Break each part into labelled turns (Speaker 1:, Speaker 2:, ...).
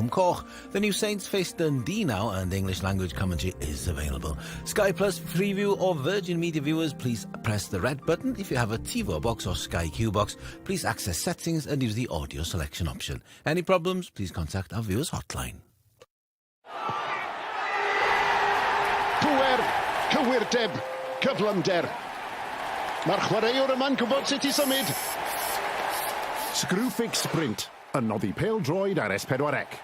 Speaker 1: Coch. The new Saints face Dundee now, and English language commentary is available. Sky Plus, Freeview or Virgin Media viewers, please press the red button. If you have a TiVo box or Sky Q box, please access settings and use the audio selection option. Any problems, please contact our viewers hotline.
Speaker 2: Pŵer, cywirdeb, cyflymder. Mae'r chwaraewr yma'n gwybod sut I symud. Screwfix Sprint, yn noddi pêl-droed ar S4C.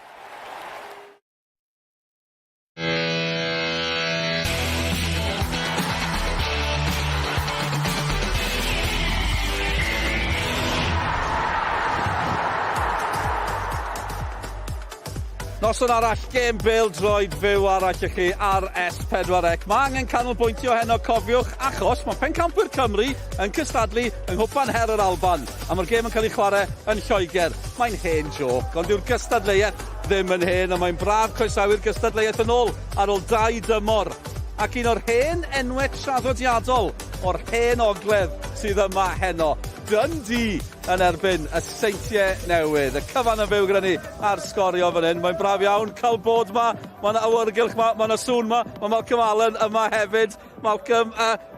Speaker 3: Noson arall, gêm pêl-droed fyw arall I chi ar S4C. Mae angen canolbwyntio heno, cofiwch, achos mae pencampwyr Cymru yn cystadlu yng Nghwpan Her yr Alban. A mae'r gêm yn cael ei chwarae yn Lloegr. Mae'n hen joc, ond yw'r gystadleuaeth ddim yn hen, a mae'n braf croesawu'r gystadleuaeth yn ôl ar ôl 2 dymor. Ac un o'r hen enwau traddodiadol o'r hen ogledd sydd yma heno. Dundee yn erbyn Y Seintiau Newydd. Y cyfan yn fyw gyda ni ar Sgorio fan hyn. Mae'n braf iawn cael bod yma. Mae yna awyrgylch yma, mae yna sŵn yma. Mae Malcolm Alban yma hefyd. Malcolm,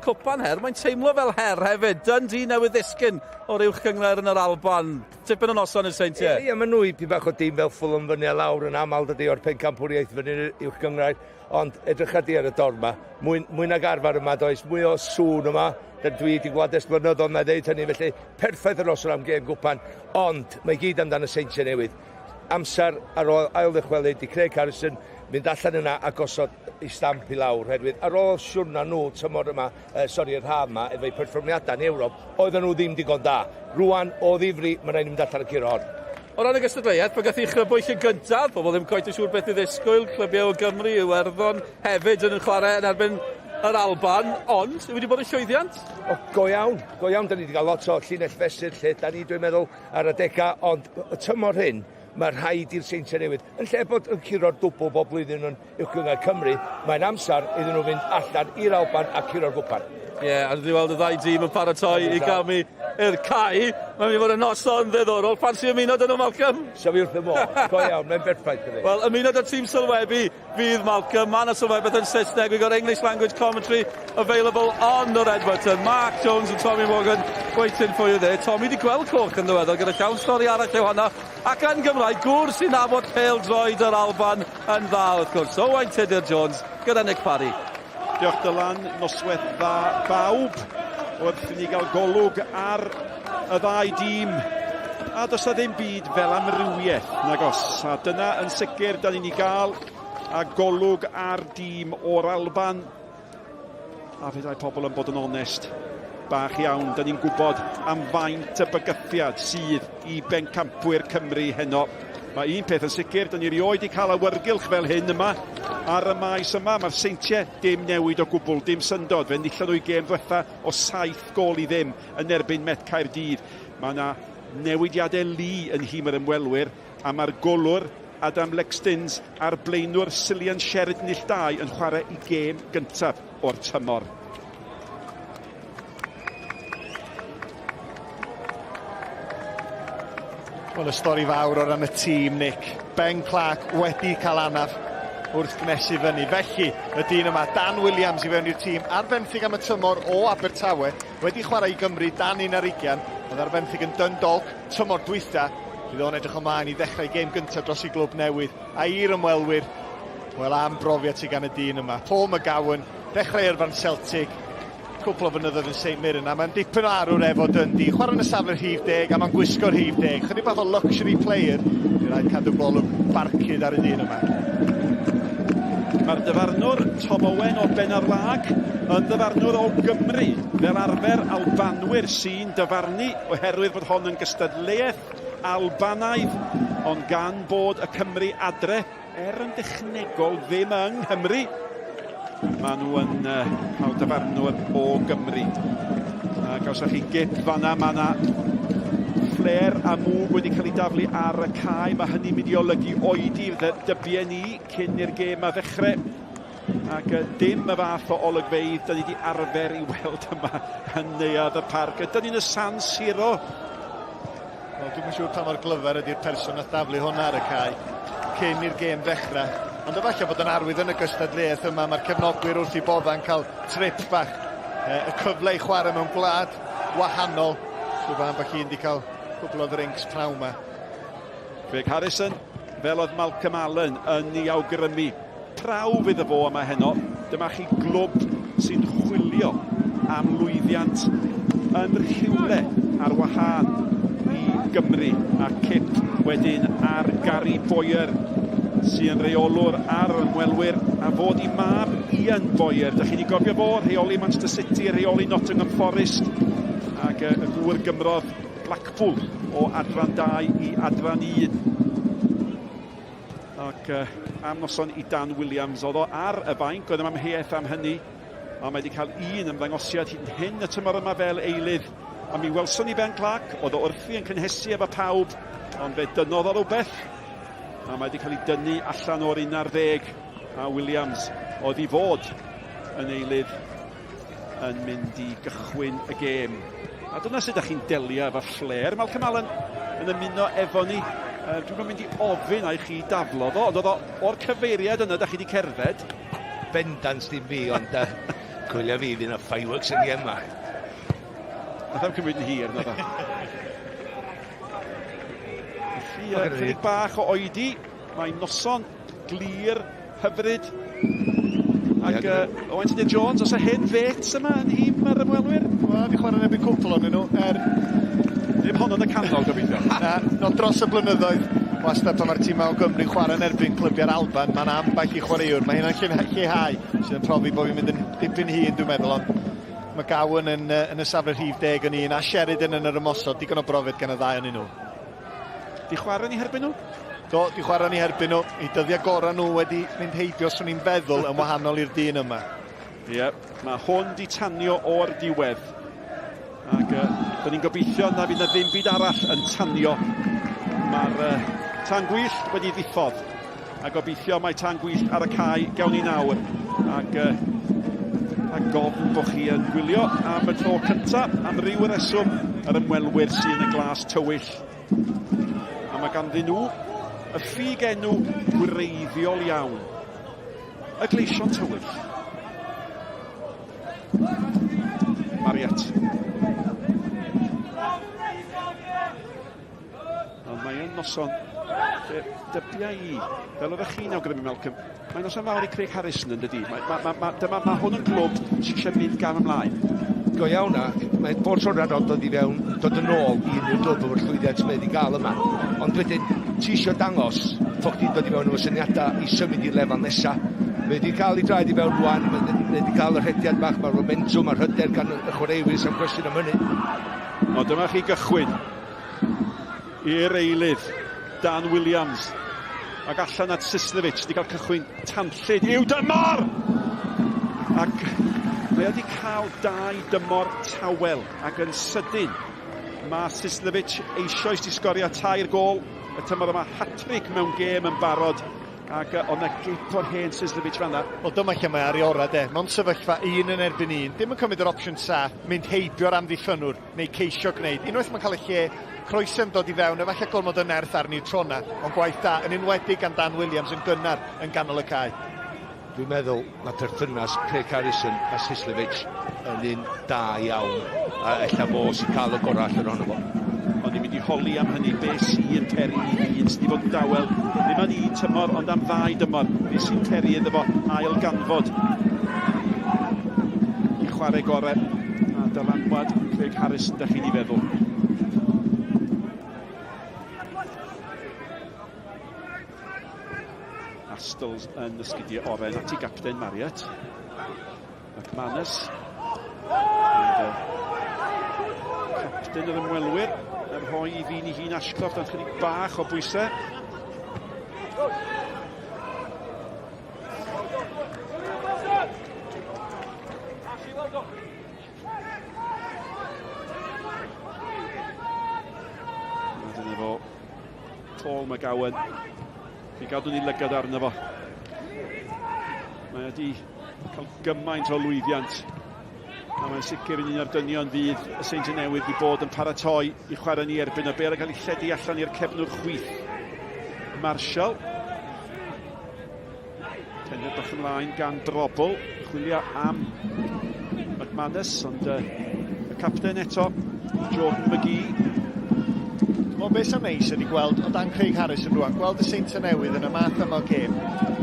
Speaker 3: Gwpan Her, mae'n teimlo fel her hefyd. Dundee newydd ddisgyn o'r uwch gyngor yn yr Alban. Tipyn o noson Y Seintiau.
Speaker 4: Ie, mae nhw I bach o dîm fel Fulham fyny a lawr yn aml dydy o'r pencampwriaeth fyny uwch gyngor. Ond edrych ar di ar y dor yma, mwy nag arfer yma does, mwy o sŵn yma. Dwi wedi gweld ers blynyddoedd na ddeud hynny, felly perffaith yr osod am gêm Gwpan, ond mae gyd amdano Seintiau Newydd. Amser ar ôl ail ddychwelyd I Craig Harrison, mynd allan yna a gosod I stamp I lawr, herwydd ar ôl siwrna nhw tymor yma, yr haf yma, efo'i perfformiadau yn Ewrop, oedden nhw ddim digon da. Rwan o ddifri, mae'n rhaid I mynd allan y curo hon.
Speaker 3: O ran y gystadleuaeth, mae gath I chrybwyll y gyntaf, pobl ddim coet yn siŵr beth I ddisgwyl, clybiau o Gymru, Iwerddon hefyd yn chwarae yn erbyn yr Alban, ond wedi bod yn llwyddiant?
Speaker 4: O, go iawn. Da ni wedi cael lot o llinell fesur lle, da ni dwi'n meddwl ar y deca, ond y tymor hyn, mae rhaid i'r Seintiau Newydd. Yn lle bod yn curo'r dwbl bob blwyddyn yn uwch gyngor Cymru, mae'n amser iddyn nhw fynd allan i'r Alban a curo'r Gwpan.
Speaker 3: Ie, a dwi weld y ddau dîm yn paratoi I gael mi i'r cae. Mae'n mynd I fod yn noson ddiddorol. Ffansi ymunod yn nhw, Malcolm?
Speaker 4: So fi wrth y mo. Go iawn, mae'n berffaith.
Speaker 3: Wel, ymunod y tîm sylwebu fydd Malcolm. Mae yna sylwebeth yn Saesneg. We've got English language commentary available on the red button. Mark Jones and Tommy Morgan waiting for you there. Tommy di gweld Coch yn ddiweddol gyda llawn stori arall yw hwnna. Ac yn Gymraeg, gwr sy'n nabod pêl-droed yr Alban yn dda, wrth gwrs. Owain Tudur Jones gyda Nick Parry.
Speaker 5: Diolch Dylan, noswaith dda bawb wrth I ni gael golwg ar y ddau dîm. A does na ddim byd fel amrywiaeth, nag os. A dyna yn sicr da ni'n I gael a golwg ar dîm o'r Alban. A fydda'i pobl yn bod yn onest, bach iawn. Da ni'n gwybod am faint y bygythiad sydd I bencampwyr Cymru heno. Mae un peth yn sicr, da ni rioed I cael awyrgylch fel hyn yma ar y maes yma. Mae'r Seintiau dim newid o gwbl, dim syndod. Fe nillon nhw I gêm ddiwetha o 7 gol I ddim yn erbyn Met Caerdydd. Mae yna newidiadau lu yn hym yr ymwelwyr, a mae'r golwr Adam Lextins a'r blaenwr Cillian Sheridan 2 yn chwarae I gêm gyntaf o'r tymor.
Speaker 6: Wel, y stori fawr o ran y tîm, Nick. Ben Clark wedi cael anaf wrth gnesu fyny. Felly, y dyn yma, Dan Williams I fewn i'r tîm, ar benthyg am y tymor o Abertawe, wedi chwarae I Gymru dan 11, oedd ar benthyg yn Dundalk, tymor dwytha. Bydd o'n edrych ymlaen I ddechrau gêm gyntaf dros I glwb newydd. A i'r ymwelwyr, wel am brofiad sydd gan y dyn yma. Paul McGowan, dechrau yrfan Celtic, cwpl o fynyddoedd yn St Mirren, a mae'n dipyn o arwr efo Dundee. Chwarae yn y safle'r rhif 10, a mae'n gwisgo'r rhif 10. Chydig bach o luxury player, i'n rhaid cadw golwg barcud ar y dyn yma.
Speaker 5: Mae'r dyfarnwr Tom Owen o Benarlag yn dyfarnwr o Gymru. Fel arfer Albanwyr sy'n dyfarnu oherwydd bod hon yn gystadleuaeth Albanaidd, ond gan bod y Cymru adre yn dechnegol ddim yng Nghymru, maen nhw yn cael dyfarnwr o Gymru. A gawsach chi gip fanna, mae yna fler a mwg wedi cael ei daflu ar y cae. Mae hynny'n mynd I olygu oedi dybiau ni cyn i'r gêm a ddechrau. Ac dim y fath o olygfeidd da ni wedi arfer I weld yma yn neuadd y parc. Ydyn ni'n y San Siro.
Speaker 6: Wel, dwi'n siŵr pa mor glyfar ydy'r person a daflu hwnna ar y cae. cyn i'r gêm ddechrau. Ond efallai bod yn arwydd yn y gystadleuaeth yma, mae'r cefnogwyr wrth i bodda'n cael trip bach. Y cyfle i chwarae mewn gwlad wahanol. Cwpan bach hi'n di cael cwbl o ddrinks prawn yma.
Speaker 5: Craig Harrison, fel oedd Malcolm Allen yn ei awgrymu. Prawf iddo fo yma heno. Dyma chi glwb sy'n chwilio am lwyddiant yn rhywle ar wahân i Gymru. A Cip wedyn ar Gary Boyer sy'n reolwr ar ymwelwyr a fod i mab Ian Boyer. Da chi wedi gofio fo, rheoli Manchester City, rheoli Nottingham Forest ac y gŵr gymrodd Blackpool o adran 2 i adran 1. Ac am noson i Dan Williams, oedd o ar y fainc, oedd yma amheuaeth am hynny, a mae wedi cael un ymddangosiad hyn y tymor yma fel eilydd. A mi welson ni Ben Clark, oedd o wrthi yn cynhesu efo pawb, ond fe dynodd o rhywbeth, a mae wedi cael ei dynnu allan o'r 11, a Williams oedd i fod yn eilydd yn mynd i gychwyn y gêm. A dyna sut ydych chi'n delio efo flair. Malcolm Allen yn ymuno efo ni. Dwi'n mynd i ofyn ai chi daflodd o, ond oedd o o'r cyfeiriad yna ydych chi wedi cerdded.
Speaker 4: Bendant dim fi, ond cwylio fi fydd yna fireworks yn gêm yma.
Speaker 5: Nath am cymryd yn hir, na dda. Felly, chydig bach o oedi. Mae'n noson glir, hyfryd. Ac Owen Tydi'r Jones, os y hen fets yma yn hym ar ymwelwyr?
Speaker 6: Wel, di chwarae nebyn cwpl o'n nhw.
Speaker 5: Ddim hon yn y canol, gobeithio.
Speaker 6: No, dros y blynyddoedd, wastad pan mae'r tîm o Gymru chwarae'n erbyn clybiau'r Alban, mae'n ambell i chwaraewr. Mae hynna'n lleihau, sydd yn profi bod fi'n mynd yn dipyn hyn, dwi'n meddwl, ond mae Gawn yn y safle rhif 10 yn un, a Sheridan yn yr ymosod, digon o brofiad gan y ddau yn nhw.
Speaker 5: Di chwarae ni herbyn nhw?
Speaker 6: Do, di chwarae ni herbyn nhw. I dyddiau gorau nhw wedi mynd heibio, swn i'n feddwl, yn wahanol i'r dyn yma.
Speaker 5: Ie, mae hwn di tanio o'r diwedd. Ac da ni'n gobeithio na fydd na ddim byd arall yn tanio. Mae'r tan gwyllt wedi ddiffodd. A gobeithio mae tan gwyllt ar y cae gawn ni nawr. Ac gofn bod chi yn gwylio am y tro cyntaf, am ryw reswm yr ymwelwyr sy'n y glas tywyll. A mae ganddyn nhw y ffug enw gwreiddiol iawn. Y gleision tywyll. Mariet. Ond mae yn noson dybiau i, fel oeddech chi'n awgrymu Malcolm, mae'n noson fawr i Craig Harrison yn dydi. Mae hwn yn glwb sy'n eisiau mynd gan ymlaen.
Speaker 4: Go iawn na, mae bob tro'n rhan dod i fewn, dod yn ôl i unrhyw glwb o'r llwyddiant sy'n mynd i gael yma. Ond wedyn, ti eisiau dangos fod chdi'n dod i fewn o'r syniadau i symud i'r lefel nesaf. Mae wedi cael ei draed i fewn rwan, mae wedi cael yr hediad bach, mae'r momentum, mae'r hyder gan y chwaraewyr sy'n gwestiwn am hynny.
Speaker 5: O, dyma chi gychwyn i'r eilydd, Dan Williams. Ac allan at Sisnevich, wedi cael cychwyn tanllyd i'w dymor! Ac mae wedi cael 2 dymor tawel, ac yn sydyn mae Sisnevich eisoes di sgorio 3 gôl. Y tymor yma hat-trick mewn gêm yn barod. Ac oedd yna gip o'r hen Sisnevich fanna.
Speaker 6: Wel, dyma lle mae ar ei ora, de. Mae'n sefyllfa 1 yn erbyn 1. Dim yn cymryd yr opsiwn saff, mynd heibio'r amddiffynwr, neu ceisio gwneud. Unwaith mae'n cael y lle, croesau'n dod i fewn, efallai gormod o nerth arni'r trona, ond gwaith da, yn enwedig gan Dan Williams yn gynnar yn ganol y cae.
Speaker 4: Dwi'n meddwl mae perthynas Craig Harrison a Sisnevich yn un da iawn, a ella fo sy'n cael y gorau allan ohono fo.
Speaker 5: Ond ni'n mynd i holi am hynny, be sy'n peri i un sydd wedi bod yn dawel. Ddim am 1 tymor, ond am 2 dymor. Be sy'n peri iddo fo ail ganfod i chwarae gorau. A dylanwad Craig Harrison, da chi'n ei feddwl. Astles yn ysgidiau oren at ei gapten Mariet. Ac Manus. Capten yr ymwelwyr. Yr hoi i fi'n i hun Ashcroft yn chydig bach o bwysau. Dyna fo Paul McGowan. I gadw ni lygad arno fo. Mae wedi cael gymaint o lwyddiant. A mae'n sicr yn un o'r dynion fydd y Seintiau Newydd i bod yn paratoi i chwarae ni erbyn o bel a cael ei lledu allan i'r cefnwr chwith. Marshall, Pened bach ymlaen gan Drobl, chwilio am McManus, ond y capten eto, Jordan McGee.
Speaker 6: Wel, beth sy'n neis ydi gweld o dan Craig Harris yn rwan, gweld y Seintiau Newydd yn y math yma o gêm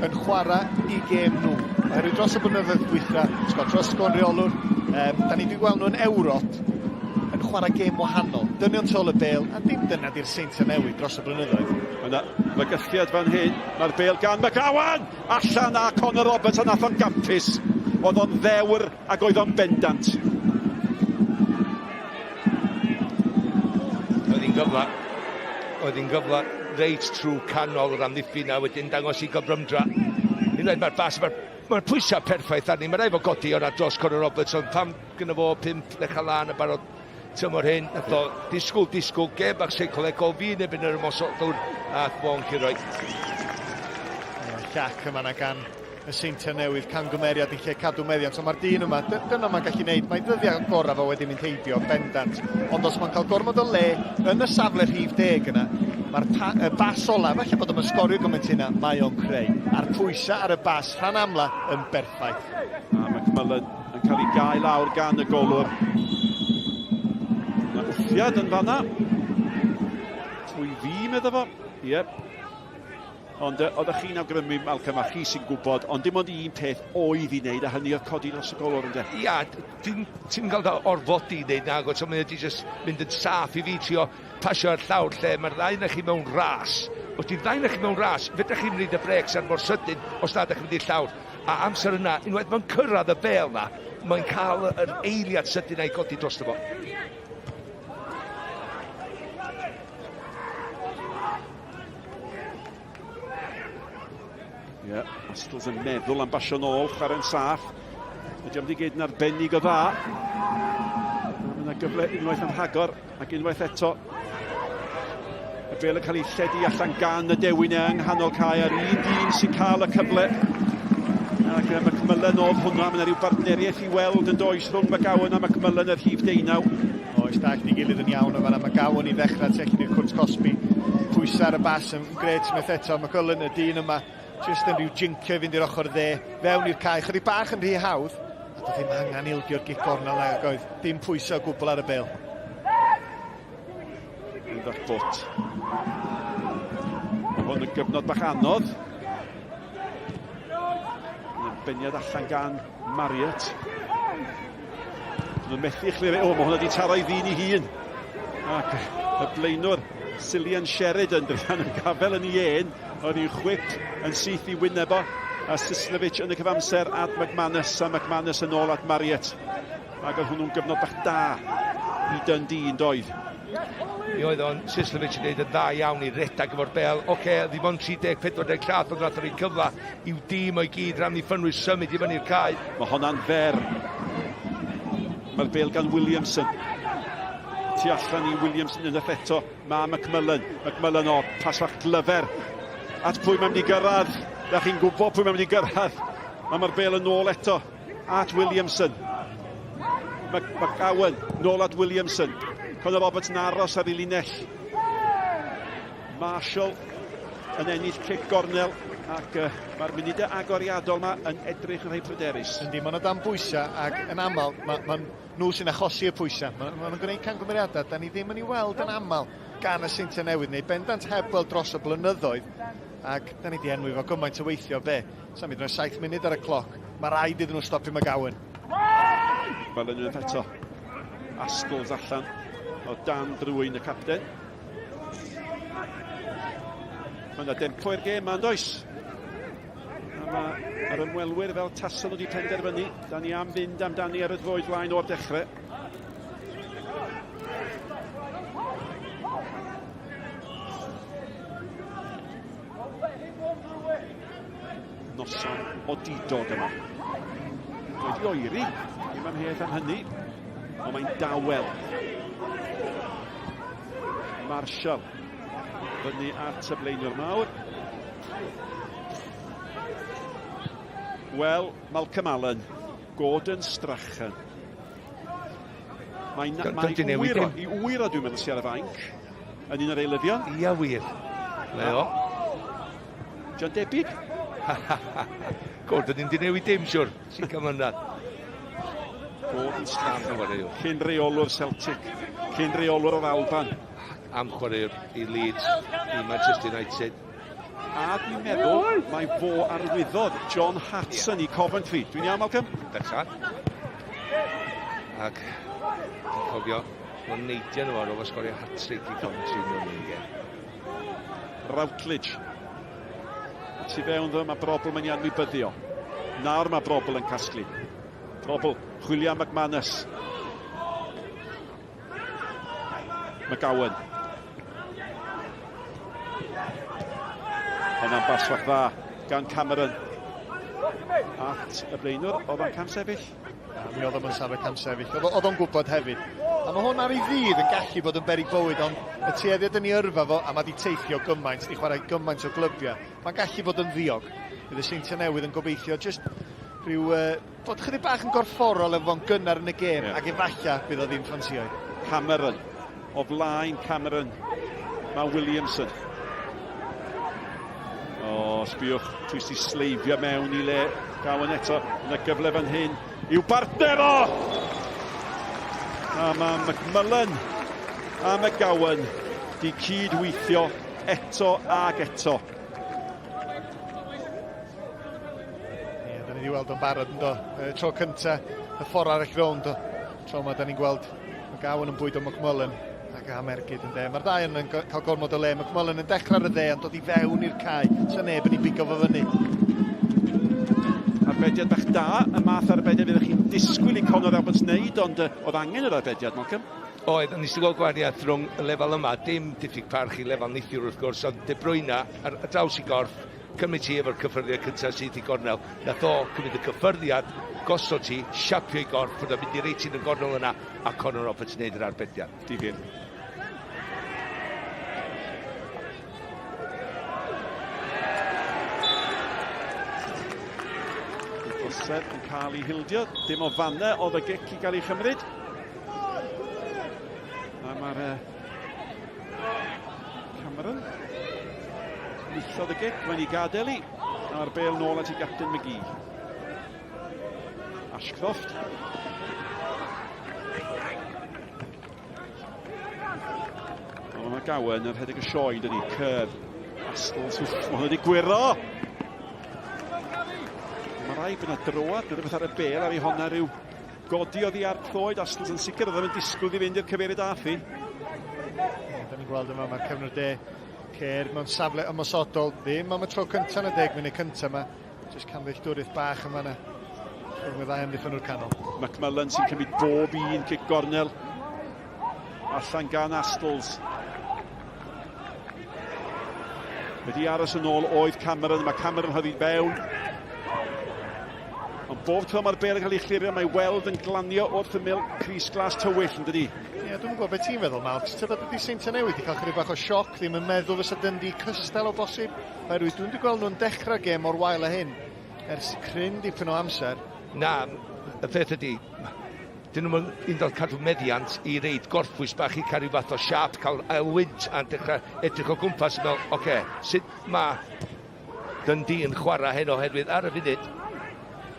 Speaker 6: yn chwarae I gêm nhw. Oherwydd dros y blynyddoedd dwytha, dros Sgorio, da ni wedi gweld nhw yn Ewrop yn chwarae gêm wahanol. Dynion tôl y bêl, a dim dyna di'r Seintiau Newydd dros y blynyddoedd.
Speaker 5: Yna, bygythiad fan hyn, mae'r bêl gan McGowan! Allan a Conor Roberts a nath o'n gampus. Oedd o'n ddewr ac oedd o'n bendant.
Speaker 4: Oedd hi'n gyfle reit trwy canol yr amddiffyn a wedyn dangos I gyfrymdra. Unwaith mae'r bas, mae'r pwysau perffaith arni. Mae rai fo godi o'na dros Conor Roberts, ond pam gyda fo 5 ddechrau lan y barod tymor hyn. Nath o disgwyl, gem bach seicolegol, fi nebyn yr ymosodwr a thwon Ciroi.
Speaker 6: Llac yma na gan y Seintiau Newydd, camgymeriad I lle cadw meddiant. So mae'r dyn yma, dyna mae'n gallu gwneud. Mae dyddiau gorau fo wedi mynd heibio, bendant. Ond os mae'n cael gormod o le yn y safle rhif 10 yna, mae'r bas ola, felly bod o'n sgorio gymaint hynna, mae o'n creu. A'r pwysau ar y bas, rhan amla, yn berffaith.
Speaker 5: A McMillan yn cael ei gael lawr gan y golwr. Mae wthiad yn fanna. Twy fi, medda fo. Iep. Ond oeddech chi'n awgrymu, Malcolm, a chi sy'n gwybod, ond dim ond un peth oedd I wneud, a hynny oedd codi dros y golwr yn de.
Speaker 4: Ia, ti'n cael orfodi I wneud nag, so mae'n just mynd yn saff I fi trio pasio ar llawr lle, mae'r ddau na chi mewn ras. Os ti'n ddau na chi mewn ras, fedrwch chi'n rhaid y brecs ar mor sydyn os nad ydych chi'n mynd i'r llawr. A amser yna, unwaith mae'n cyrraedd y bêl na, mae'n cael yr eiliad sydyn a'i godi dros y fo.
Speaker 5: Ie, Astles yn meddwl am basio nôl, chwarae'n saff. Ydy am di gyd yn arbennig o dda. Mae yna gyfle unwaith am rhagor, ac unwaith eto. Y bêl yn cael ei lledu allan gan y dewin yng nghanol cae ar un dyn sy'n cael y cyfle. Ac mae McMillan oedd hwnna, mae yna rhyw bartneriaeth I weld yn does rhwng McGowan a McMillan yr rhif 19.
Speaker 6: Oes dach ni gilydd yn iawn o fanna, McGowan I ddechrau tecyn i'r cwrt Cosby. Pwysau ar y bas yn gred smith eto, McMillan y dyn yma. Just yn rhyw jincio fynd i'r ochr dde, fewn i'r cae, chydig bach yn rhy hawdd. A doedd ddim angen ilgio'r gigor na leg oedd, dim pwysau o gwbl ar y bêl.
Speaker 5: Yn ddech bwt. Mae hwn yn gyfnod bach anodd. Yn beniad allan gan Marriott. Yn methu chlir, mae hwn wedi taro I ddyn I hun. Ac y blaenwr Cillian Sheridan yn gafel yn ei un. Oedd hi'n chwip yn syth I wyneb o, a Sislevic yn y cyfamser at McManus, a McManus yn ôl at Marriott. Ac oedd hwnnw'n gyfnod bach da I Dundee yn doedd.
Speaker 4: Mi oedd o'n Sislevic yn gwneud yn dda iawn I redag efo'r bêl. Oce, ddim ond 30-40 llath oedd rhaid o'r cyfle i'w dîm o'i gyd ram I ffynwyr symud I fyny'r cae. Mae
Speaker 5: hwnna'n fer. Mae'r bêl gan Williamson. Tu allan I Williamson yn effeto. Mae McMillan o pas fach glyfer. At pwy mae'n mynd I gyrraedd. Da chi'n gwybod pwy mae'n mynd I gyrraedd. Mae'r bêl yn ôl eto. At Williamson. McGowan, nôl at Williamson. Conor Roberts yn aros ar ei linell. Marshall yn ennill cic gornel. Ac mae'r munudau agoriadol yma yn edrych yn rhai pryderus.
Speaker 6: Yndi, maen nhw dan bwysau ac yn aml, maen nhw sy'n achosi y pwysau. Maen nhw'n gwneud camgymeriadau, da ni ddim yn ei weld yn aml gan y Seintiau Newydd, neu bendant heb weld dros y blynyddoedd. Ac da ni di enwi fo gymaint o weithio be. Sa'n mynd yn 7 munud ar y cloc. Mae rhaid iddyn nhw stopio McGowan.
Speaker 5: Fel yn ymwneud eto. Astles allan o dan drwyn y capten. Mae yna dempo i'r gêm ma'n does. A mae'r ymwelwyr fel tason wedi penderfynu. Da ni am fynd amdani ar y ddwy flaen o'r dechrau. Noson o didod yma. Wedi oeri, ddim am hedd am hynny, ond mae'n dawel. Marshall fyny at y blaenwr mawr. Wel, Malcolm Allen, Gordon Strachan. Mae'n wyro dwi'n meddwl sy'n ar y fainc. Yn un o'r eilyddion.
Speaker 4: Ia wir. Leo.
Speaker 5: John debyg.
Speaker 4: Gordon ni'n di newid dim, siwr. Sy'n cael mynydd.
Speaker 5: Gordon Strand, cyn reolwr Celtic, cyn reolwr o'r Alban.
Speaker 4: Am chwaraewr i Leeds, i Manchester United.
Speaker 5: A dwi'n meddwl mae fo arwyddodd John Hudson i Coventry. Dwi'n iawn, Malcolm?
Speaker 4: Bersan. Ac dwi'n cofio, mae'n neidio nhw ar o sgorio hat-trick i Coventry mewn un gem.
Speaker 5: Routledge. Tu fewn ddo, mae Brobl yn anwybyddio. Nawr mae Brobl yn casglu. Brobl, chwilio am McManus. McGowan. Hwna'n baswach dda gan Cameron. At y blaenwr, oedd o'n cam sefyll?
Speaker 6: Mi oedd o'n safle cam sefyll. Oedd o'n gwybod hefyd. A mae hwn ar ei ddydd yn gallu bod yn berig bywyd, ond y tueddiad yn ei yrfa fo, a mae di teithio gymaint, di chwarae gymaint o glybiau. Mae'n gallu bod yn ddiog. Bydd y Seintiau Newydd yn gobeithio just rhyw bod chydig bach yn gorfforol efo fo'n gynnar yn y gêm, ac efallai bydd o ddim ffansioedd.
Speaker 5: Cameron, o flaen Cameron, mae Williamson. O, sbiwch, twys i sleifio mewn i le, Gawan eto, yn y gyfle fan hyn, i'w bartner o! A mae McMullen a McGowan di cydweithio eto ag eto.
Speaker 6: Da ni wedi weld o'n barod yn do. Tro cynta, y ffordd arall rownd o. Tro yma da ni'n gweld McGowan yn bwydo McMullen ac Amergyd yn de. Mae'r ddau yn cael gormod o le. McMullen yn dechrau ar y dde, ond dod i fewn i'r cae. So neb yn ei bigo fo fyny.
Speaker 5: Arbediad bach da, y math arbediad fyddwch chi'n disgwyl i Conor Roberts wneud, ond oedd angen yr arbediad, Malcolm?
Speaker 4: Oedd, nes i gweld gwariad rhwng y lefel yma, dim diffyg parch i lefel neithiwr wrth gwrs, ond De Bruyne ar y draws i gorff, cymryd ti efo'r cyffyrddiad cyntaf sydd i gornel. Nath o cymryd y cyffyrddiad, gosod ti, siapio i gorff, bod o'n mynd i reitin y gornel yna, a Conor Roberts wneud yr arbediad.
Speaker 5: Difyr. Yn cael ei hildio, dim o fanne oedd y gic i gael ei chymryd. A mae'r Cameron wythodd y gic, mae'n ei gadael i. A'r bêl nôl at ei gapten McGee. Ashcroft. O, mae Gawan yn rhedeg y sioe, dydi, Kerr. Astles, mae wedi gwiro. Mae rai bod yna droad, rhywbeth ar y bêl ar ei honna rhyw godi oddi ar Clwyd. Astles yn sicr oedd yn disgwyl i fynd i'r cyfeiriad affi.
Speaker 6: Da ni'n gweld yma, mae'r cefnir de Kerr mewn safle ymosodol, ddim am y tro cyntaf yn y 10 munud cyntaf yma. Jyst camddill bach yma yna. Rwy'n meddwl amddiffyn nhw'r canol.
Speaker 5: McMullen sy'n cymryd bob un cic gornel. Allan gan Astles. Wedi aros yn ôl oedd Cameron, mae Cameron hyddid fewn. Ond bob tro mae'r bêl yn cael ei chlirio, mae weld yn glanio wrth ymyl Crys Glas tywyll, yn dydi?
Speaker 6: Ie, dwi'n gwybod beth ti'n feddwl, Mal. Tybed ydi Seintiau Newydd i cael chydig bach o sioc, ddim yn meddwl fysa Dundee cystal o bosib. Oherwydd dwi'n gweld nhw'n dechrau gêm o'r wael a hyn, ers cryn dipyn o amser.
Speaker 4: Na, y peth ydi, dyn nhw'n un o'r cadw meddiant i reid gorffwys bach i cael rhyw fath o siap, cael ailwynt a'n dechrau edrych o gwmpas yn meddwl, oce, sut mae Dundee yn chwarae hyn oherwydd ar y funud.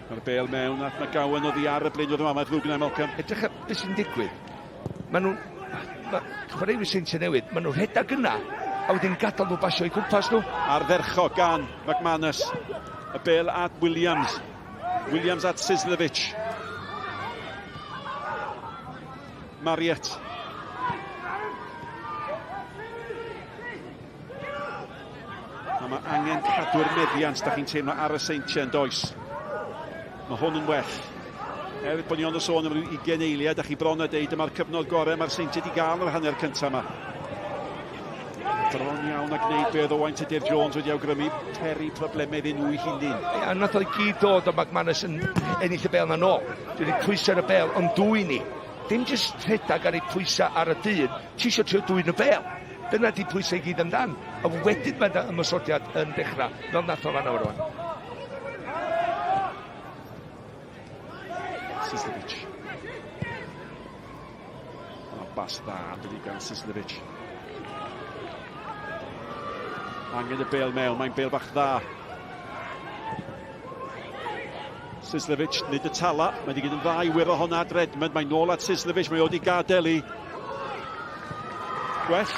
Speaker 5: Mae'r bêl mewn at McGowan oddi ar y blaenwr yma, mae'n ddrwg yna, Malcolm.
Speaker 4: Edrych ar beth sy'n digwydd. Maen nhw'n... chwaraewyr Seintiau Newydd, maen nhw'n rhedag yna, a wedyn gadael nhw basio i gwmpas nhw.
Speaker 5: Arddercho gan McManus. Y bêl at Williams. Williams at Sislovic. Marriott. A mae angen cadw'r meddiant, da chi'n teimlo ar y Seintiau yn does. Mae hwn yn well. Hefyd bod ni ond o sôn am ryw 20 eiliad, a chi bron a deud yma'r cyfnod gorau mae'r Seintiau wedi gael yr hanner cyntaf yma. Bron iawn a gwneud beth o wain Tydir Jones wedi awgrymu peri problemau iddyn nhw i hunin.
Speaker 4: A nath o'i gyd dod o McManus yn ennill y bêl na nôl. Dwi wedi pwysau y bêl, ond dwy ni. Dim jyst rhedag ar ei pwysau ar y dyn, ti eisiau trio dwy'n y bêl. Dyna di pwysau i gyd amdan. A wedyn mae ymosodiad yn dechrau, fel nath o fan awr o'n.
Speaker 5: Sislovic. Bas dda, dydi gan Sislovic. Angen y bêl mewn, mae'n bêl bach dda. Sislevic, nid y tala, mae wedi gyd yn dda i wir o honna at Redmond, mae nôl at Sislevic, mae wedi gadael i. Gwell?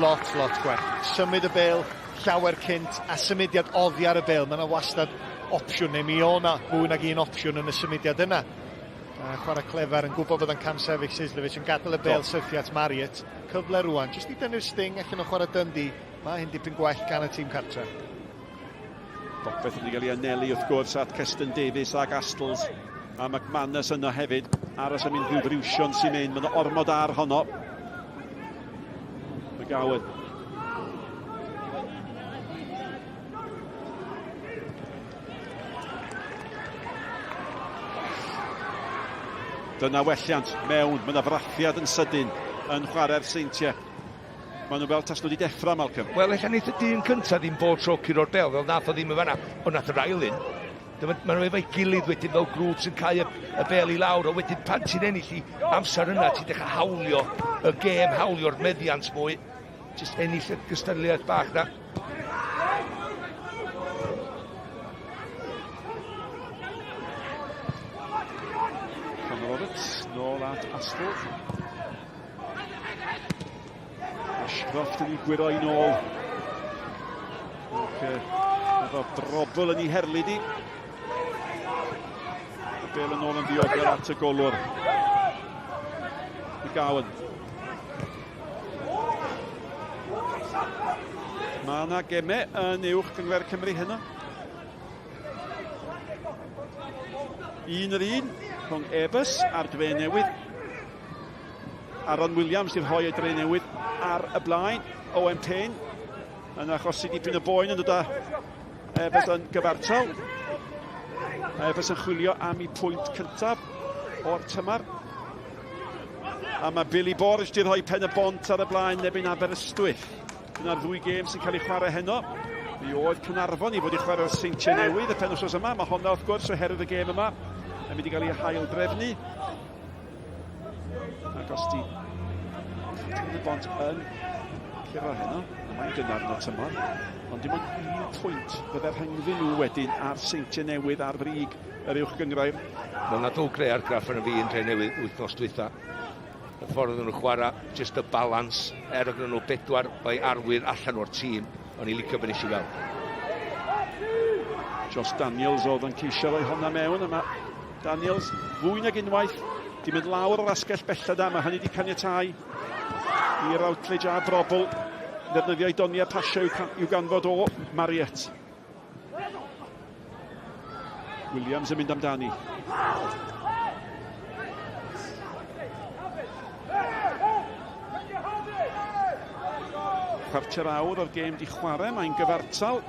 Speaker 6: Lot gwell. Symud y bêl llawer cynt a symudiad oddi ar y bêl. Mae yna wastad opsiwn, neu mi o na mwy nag un opsiwn yn y symudiad yna. Chwarae clefer yn gwybod bod yn camsefyll Sislevic yn gadael y bêl syrthio at Mariet. Cyfle rwan, jyst i dynnu'r sting allan o chwarae Dundee. Mae hyn dipyn gwell gan y tîm cartre.
Speaker 5: Popeth wedi cael ei anelu wrth gwrs at Cestyn Davies ag Astles. A McManus yno hefyd. Aros am unrhyw friwsion sy'n mynd. Mae yna ormod ar honno. McGowan. Dyna welliant mewn. Mae yna frathiad yn sydyn yn chwarae'r Seintiau. Maen nhw fel tas nhw wedi deffro, Malcolm.
Speaker 4: Wel, eich neith y dyn cyntaf ddim bod tro curo'r bel, fel nath o ddim yn fanna, ond nath yr ail un. Maen nhw efo'i gilydd wedyn fel grŵp sy'n cael y bel i lawr, a wedyn pan ti'n ennill i amser yna, ti'n dechrau hawlio y gêm, hawlio'r meddiant mwy. Just ennill y gystadliaeth bach na.
Speaker 5: Conor Roberts, nôl at Astles. Ashcroft yn ei gwiro i nôl. Efo drobl yn ei herlyd i. Y bel yn ôl yn ddiogel at y golwr. McGowan. Mae yna gemau yn uwch gyngor Cymru heno. 1-1 rhwng Ebus a'r dre newydd. Aaron Williams di'r hoi y dre newydd ar y blaen. Owen Payne yn achosi dipyn y boen yn dod â Ebus yn gyfartal. Ebus yn chwilio am ei pwynt cyntaf o'r tymor. A mae Billy Borges di'r hoi pen y bont ar y blaen nebyn Aberystwyth. Dyna'r ddwy gêm sy'n cael ei chwarae heno. Mi oedd Cynarfon i fod i chwarae'r Seintiau Newydd y penwythnos yma. Mae honna wrth gwrs oherwydd y gêm yma. Mae'n mynd i gael ei hail drefnu. Ac os di y bont yn curo heno, mae'n gynnar yn y tymor, ond dim ond 1 pwynt fydde'r rhyngddyn nhw wedyn ar Seintiau Newydd ar frig yr uwch gyngrair.
Speaker 4: Wel, na ddwl greu argraff yn y fi yn dre newydd wythnos dwytha. Y ffordd nhw'n chwarae, just y balans, gyda nhw 4 o'i arwyr allan o'r tîm, ond i licio bod eisiau fel.
Speaker 5: Josh Daniels oedd yn ceisio roi honna mewn, yma Daniels fwy nag unwaith, di mynd lawr o'r asgell bellad mae hynny di caniatáu i'r outlage a brobl ddefnyddio i doniau pasio i'w ganfod o Mariet. Williams yn mynd amdani. Chwarter awr o'r gêm di chwarae, mae'n gyfartal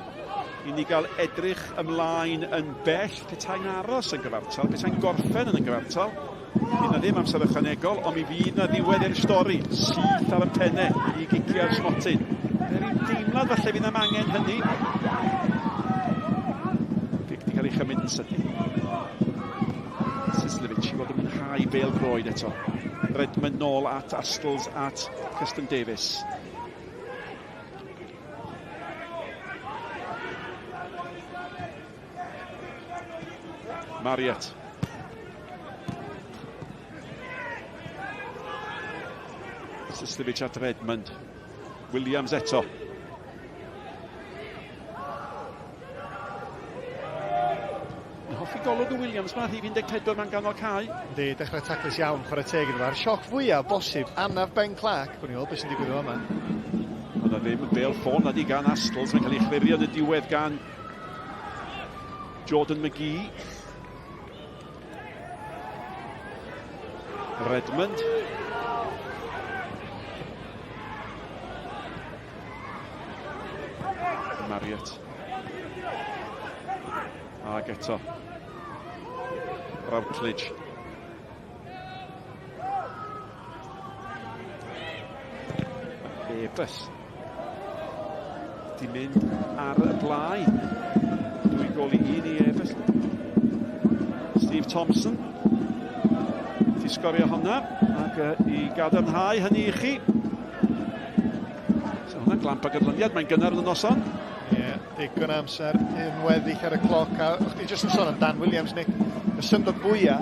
Speaker 5: i ni gael edrych ymlaen yn bell, petai'n aros yn gyfartal, petai'n gorffen yn gyfartal. Fydd na ddim amser ychwanegol, ond mi fydd na ddiwedd i'r stori, syth ar y pennau i gicio'r smotyn. Ryw deimlad falle fydd am angen hynny. Pic di cael ei chymryd yn sydyn. Sislevic i fod yn mwynhau Pêl-droed eto. Redmond nôl at Astles at Cestyn Davies. Mariet. Sislevic at Redmond. Williams eto. Hoffi golwg y Williams ma, rhif 14 ma'n ganol cae.
Speaker 6: Yndi, dechrau taclus iawn, chwarae teg iddo fo'r sioc fwyaf bosib, anaf Ben Clark. Gwni ôl beth sy'n digwydd yma.
Speaker 5: Ond na ddim yn bêl ffôn na di gan Astles, mae'n cael ei chlirio yn y diwedd gan Jordan McGee. Redmond. Mariet. Ag eto. Routledge. Ebus. Di mynd ar y blaen. Dwy gol i un i Ebus. Steve Thompson. Di sgorio honna. Ac i gadarnhau hynny i chi. So hwnna'n glamp a gydlyniad. Mae'n gynnar yn y noson.
Speaker 6: Digon amser yn weddill ar y cloc, a o'ch chi jyst yn sôn am Dan Williams, Nick. Y syndod fwyaf,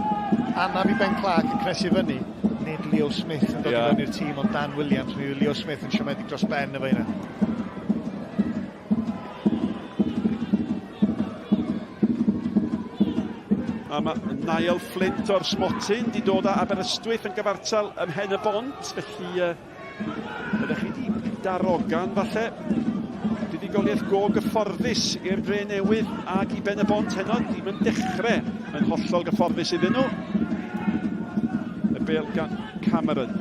Speaker 6: anaf i Ben Clark yn cresu fyny, nid Leo Smith yn dod i fyny i'r tîm, ond Dan Williams, mi yw Leo Smith yn siomedig dros ben efo hynna.
Speaker 5: A mae Niall Flint o'r Smotyn di dod â Aberystwyth yn gyfartal ym Mhen y Bont, felly ydych chi di darogan falle. Buddugoliaeth go gyfforddus i'r Dre Newydd ag i Ben y Bont heno, ddim yn dechrau yn hollol gyfforddus iddyn nhw. Y bêl gan Cameron.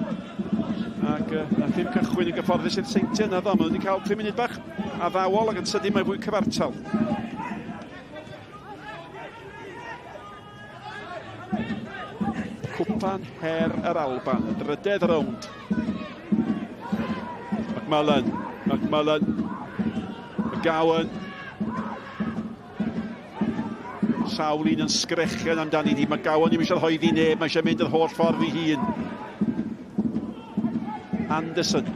Speaker 5: Ac na ddim cychwyn yn gyfforddus i'r Seintiau, na ddo, maen nhw wedi cael 5 munud bach addawol ac yn sydyn mae fwy cyfartal. Nghwpan Her yr Alban, drydedd rownd. McMullen, McGowan. Sawl un yn sgrechian amdani di, McGowan ddim eisiau rhoi di neb, mae eisiau mynd yr holl ffordd i hun. Anderson.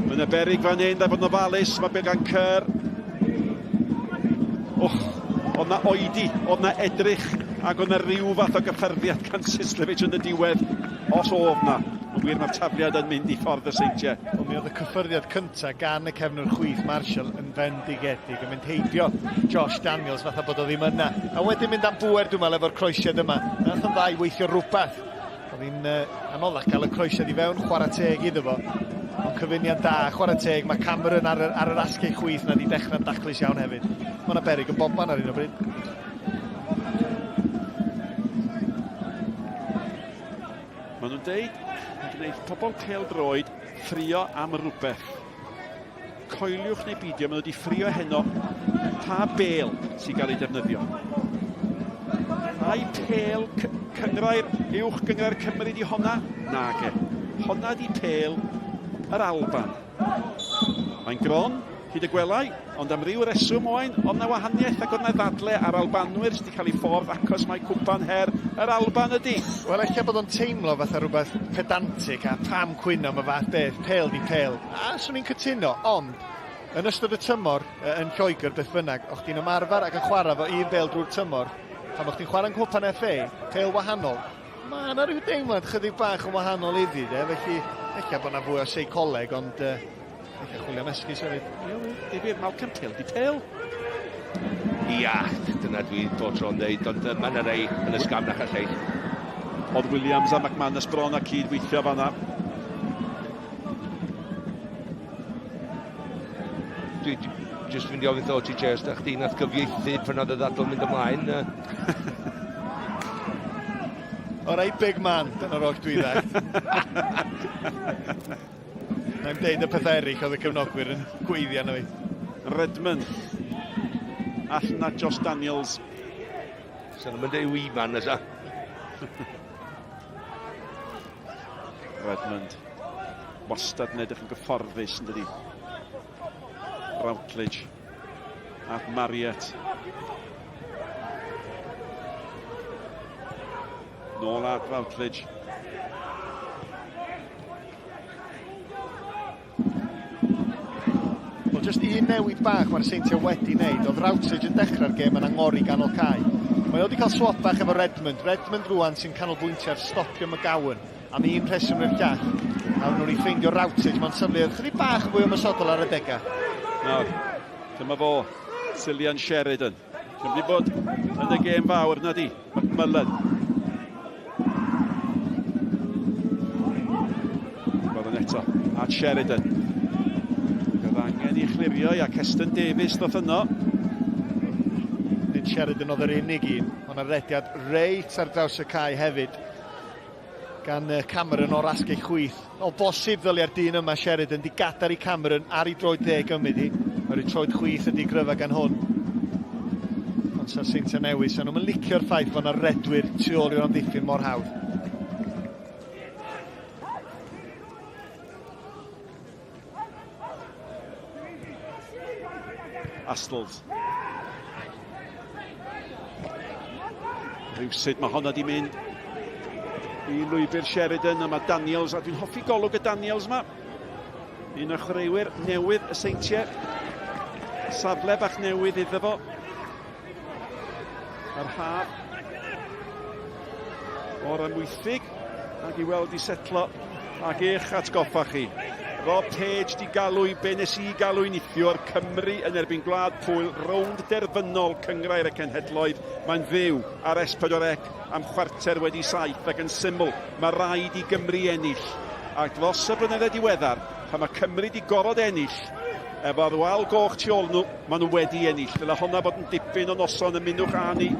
Speaker 5: Mae'n y berig fan hyn, da fod yn ofalus, mae bel gan Cer. Oedd na oedi, oedd na edrych, ac oedd na rhyw fath o gyffyrddiad gan Sislevich yn y diwedd, os oedd na. Ond wir mae'r tafliad yn mynd i ffordd y Seintiau.
Speaker 6: Ond mi oedd y cyffyrddiad cyntaf gan y cefnwr chwith Marshall yn fendigedig, yn mynd heibio Josh Daniels fatha bod o ddim yna. A wedyn mynd am bwer dwi'n meddwl efo'r croesiad yma. Nath yn dda i weithio rhywbeth. Oedd hi'n anoddach cael y croesiad i fewn, chwarae teg iddo fo. Ond cyfuniad da, chwarae teg, mae Cameron ar yr asgau chwith na di dechrau'n daclus iawn hefyd. Mae yna berig yn bobman ar un o bryd.
Speaker 5: Maen nhw'n deud, yn gwneud pobl pêl-droed ffrio am rhywbeth. Coeliwch neu beidio, maen nhw wedi ffrio heno pa bêl sy'n cael ei defnyddio. Ai pêl cyngrair uwch gyngrair Cymru di honna? Nage. Honna di pêl yr Alban. Mae'n gron, hyd y gwelau, ond am ryw reswm oen, ond na wahaniaeth ac oedd na ddadle ar Albanwyr sydd wedi cael ei ffordd acos mae Gwpan Her yr Alban ydi. Wel,
Speaker 6: eich bod o'n teimlo fatha rhywbeth pedantic a pam cwyno am y fath beth, pêl di pêl. A swn i'n cytuno, ond yn ystod y tymor yn Lloegr beth bynnag, o'ch ti'n ymarfer ac yn chwarae fo un bêl drwy'r tymor, pan o'ch ti'n chwarae'n Nghwpan FA, pêl wahanol, mae yna rhyw deimlad chydig bach yn wahanol iddi, felly eich bod yna fwy o seicoleg, ond eich chwilio mesgus hefyd.
Speaker 5: Difyr Malcolm Pêl di pêl?
Speaker 4: Ia, dyna dwi dod tro'n dweud, ond mae yna rei yn ysgamnach a lleill.
Speaker 5: Oedd Williams a McManus bron a cyd-weithio fanna.
Speaker 4: Dwi jyst fynd i ofyn ddod i Jers, da chdi nath gyfieithu pan oedd y ddadl mynd ymlaen.
Speaker 6: O rei big man, dyna'r och dwi dde. Na'i'n deud y peth erich oedd y cefnogwyr yn gweiddi arno fi.
Speaker 5: Redmond. Allan na Josh Daniels.
Speaker 4: Sa'n mynd ei wiman ysa.
Speaker 5: Redmond. Wastad yn edrych yn gyfforddus yn dydi. Routledge. At Marriott. Nôl at Routledge.
Speaker 6: Just un newid bach mae'r Seintiau wedi wneud. Oedd Routledge yn dechrau'r gêm yn angori ganol cae. Mae wedi cael swap bach efo Redmond. Redmond rwan sy'n canolbwyntio ar stopio McGowan. Am un rheswm i'r llall. A nhw'n ei ffeindio Routledge. Mae'n symud chydig bach fwy ymysodol ar y degau.
Speaker 5: Nawr, dyma fo, Cillian Sheridan. Dwi'n mynd bod yn y gêm fawr na di. McMullen. Bod yn eto. At Sheridan. Angen i chlirio a Ceston Davies ddoth yno.
Speaker 6: Nid Sheridan oedd yr unig un, ond ar rediad reit ar draws y cae hefyd gan Cameron o'r asgau chwith. O bosib ddolia'r dyn yma Sheridan di gadar i Cameron ar ei droed ddeg ymyd hi. Mae'r troed chwith ydi gryfa gan hwn. Ond sa'r Seintiau Newydd, sa'n nhw'n licio'r ffaith bod yna'r redwyr tu ôl i'r amddiffyn mor hawdd.
Speaker 5: Astles. Rhywsyd mae honna di mynd i lwybr Sheridan a mae Daniels, a dwi'n hoffi golwg y Daniels yma. Un o'r chwaraewyr newydd y Seintiau safle bach newydd iddo fo. Yr haf. O'r ymwythig. Ac i weld i setlo. Ac eich atgoffa chi. Rob Page di galw be nes i galw i nithio'r Cymru yn erbyn Gwlad Pwyl, rownd derfynol cyngrau'r y cenhedloedd. Mae'n fyw ar S4C am chwarter wedi 7 ac yn syml. Mae rhaid i Gymru ennill. Ac dros y blynedd diweddar, pan mae Cymru di gorod ennill, efo'r wal goch tu ôl nhw, maen nhw wedi ennill. Dyle honna bod yn dipyn o noson yn mynwch ani.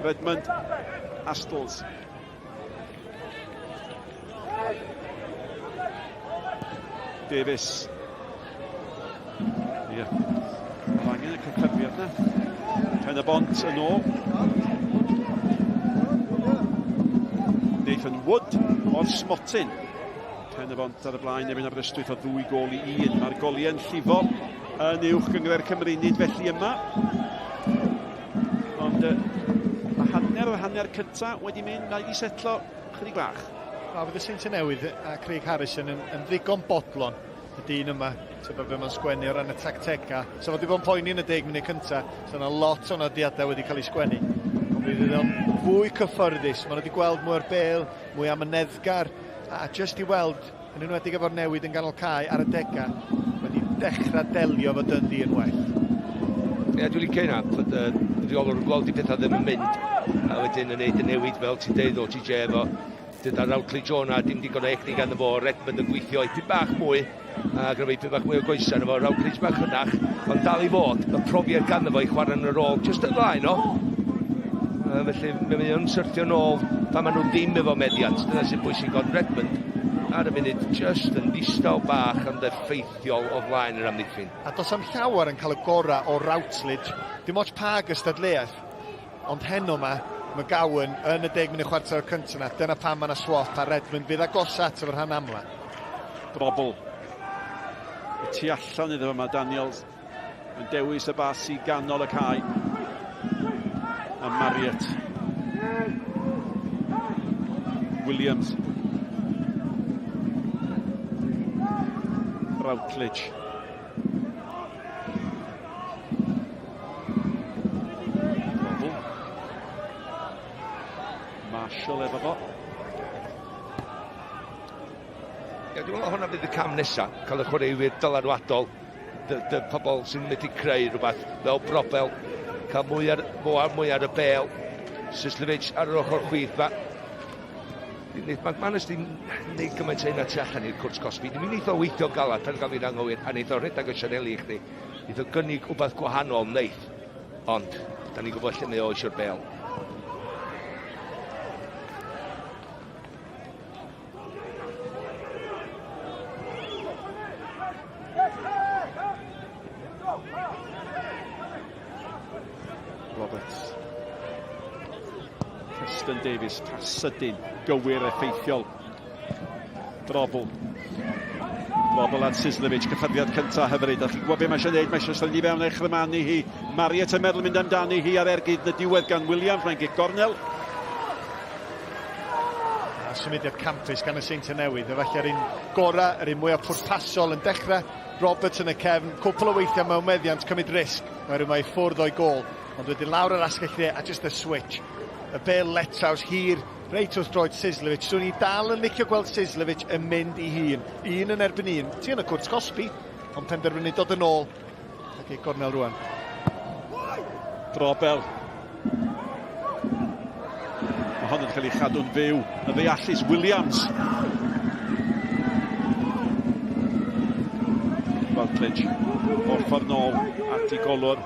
Speaker 5: Redmond, Astles. Davies. Ie. Angen y cyffyriad na. Pen y bont yn ôl. Nathan Wood o'r Smotyn. Pen y bont ar y blaen erbyn Aberystwyth o 2 gol i 1. Mae'r goliau'n llifo yn uwch gyngrau'r Cymru nid felly yma. Ond y hanner cyntaf wedi mynd, mae wedi setlo chydig bach.
Speaker 6: Bydd y Seintiau Newydd a Craig Harrison yn ddigon bodlon y dyn yma, sef be mae'n sgwennu o ran y tactega. So wedi bod yn poeni yn y 10 munud cyntaf, so yna lot o nodiadau wedi cael ei sgwennu. Ond bydd yn fwy cyffyrddus, maen wedi gweld mwy o'r bêl, mwy am y neddgar, a just i weld, yn enwedig efo'r newid yn ganol cae ar y dega, wedi dechrau delio fo Dundee yn well.
Speaker 4: Ie, dwi'n licio hynna, bod rheolwr yn gweld i pethau ddim yn mynd, a wedyn yn neud y newid fel ti'n deud o TJ efo. Dyda'r Nicky John a dim digon o ecni gan efo, Redmond yn gweithio i bach mwy, a gryfau pyn bach mwy o goesan efo, Nicky bach hynach, ond dal i fod, y profiad gan efo i chwarae yn y rôl, just yn blaen o. Felly, mae o'n syrthio nôl pan maen nhw ddim efo meddiant, dyna sy'n bwysig, ond Redmond ar y munud just yn ddistaw bach ond effeithiol o flaen yr amddiffyn.
Speaker 6: A dos am llawer yn cael y gorau o Routlidge, dim ots pa gystadleuaeth, ond heno mae Gawen yn y 10 munud chwarter o'r cyntaf na, dyna pan mae yna swap a Redmond fydd agosat efo'r rhan amla.
Speaker 5: Brobl. Y tu allan iddo yma Daniels yn dewis y bas i ganol y cae. A Marriott. Williams. Routledge. Marshall efo fo.
Speaker 4: Dwi'n meddwl hwnna fydd y cam nesaf, cael y chwaraewyr dylanwadol, dy pobl sy'n mynd i creu rhywbeth fel Brobel, cael mwy ar y bêl, Syslovich ar yr ochr chwith fa. Mae Manus di'n neud gymaint ein at allan i'r cwrs cosbi. Dwi'n mynd eitho weithio galad pan gael fi'n anghywir, a neith o rhedag o Sianeli i chdi. Neith o gynnig wbeth gwahanol neith, ond da ni'n gwybod lle mae o eisiau'r bêl.
Speaker 5: Roberts. Preston Davies, pas sydyn, gywir effeithiol. Drobl at Syslovich, cyffyrddiad cyntaf hyfryd. A chi'n gwybod beth mae eisiau gwneud, mae eisiau sylwi fewn eich rymanu hi. Marriott yn meddwl mynd amdani hi ar ergyd yn y diwedd gan Williams, mae'n gig gornel.
Speaker 6: A symudiad campus gan y Seintiau Newydd, efallai yr un gorau, yr un mwyaf pwrpasol yn dechrau. Roberts yn y cefn, cwpl o weithiau mewn meddiant, cymryd risg. Mae ffwrdd o'i gol, ond wedyn lawr yr asgell lle a just y switch. Y bêl letsaws hir, reit wrth droed Syslovich. Swn i dal yn licio gweld Syslovich yn mynd i hun. Un yn erbyn un. Ti yn y cwrs cosbi, ond penderfynu dod yn ôl. Ac ei gornel rwan.
Speaker 5: Drobel. Mae hon yn cael ei chadw'n fyw. Y ddeallus Williams. Routledge. Off ar nôl at ei golwr.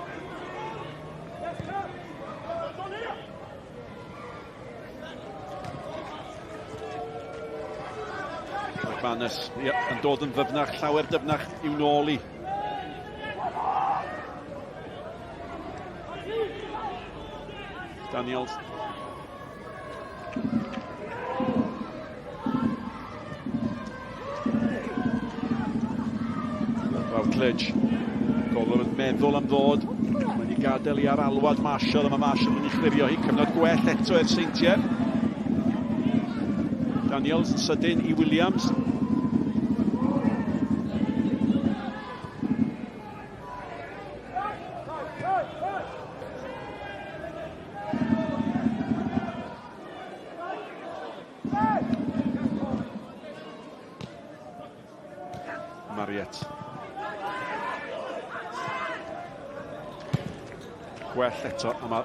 Speaker 5: Manus, yn dod yn ddyfnach, llawer dyfnach i'w nôl i. Daniels. Routledge. Golwr yn meddwl am ddod. Mae'n i gadael i ar alwad Marshall, a mae Marshall yn ei chlirio hi. Cyfnod gwell eto i'r Seintiau. Daniels, sydyn i Williams. Mariet. Gwell eto, a mae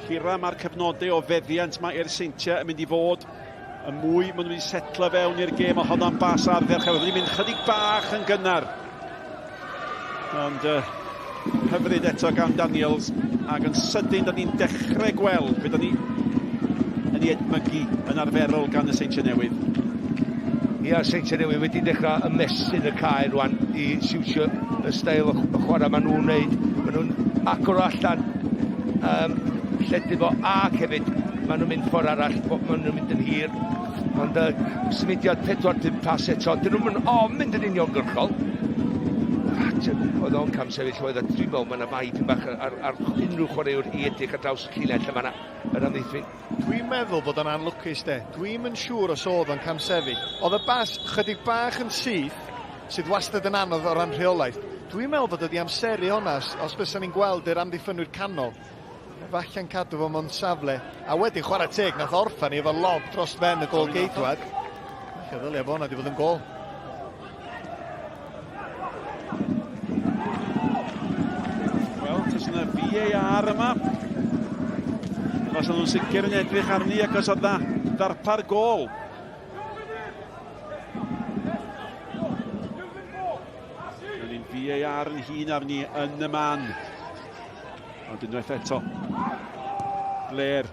Speaker 5: hira mae'r cyfnodau o feddiant mae i'r Seintiau yn mynd i fod y mwy maen nhw'n mynd i setlo fewn i'r gêm o honna'n bas ardderch. Mae'n mynd chydig bach yn gynnar. Ond hyfryd eto gan Daniels ac yn sydyn da ni'n dechrau gweld beth da ni yn ei edmygu yn arferol gan y Seintiau Newydd.
Speaker 4: Ia, Seintiau Newydd wedi dechrau ymestyn y cae rwan i siwtio y steil o chwarae maen nhw'n wneud. Maen nhw'n acor allan lledu fo ac hefyd maen nhw'n mynd ffordd arall, maen nhw'n mynd yn hir. Ond symudiad 4-5 pas eto, dyn nhw'n mynd yn uniongyrchol. Oedd o'n cam sefyll oedd a dwi'n meddwl mae yna faid yn bach ar unrhyw chwaraewr i edrych ar draws y llinell lle mae yna yr amddiffyn.
Speaker 6: Dwi'n meddwl bod o'n anlwcus de. Dwi'n yn siŵr os oedd o'n cam sefyll. Oedd y bas chydig bach yn syth sydd wastad yn anodd o ran rheolaeth. Dwi'n meddwl bod ydi amseru honna os bys ni'n gweld yr amddiffynwyr canol. Falle'n cadw fo mewn safle. A wedyn chwarae teg nath orffan i efo lob dros ben y gol geidwad. Lle ddylia bod hwnna di fod yn gol.
Speaker 5: Yna VAR yma. Fas nhw'n sicr yn edrych arni ac os oedd ddarpar gol. Yn un VAR yn hun arni yn y man. Ond unwaith eto. Blair,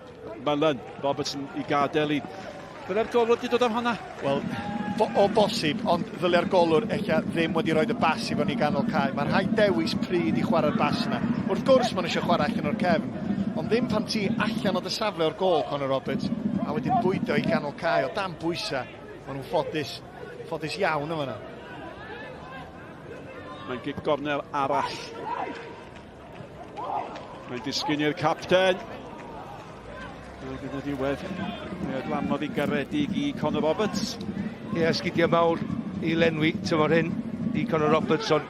Speaker 5: Mullen, Robertson i gadael i. Byddai'r golwr wedi dod am hwnna?
Speaker 6: Wel, o bosib, ond ddylai'r golwr eich ddim wedi rhoi y bas i fo'n i ganol cae. Mae'n rhaid dewis pryd i chwarae'r bas yna. Wrth gwrs maen nhw eisiau chwarae allan o'r cefn, ond ddim pan ti allan o dy safle o'r gol, Conor Roberts, a wedyn bwydo i ganol cae o dan bwysa. Maen nhw'n ffodus iawn yma yna.
Speaker 5: Mae'n gig gornel arall. Mae'n disgyn i'r capten. Gyda diwedd, adlanodd i garedig i Conor Roberts.
Speaker 4: Ie, sgidiau mawr i lenwi tymor hyn i Conor Roberts, ond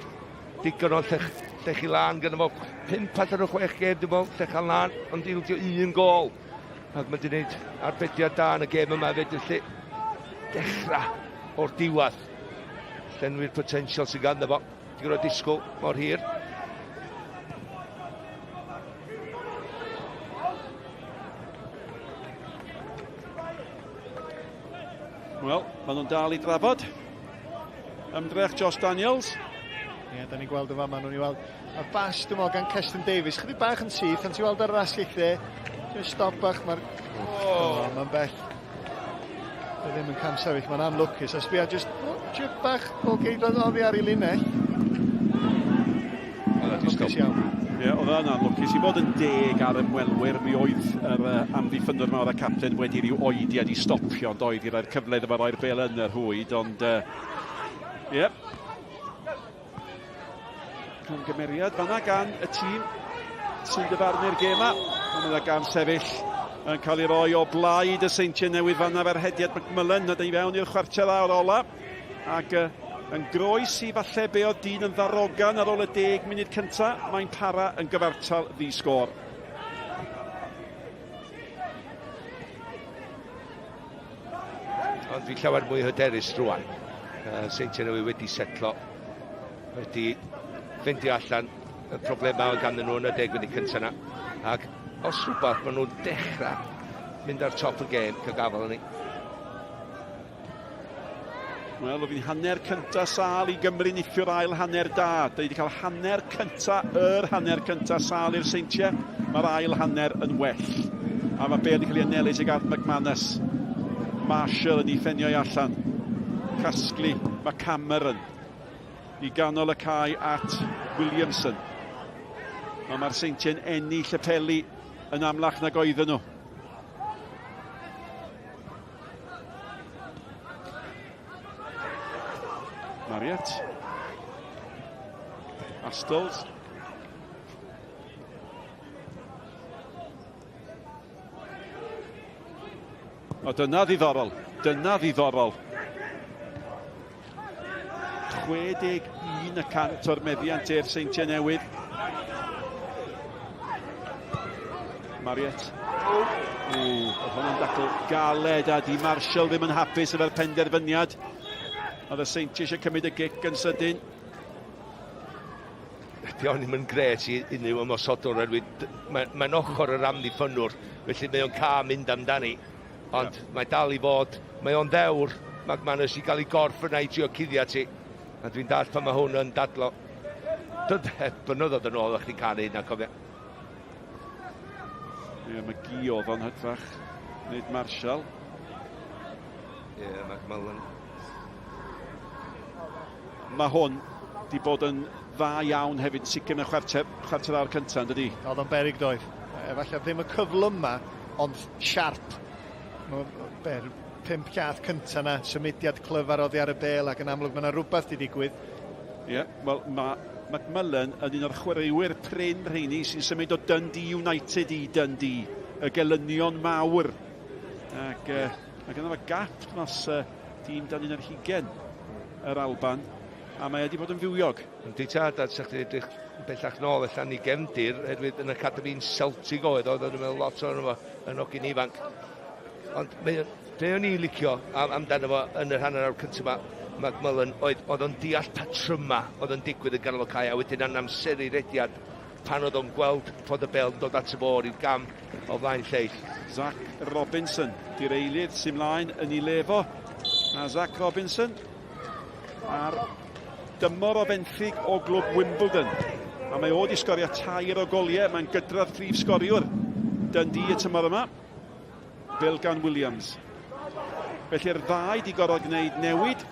Speaker 4: digon o llech i lan gyda fo 5-6 gêm dim ond llech al lan, ond ildio un gol. Ac mae wedi gwneud arbediad da yn y gêm yma fyd, felly dechrau o'r diwedd. Llenwi'r potensial sy'n ganddo fo. Digon o disgwyl mor hir.
Speaker 5: Wel, maen nhw'n dal i drafod. Ymdrech Josh Daniels.
Speaker 6: Ie, da ni'n gweld yma, maen nhw'n i weld. Mae'r bas, dwi'n meddwl, gan Cestyn Davies. Chydig bach yn syth, ond ti'n weld ar rasgych dde. Dwi'n stop bach, mae'n... mae'n bell. Mae ddim yn cam sefyll, mae'n anlwcus. A sbia, just chip bach o geidwad oddi ar ei linell. Anlwcus iawn.
Speaker 5: Ie, oedd yna'n anlwcus i fod yn deg ar ymwelwyr. Mi oedd yr amddiffynwyr yma oedd y capten wedi rhyw oediad i stopio, ond oedd i'r cyfle iddo roi'r bel yn yr hwyd, ond ie. Camgymeriad fanna gan y tîm sy'n dyfarnu'r gema. Fanna gan sefyll yn cael ei roi o blaid y Seintiau Newydd fanna fer hediad McMullen nad ei fewn i'r chwarter awr ola. Ac yn groes i falle be oedd dyn yn ddarogan ar ôl y 10 munud cyntaf, mae'n para yn gyfartal ddi-sgôr.
Speaker 4: Ond fi llawer mwy hyderus rwan. Seintiau Newydd wedi setlo, wedi ffindio allan y problemau ganddyn nhw yn y 10 munud cyntaf yna. Ac os rhywbeth, maen nhw'n dechrau mynd ar top y gêm, cael gafel ni.
Speaker 5: Wel, oedd hi'n hanner cynta sal i Gymru niffio'r ail hanner da. Da wedi cael hanner cynta sal i'r Seintiau. Mae'r ail hanner yn well. A mae be wedi cael ei anelus i Garth McManus. Marshall yn ei ffenio i allan. Casglu, mae Cameron i ganol y cae at Williamson. Mae'r Seintiau'n ennill y peli yn amlach nag oedden nhw. Mariet. Astols. O, dyna ddiddorol. 61% o'r meddiant i'r Seintiau Newydd. Mariet. Oedd hwnna'n dacl galed a di Marshall ddim yn hapus efo'r penderfyniad. Oedd y Seintiau eisiau cymryd y gic yn sydyn.
Speaker 4: Di o'n ddim yn gret i unrhyw ymosodwr, mae'n ochr yr amddiffynwr, felly mae o'n cael mynd amdani. Ond mae dal i fod, mae o'n ddewr, mae'n ys i gael ei gorff yna i trio cuddio ti. A dwi'n dall pan mae hwn yn dadlo. Blynyddoedd yn ôl o'ch chi'n cael ei na, cofio.
Speaker 5: Ie, mae Gi oedd o'n hydfach, nid Marshall.
Speaker 4: Ie, mae'n...
Speaker 5: Mae hwn di bod yn dda iawn hefyd, sicr mewn chwarter awr cyntaf, yn dydi?
Speaker 6: Oedd o'n berig doedd. Efallai ddim y cyflym yma, ond siarp. 5 cath cyntaf yna, symudiad clyfar oddi ar y bel, ac yn amlwg mae yna rhywbeth di digwydd.
Speaker 5: Ie, wel, mae McMullen yn un o'r chwaraewyr prin rheini sy'n symud o Dundee United i Dundee, y gelynion mawr. Ac mae gennym y gap dros tîm dan un ar 20, yr Alban, a mae wedi bod yn fywiog.
Speaker 4: Yndi tad, a sa'ch chi edrych bellach nôl allan i gefndir, edrych yn Academi'n Celtic oedd yn meddwl lot o'n efo yn ogyn ifanc. Ond be o'n i'n licio amdano fo yn yr hanner awr cyntaf yma, McMullen, oedd o'n deall patryma oedd yn digwydd yn ganol y cae, a wedyn yn amseru rediad pan oedd o'n gweld fod y bel yn dod at y bor i'w gam o flaen lleill.
Speaker 5: Zach Robinson, di'r eilydd sy'n mlaen yn ei lefo. A Zach Robinson ar dymor o fenthyg o glwb Wimbledon. A mae o wedi sgorio tair o goliau, mae'n gydradd prif sgoriwr Dundee y tymor yma. Bilgan Williams. Felly'r ddau di gorfod gwneud newid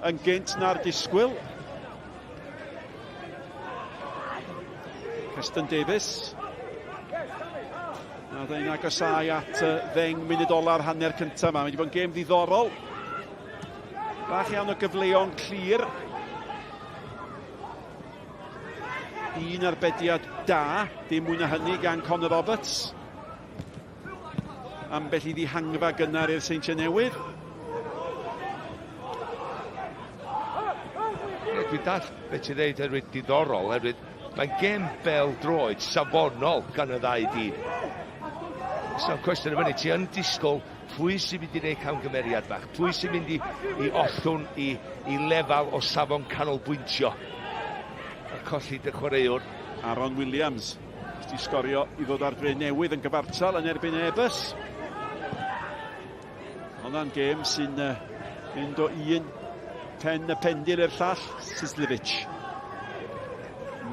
Speaker 5: yn gynt na'r disgwyl. Preston Davies. A dde'n agosau at 10 munud olar hanner cyntaf yma. Mae wedi bod yn gêm ddiddorol. Bach iawn o gyfleon clir. Un arbediad da, dim mwy na hynny gan Connor Roberts. Ambell i ddihangfa gynnar i'r Seintiau Newydd.
Speaker 4: Dwi'n dall beth ti'n dweud erwydd diddorol, erwydd mae'n gêm Pêl-droed safonol gan y ddau dyn. So, cwestiwn y fyny, ti yn disgwyl pwy sy'n mynd i wneud camgymeriad bach, pwy sy'n mynd i ollwn i lefel o safon canolbwyntio. A colli dy chwaraewr.
Speaker 5: Aaron Williams wedi sgorio i ddod ar dre newydd yn gyfartal yn erbyn Ebus. Hwna'n gêm sy'n mynd o un pen y pendil i'r llall, Sislivich.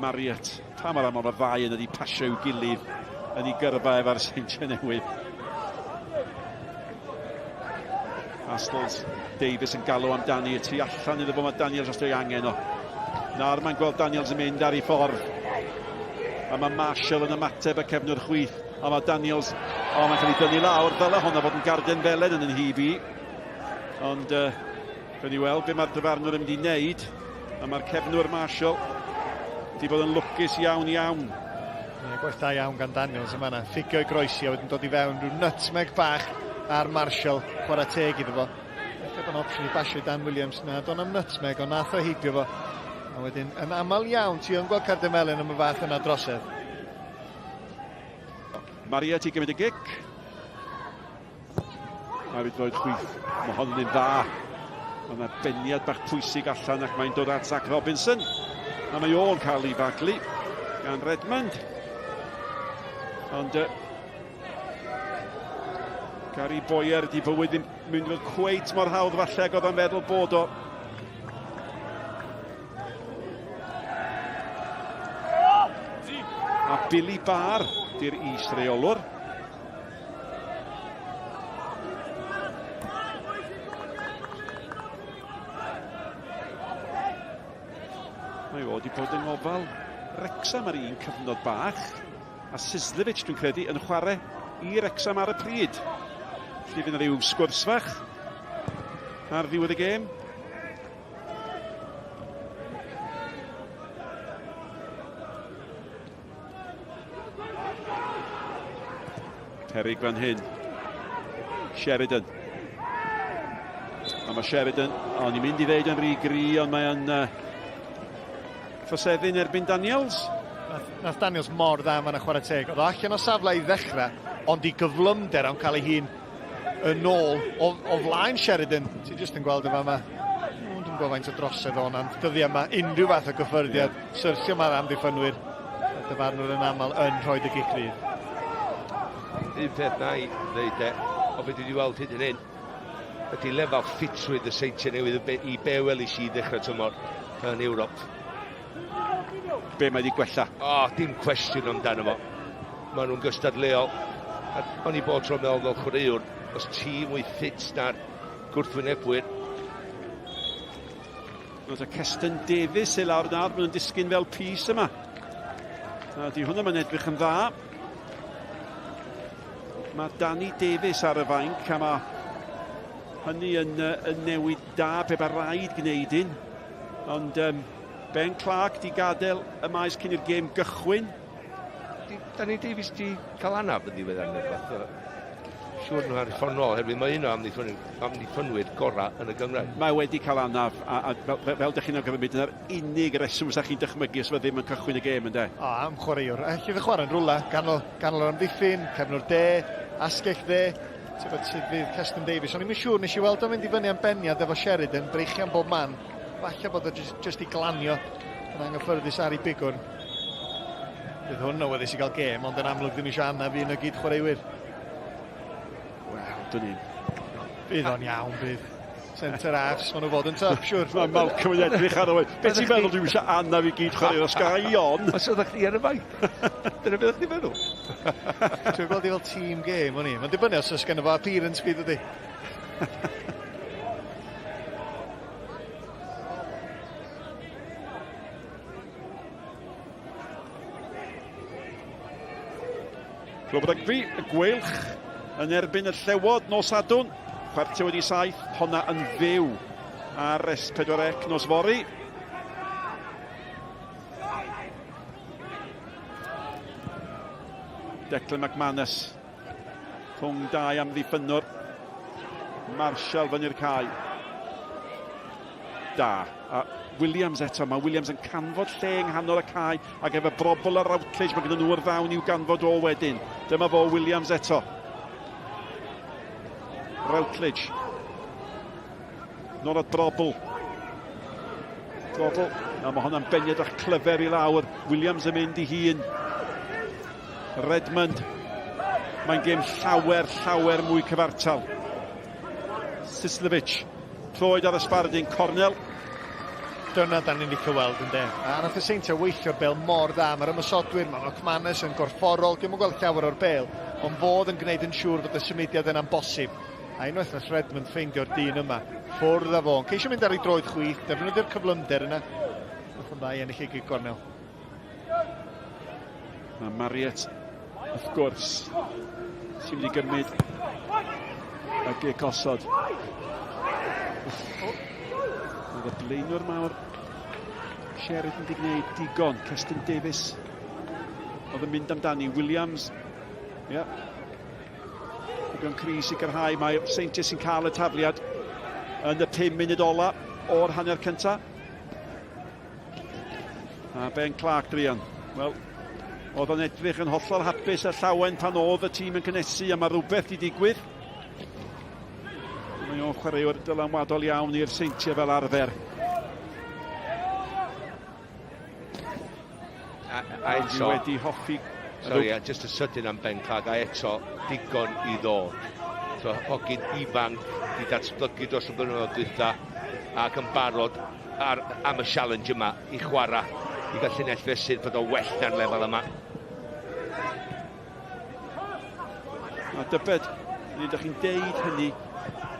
Speaker 5: Mariet. Pa mor aml y ddau yn ydi pasio i'w gilydd yn ei gyrfa efo'r Seintiau Newydd. Astles Davies yn galw amdani, y tu allan iddo fo mae Daniels os dwi'n angen o. Nawr mae'n gweld Daniels yn mynd ar ei ffordd. A mae Marshall yn ymateb y cefnwr chwith. A mae Daniels, mae'n cael ei dynnu lawr, ddyle hwnna fod yn garden feled yn hyb i. Ond, fe ni weld be mae'r dyfarnwr yn mynd i wneud. A mae'r cefnwr Marshall wedi bod yn lwcus iawn iawn.
Speaker 6: Gwaith da iawn gan Daniels yma yna. Ffigio i groesi a wedyn dod i fewn rhyw nutmeg bach ar Marshall. Chwarae teg iddo fo. Efallai bod yn opsiwn i basio Dan Williams na. Do'n am nutmeg, ond nath o heibio fo. A wedyn, yn aml iawn, ti yn gweld Cardemelin am y fath yna drosedd.
Speaker 5: Mariet i gymryd y gic. Mariet droed chwith. Mae hon yn un dda. Mae yna beniad bach pwysig allan ac mae'n dod at Zach Robinson. A mae o'n cael ei baglu gan Redmond. Ond Gary Boyer di bywyd yn mynd fod cweit mor hawdd falle ag oedd o'n meddwl bod o. A Billy Barr di'r is-reolwr. Mae o wedi bod yn ofal Wrexham ar un cyfnod bach. A Sislivich, dwi'n credu, yn chwarae i Wrexham ar y pryd. Felly fydd yna rhyw sgwrs fach ar ddiwedd y gêm. Perig fan hyn. Sheridan. A mae Sheridan, o'n i'n mynd i ddeud yn rhy gri, ond mae yn ffosefyn erbyn Daniels.
Speaker 6: Nath Daniels mor dda fan y chwarae teg. Oedd o allan o safle i ddechrau, ond i gyflymder am cael ei hun yn ôl o flaen Sheridan. Ti'n just yn gweld efo yma. Dwi'n gwybod faint o drosedd o'n dyddiau yma. Unrhyw fath o gyffyrddiad. Syrthio ma'r amddiffynwyr. Dyfarnwr yn aml yn rhoi dy gigrydd.
Speaker 4: Un peth na i ddeud o beth wedi weld hyd yn hyn, ydy lefel ffitrwydd y Seintiau Newydd i be welis i ddechrau tymor yn Ewrop.
Speaker 5: Be mae wedi gwella?
Speaker 4: Dim cwestiwn amdano fo. Maen nhw'n gystadleol. O'n i bod tro'n meddwl fel chwaraewr, os ti mwy ffit na'r gwrthwynebwyr.
Speaker 5: Oedd y Cestyn Davies i lawr nawr, maen nhw'n disgyn fel pys yma. Di hwnna mae'n edrych yn dda. Mae Danny Davies ar y fainc, a mae hynny yn newid da pe mae rhaid gwneud un. Ond Ben Clark di gadael y maes cyn i'r gêm gychwyn.
Speaker 4: Danny Davies di cael anaf yn ddiwedd ar nefyd. Siwr nhw ar y ffordd nôl, herwydd mae un o amddiffynwyr gorau yn y gyngraedd.
Speaker 5: Mae wedi cael anaf, a fel dych chi'n awgrymu, dyna'r unig reswm sy'ch chi'n dychmygu os fe ddim yn cychwyn y gêm, ynddo?
Speaker 6: Am chwaraewr. Llydd y chwarae'n rwla, ganol yr amddiffyn, cefnwr de, asgell de. Ti'n bod sydd fydd Cestyn Davies. O'n i'n siŵr, nes i weld o'n mynd i fyny am beniad efo Sheridan, breichian bob man. Falle bod o jyst i glanio yn anghyffyrddus ar ei bigwr. Bydd hwn o weddus i gael gêm, ond yn amlwg ddim eisiau anaf un o gyd chwaraewyr.
Speaker 5: Wel, dyn ni.
Speaker 6: Bydd o'n iawn, bydd. Centre halves, maen nhw fod yn tough, siwr.
Speaker 5: Mae Malcolm yn edrych ar oed. Be ti'n meddwl dwi'n eisiau anaf i gyd chwarae o Sky on?
Speaker 4: Os oeddech chi ar y fain. Dyna beth chdi'n meddwl.
Speaker 6: Dwi'n gweld i fel team game, o'n i. Mae'n dibynnu os oes gen efo appearance byd ydi.
Speaker 5: Clwb rygbi, y gwylch yn erbyn y llewod nos Sadwn. Chwarter wedi 7, honna yn fyw ar S4C nos fori. Declan McManus. Rhwng 2 am ddiffynwr. Marshall fyny'r cae. Da. A Williams eto. Mae Williams yn canfod lle yng nghanol y cae ac efo brobl ar Routledge. Mae gyda nhw'r ddawn i'w ganfod o wedyn. Dyma fo Williams eto. Routledge. Nôl at Brobl. A mae hwnna'n beniad o'ch clyfer i lawr. Williams yn mynd i hun. Redmond. Mae'n gêm llawer mwy cyfartal. Sislevic. Troed ar ysbardyn, cornel.
Speaker 6: Dyna da ni'n licio weld yn de. A nath y Seintiau weithio'r bêl mor dda. Mae'r ymysodwyr, mae'n McManus yn gorfforol. Dwi'n gweld llawer o'r bêl, ond fod yn gwneud yn siŵr fod y symudiad yn ambosib. A unwaith nath Redmond ffeindio'r dyn yma. Ffwrdd â fo. Ceisio mynd ar ei droed chwith. Defnyddio'r cyflymder yna. Nath yn dda i ennill ei gig gornel.
Speaker 5: Mae Marriott, wrth gwrs, sy'n wedi gymryd y gic osod. Oedd y blaenwr mawr Sheridan wedi gwneud digon. Cestyn Davies oedd yn mynd amdani. Williams, ia. Digon Cris i gyrhau. Mae Seintiau sy'n cael y tafliad yn y 5 munud ola o'r hanner cyntaf. A Ben Clark drian. Wel, oedd o'n edrych yn hollol hapus a llawen pan oedd y tîm yn cynnesu a mae rhywbeth i digwydd. Mae o'n chwaraewr dylanwadol iawn i'r Seintiau fel arfer.
Speaker 4: A eto,
Speaker 5: wedi hoffi.
Speaker 4: Sorry, just a sydyn am Ben Clark, a eto digon i ddod. So, hogyn ifanc i datblygu dros y blynyddoedd dwytha ac yn barod am y challenge yma i chwarae, i gallu ennill fesur fod o well na'r lefel yma.
Speaker 5: A dybed, ni ydych chi'n deud hynny,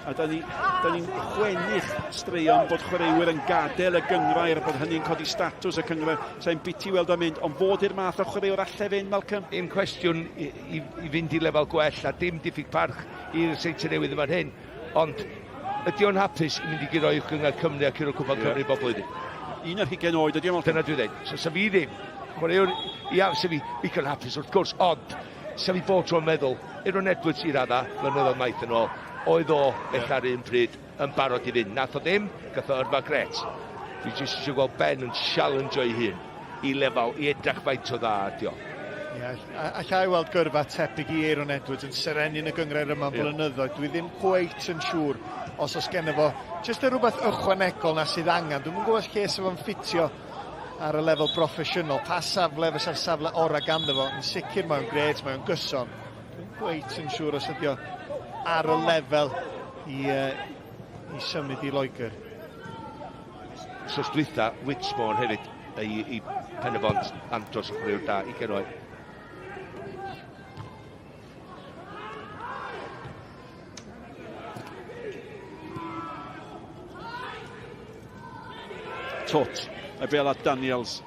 Speaker 5: a da ni'n chwennu'ch straeon bod chwaraewyr yn gadael y gyngrair a bod hynny'n codi statws y cyngrair. Sa'n biti weld o'n mynd, ond fod i'r math o chwaraewr allai fynd, Malcolm?
Speaker 4: Dim cwestiwn i fynd i lefel gwell a dim diffyg parch i'r Seintiau Newydd yma'n hyn, ond ydy o'n hapus i mynd i giro i'w gyngor Cymru ac i'r Cwpan Cymru bob blwyddyn?
Speaker 5: 11 oed ydy o'n Malcolm?
Speaker 4: Dyna dwi'n dweud. So sa fi ddim, chwaraewr, ia, sa fi ddigon hapus wrth gwrs, ond sa fi bod tro'n meddwl, Aaron Edwards i radda, blynyddoedd maith yn ôl, oedd o bell ar un pryd yn barod i fynd. Nath o ddim, gath o yrfa gret. Fi jyst eisiau gweld Ben yn challenge o'i hun. i lefel, i edrych faint o dda ydi o.
Speaker 6: Ie, allai weld gyrfa tebyg i Aaron Edwards yn serenni yn y gyngred yma blynyddoedd. Dwi ddim cweit yn siŵr os oes gen fo jyst y rhywbeth ychwanegol na sydd angen. Dwi'n gwybod lle sydd fo'n ffitio ar y lefel broffesiynol. Pa safle fysa'r safle ora ganddo fo. Yn sicr mae'n gred, mae'n gyson. Dwi'n cweit yn siŵr os ydi o ar y lefel i symud i Loegr.
Speaker 4: Sos dwytha, Witsmore hefyd i Penabont andros o chwaraewr da, 20 oed.
Speaker 5: Tot, y Bela Daniels.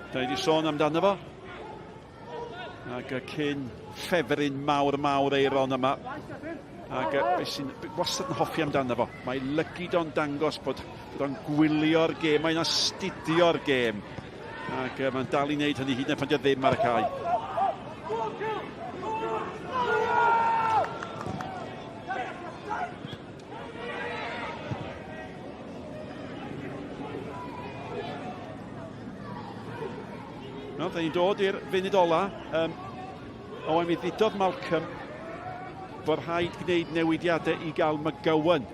Speaker 5: Da ni wedi sôn amdano fo. Ac y cyn ffefryn mawr eiron yma. Ac beth sy'n wastad yn hoffi amdano fo. Mae lygid o'n dangos bod o'n gwylio'r gêm, mae'n astudio'r gêm. Ac mae'n dal i wneud hynny hyd yn oed pan dio ddim ar y cae. No, da ni'n dod i'r funud ola. O, mi ddudodd Malcolm bod rhaid gwneud newidiadau i gael Nghwpan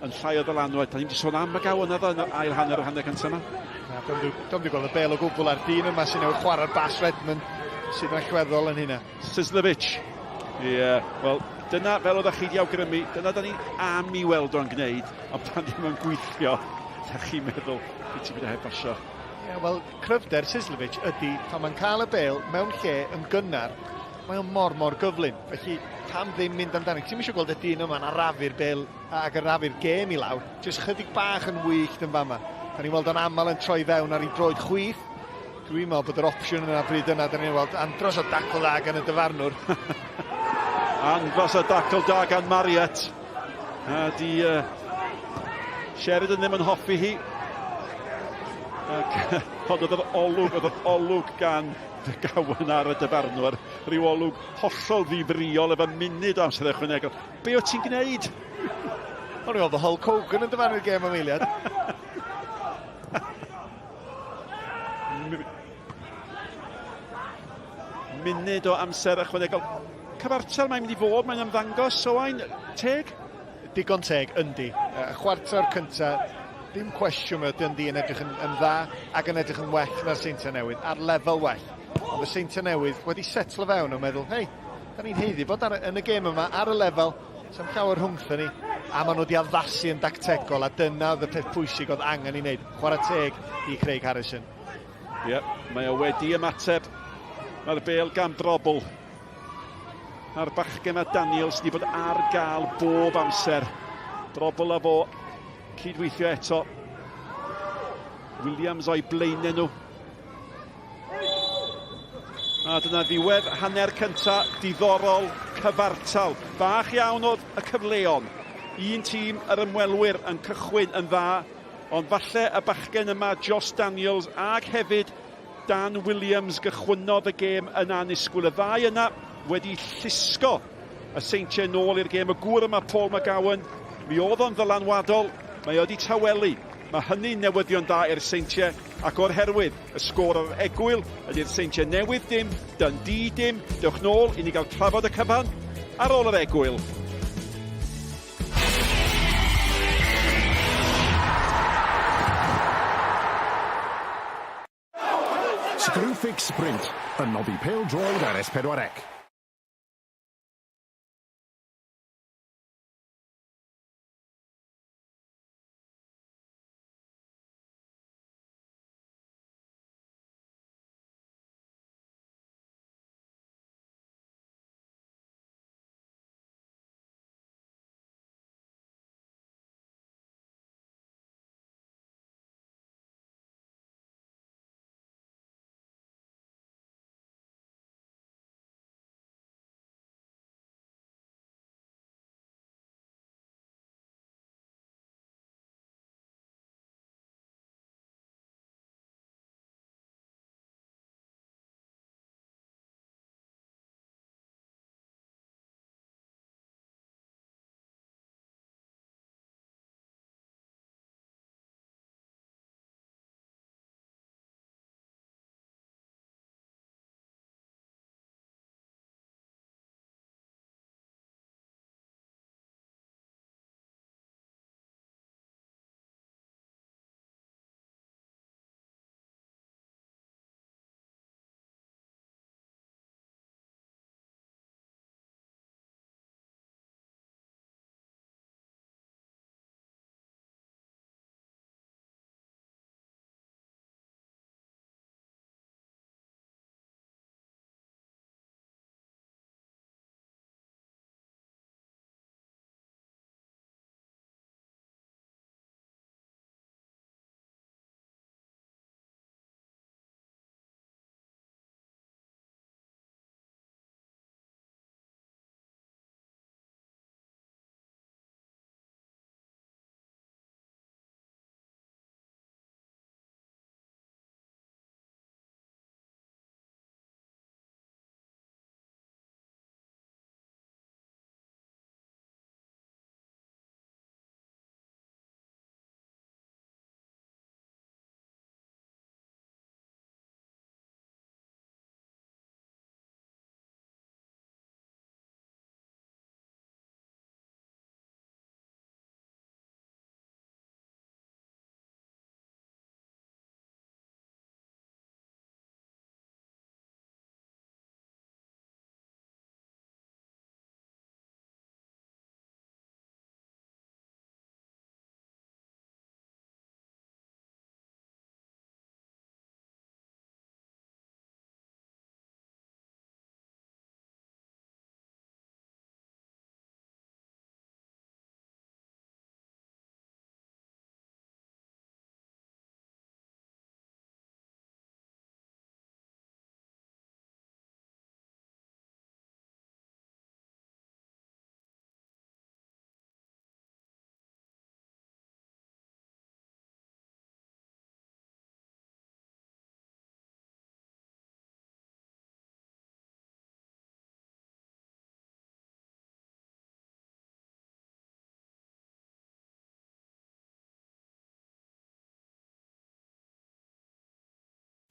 Speaker 5: yn llai o ddylanwad. Da ni'n wedi sôn am Nghwpan yna yn ail hanner o hanner cyntaf yma.
Speaker 6: Dwi'n wedi gweld y bel o gwbl ar dyn yma sy'n newid chwarae'r Bas Redmond sy'n allweddol yn hynna.
Speaker 5: Sislevich. Ie, wel, dyna fel oedd chi wedi awgrymu, dyna da ni'n am i weld o'n gwneud, ond pan ddim yn gweithio, da chi'n meddwl, beth ti'n mynd a heb basio.
Speaker 6: Wel, cryfder Sislevich ydy pan mae'n cael y bel mewn lle yn gynnar, mae o'n mor gyflym. Felly, pam ddim mynd amdani? Ti'n mysio gweld y dyn yma'n arafu'r bel ac arafu'r gêm i lawr, jyst chydig bach yn wyllt yn fama. Da ni'n weld o'n aml yn troi fewn ar ei droed chwith. Dwi'n meddwl bod yr opsiwn yna bryd yna, da ni'n weld andros o dacl da gan y dyfarnwr.
Speaker 5: Andros o dacl da gan Mariet. A di Sheridan ddim yn hoffi hi. Ond oedd yr olwg gan Nghwpan ar y dyfarnwr. Rhyw olwg hollol ddifriol efo munud o amser ychwanegol. Be o ti'n gwneud?
Speaker 6: O'n i'n meddwl Hulk Hogan yn dyfarnu'r gêm am eiliad.
Speaker 5: Munud o amser ychwanegol. Cyfartal mae'n mynd i fod, mae'n ymddangos, Owain, teg?
Speaker 6: Digon teg, yndi. Y chwarter cyntaf, dim cwestiwn ydy Dundee yn edrych yn dda ac yn edrych yn well na'r Seintiau Newydd, ar lefel well. Ond y Seintiau Newydd wedi setlo fewn yn meddwl, hei, da ni'n heiddi bod yn y gêm yma ar y lefel, sy'n llawer rhwngthyn ni, a maen nhw wedi addasu yn dactegol, a dyna oedd y peth pwysig oedd angen i wneud. Chwarae teg i Craig Harrison.
Speaker 5: Ie, mae o wedi ymateb. Mae'r bel gan Brobl. A'r bachgen a Daniels wedi bod ar gael bob amser. Brobl a fo cydweithio eto. Williams o'i blaenau nhw. A dyna ddiwedd hanner cynta, diddorol, cyfartal. Bach iawn oedd y cyfleon. Un tîm yr ymwelwyr yn cychwyn yn dda, ond falle y bachgen yma, Josh Daniels, ac hefyd Dan Williams gychwynnodd y gêm yn annisgwyl. Y ddau yna wedi llusgo y Seintiau nôl i'r gêm. Y gŵr yma, Paul McGowan, mi oedd o'n ddylanwadol, mae wedi tawelu. Mae hynny'n newyddion da i'r Seintiau, ac o'r herwydd y sgôr ar egwyl ydy'r Seintiau Newydd dim, Dundee dim. Dewch nôl i ni gael trafod y cyfan ar ôl yr egwyl.
Speaker 7: Screwfix Sprint yn noddi Pêl-droed ar S4C.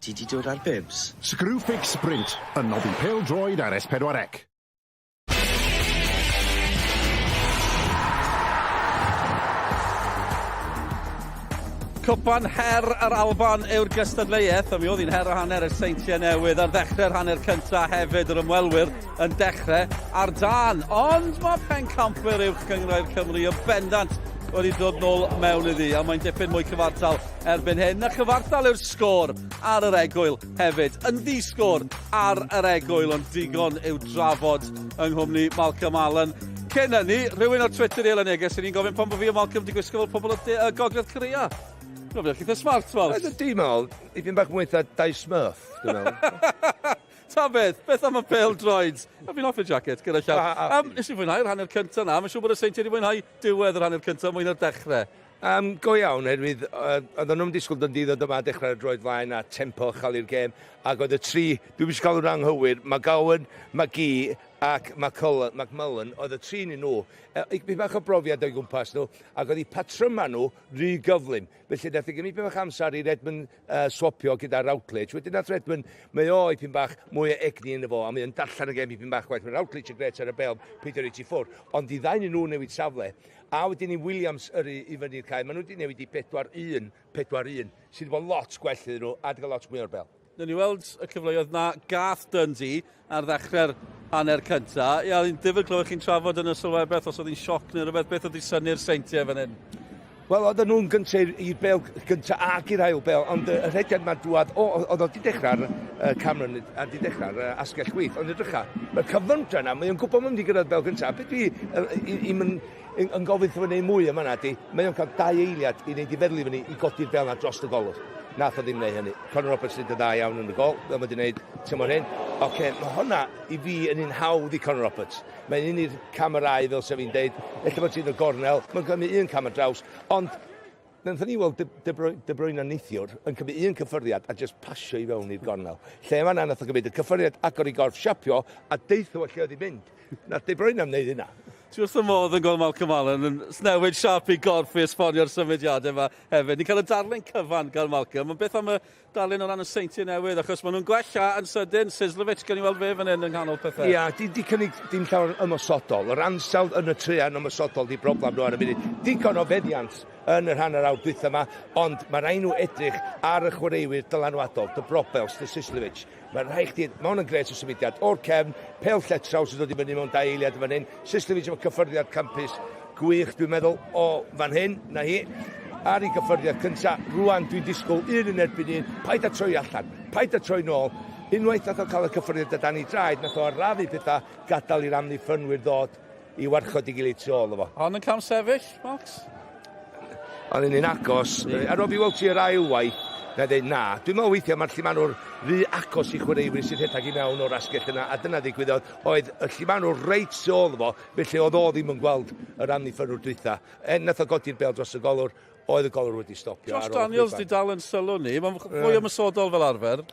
Speaker 8: Ti di dod ar bibs?
Speaker 7: Screwfix Sprint, yn noddi pêl-droed ar S4C.
Speaker 3: Cwpan Her yr Alban yw'r gystadleuaeth, a mi oedd hi'n her o hanner y Seintiau Newydd ar ddechrau'r hanner cyntaf hefyd, yr ymwelwyr yn dechrau ar dan. Ond mae pencampwr uwch gyngraedd Cymru y bendant wedi dod nôl mewn iddi, a mae'n dipyn mwy cyfartal erbyn hyn. A cyfartal yw'r sgôr ar yr egwyl hefyd. Yn ddisgwr ar yr egwyl, ond digon i'w drafod yng nghwmni Malcolm Allen. Cyn hynny, rhywun o'r Twitter i Eleniges, sy'n ni'n gofyn pan bod fi o Malcolm di gwisgo fel pobl o Gogledd Corea. Dwi'n meddwl eitha smart, fel.
Speaker 4: Dim meddwl, i fi'n bach mwy eitha dau smurf, dwi'n meddwl.
Speaker 3: Ta beth am y pêl-droed? A fi'n offer jacket, gyda llaw. Nes i fwynhau'r hanner cyntaf na, mae'n siŵr bod y Seintiau wedi fwynhau diwedd yr hanner cyntaf mwyn o'r dechrau.
Speaker 4: Go iawn, herwydd, oedden nhw'n disgwyl Dundee ddod yma dechrau'r droed flaen a tempo chael i'r gêm, ac oedd y tri, dwi'n mysio cael yr anghywir, mae Gowan, mae Gi ac McMullen, oedd y tri ni nhw. Fi bach o brofiad o'i gwmpas nhw, ac oedd eu patryma nhw rhy gyflym. Felly, nath i gymryd bach amser i Redmond swapio gyda'r Routledge. Wedyn nath Redmond, mae o i pyn bach mwy o egni yn efo, a mae'n darllen y gêm i pyn bach gwaith. Mae Routledge yn gret ar y bel, Peter i ffwrdd. Ond i ddain nhw newid safle. A wedyn ni Williams i fyny'r cael. Maen nhw wedi newid i 4-1, sydd wedi bod lot gwell iddyn nhw, a wedi cael lot mwy o'r bel.
Speaker 3: Nyn ni weld y cyfleoedd na gath Dundee ar ddechrau'r hanner cyntaf. Ia, ni'n difyr clywed chi'n trafod yn y sylwebeth os oedd hi'n sioc neu rhywbeth, beth oedd hi synnu'r Seintiau fan hyn?
Speaker 4: Wel, oedd nhw'n gyntaf i'r bel gyntaf ac i'r ail bel, ond y rhediad mae'n drwad, oedd o wedi dechrau'r Cameron a wedi dechrau'r asgell chwith, ond edrycha, mae'r cyflymdra yna, mae'n gwybod mae'n mynd i gyrraedd bel gyntaf. Beth dwi yn gofyn fyny mwy yma na di, mae o'n cael 2 eiliad i wneud i feddwl i fyny i godi'r bel na dros y golwg. Nath o ddim wneud hynny. Conor Roberts wedi dda iawn yn y gol, fel mae wedi wneud tymor hyn. Oce, mae hwnna i fi yn un hawdd i Conor Roberts. Mae'n un i'r camerau, fel sef fi'n deud, efallai bod ti'n y gornel, mae'n cymryd un camer draws, ond nath ni weld De Bruyne a neithiwr yn cymryd un cyffyrddiad a just pasio i fewn i'r gornel. Lle yma nath o cymryd y cyffyrddiad agor i gorff siapio a deithio lle oedd i mynd. Nath De Bruyne am wneud hynna.
Speaker 3: Ti wrth y modd yn gweld Malcolm Allen yn newid siap i gorff i esbonio'r symudiadau yma hefyd. Ni'n cael y darlun cyfan gan Malcolm, ond beth am y darlun o ran y Seintiau Newydd, achos maen nhw'n gwella yn sydyn, Sislevich gan i weld fe fan hyn yng nghanol pethau.
Speaker 4: Ia, di cynnig dim llawer ymosodol. Yr ansawdd yn y trean ymosodol di broblem nhw ar y munud. Digon o feddiant yn yr hanner awr dwytha yma, ond mae rhaid nhw edrych ar y chwaraewyr dylanwadol, dy Brobels, dy Sislevich. Mae rhaid chdi, mae hwn yn gret o symudiad. O'r cefn, Pêl Lletraw sydd wedi mynd i mewn 2 eiliad fan hyn. Sislevich efo cyffyrddiad campus gwych, dwi'n meddwl, o fan hyn, na hi. Ar ei cyffyrddiad cyntaf, rwan dwi'n disgwyl un yn erbyn un, paid a troi allan, paid a troi nôl. Unwaith nath o cael y cyffyrddiad a dan i draed, nath o arrafu pethau gadael i'r amddiffynwyr ddod i warchod i gilydd tu ôl efo.
Speaker 3: Ond yn cam sefyll, Max?
Speaker 4: Ond yn un agos, ar ôl fi weld ti yr ail waith, na dweud na. Dwi'n meddwl weithiau mae'r llimanwr rhy agos i chwaraewyr sydd rhedeg i mewn o'r asgell yna, a dyna ddigwyddodd, oedd y llimanwr reit tu ôl efo, felly oedd o ddim yn gweld yr amddiffynwyr dwytha. Nath o godi'r bel dros y golwr, oedd y golwr wedi stopio.
Speaker 3: Josh Daniels di dal yn sylw ni, mae'n fwy ymysodol fel arfer.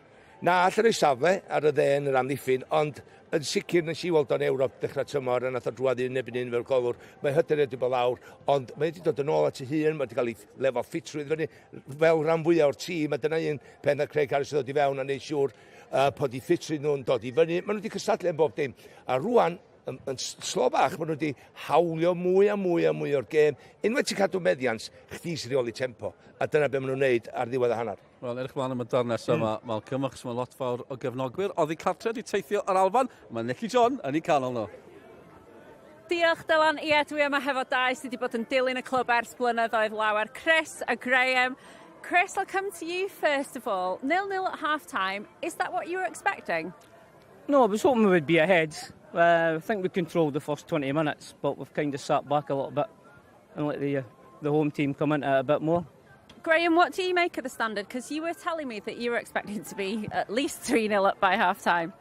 Speaker 4: Na, allan o'i safle ar y dde yn yr amddiffyn, ond yn sicr nes i weld o'n Ewrop dechrau tymor a nath o drwad un ebyn un fel golwr. Mae hyder wedi bod lawr, ond mae wedi dod yn ôl at ei hun, mae wedi cael ei lefo ffitrwydd fyny fel rhan fwyaf o'r tîm, a dyna un pen a Craig Harris ddod i fewn a neud siŵr bod ei ffitrwydd nhw'n dod i fyny. Maen nhw wedi cystadlu yn bob dim. A rwan, yn slo bach, maen nhw wedi hawlio mwy a mwy o'r gêm. Unwaith ti'n cadw meddians, chdi sy'n reoli tempo. A dyna be maen nhw'n neud ar ddiwedd y hanner.
Speaker 3: Wel, edrych mlaen am y darnes yma, Malcolm, achos mae lot fawr o gefnogwyr. Oedd i cartre wedi teithio ar Alban, mae Nicky John yn ei canol nhw.
Speaker 9: Diolch, Dylan. Ie, dwi yma hefo dau sydd wedi bod yn dilyn y clwb ers blynyddoedd lawer. Chris a Graham. Chris, I'll come to you first of all. 0-0 at half-time. Is that what you were expecting?
Speaker 10: No, I was hoping we would be ahead. I think we controlled the first 20 minutes, but we've kind of sat back a little bit and let the home team come into it a bit more.
Speaker 9: Graham, what do you make of the standard? Because you were telling me that you were expecting to be at least 3-0 up by half-time.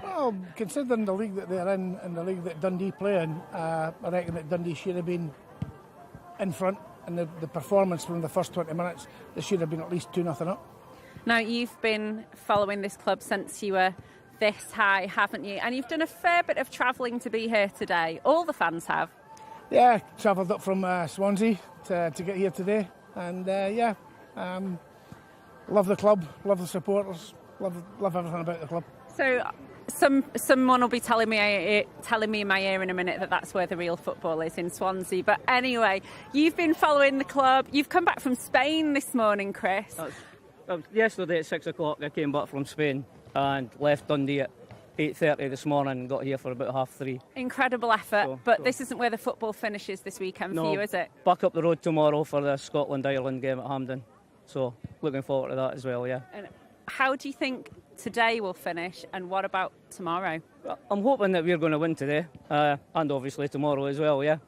Speaker 11: Well, considering the league that they're in and the league that Dundee play in, I reckon that Dundee should have been in front, and the performance from the first 20 minutes, they should have been at least 2-0 up.
Speaker 9: Now, you've been following this club since you were this high, haven't you? And you've done a fair bit of travelling to be here today. All the fans have.
Speaker 11: Yeah, travelled up from Swansea to get here today. And Love the club, love the supporters, love everything about the club.
Speaker 9: So someone will be telling me in my ear in a minute that that's where the real football is, in Swansea. But anyway, you've been following the club. You've come back from Spain this morning, Chris.
Speaker 10: Yesterday at 6 o'clock I came back from Spain and left Dundee at 8:30 this morning and got here for about 3:30.
Speaker 9: Incredible effort, but this isn't where the football finishes this weekend for you, is it?
Speaker 10: Back up the road tomorrow for the Scotland-Ireland game at Hampden. So looking forward to that as well, yeah.
Speaker 9: And how do you think today will finish, and what about tomorrow?
Speaker 10: I'm hoping that we're going to win today, and obviously tomorrow as well, yeah.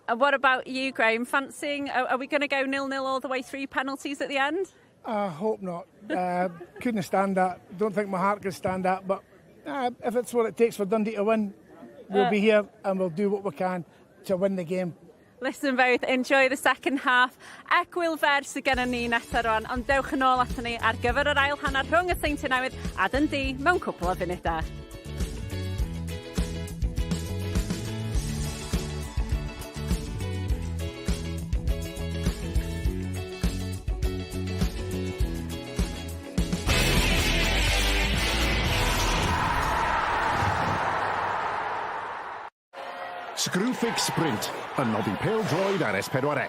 Speaker 9: And what about you, Graham? Fancying, are we going to go 0-0 all the way through penalties at the end?
Speaker 11: I hope not. Couldn't stand that. Don't think my heart could stand that, but if it's what it takes for Dundee to win, we'll be here and we'll do what we can to win the game.
Speaker 9: Listen both, enjoy the second half. Ac Wil fer sydd gennym ni nesa rwan, ond dewch yn ôl ato ni ar gyfer yr ail hanner rhwng y Seintiau Newydd a Dundee mewn cwpl o funudau.
Speaker 7: Screwfix Sprint yn noddi pêl-droed ar S4C.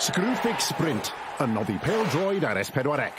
Speaker 7: Screwfix Sprint yn noddi pêl-droed ar S4C.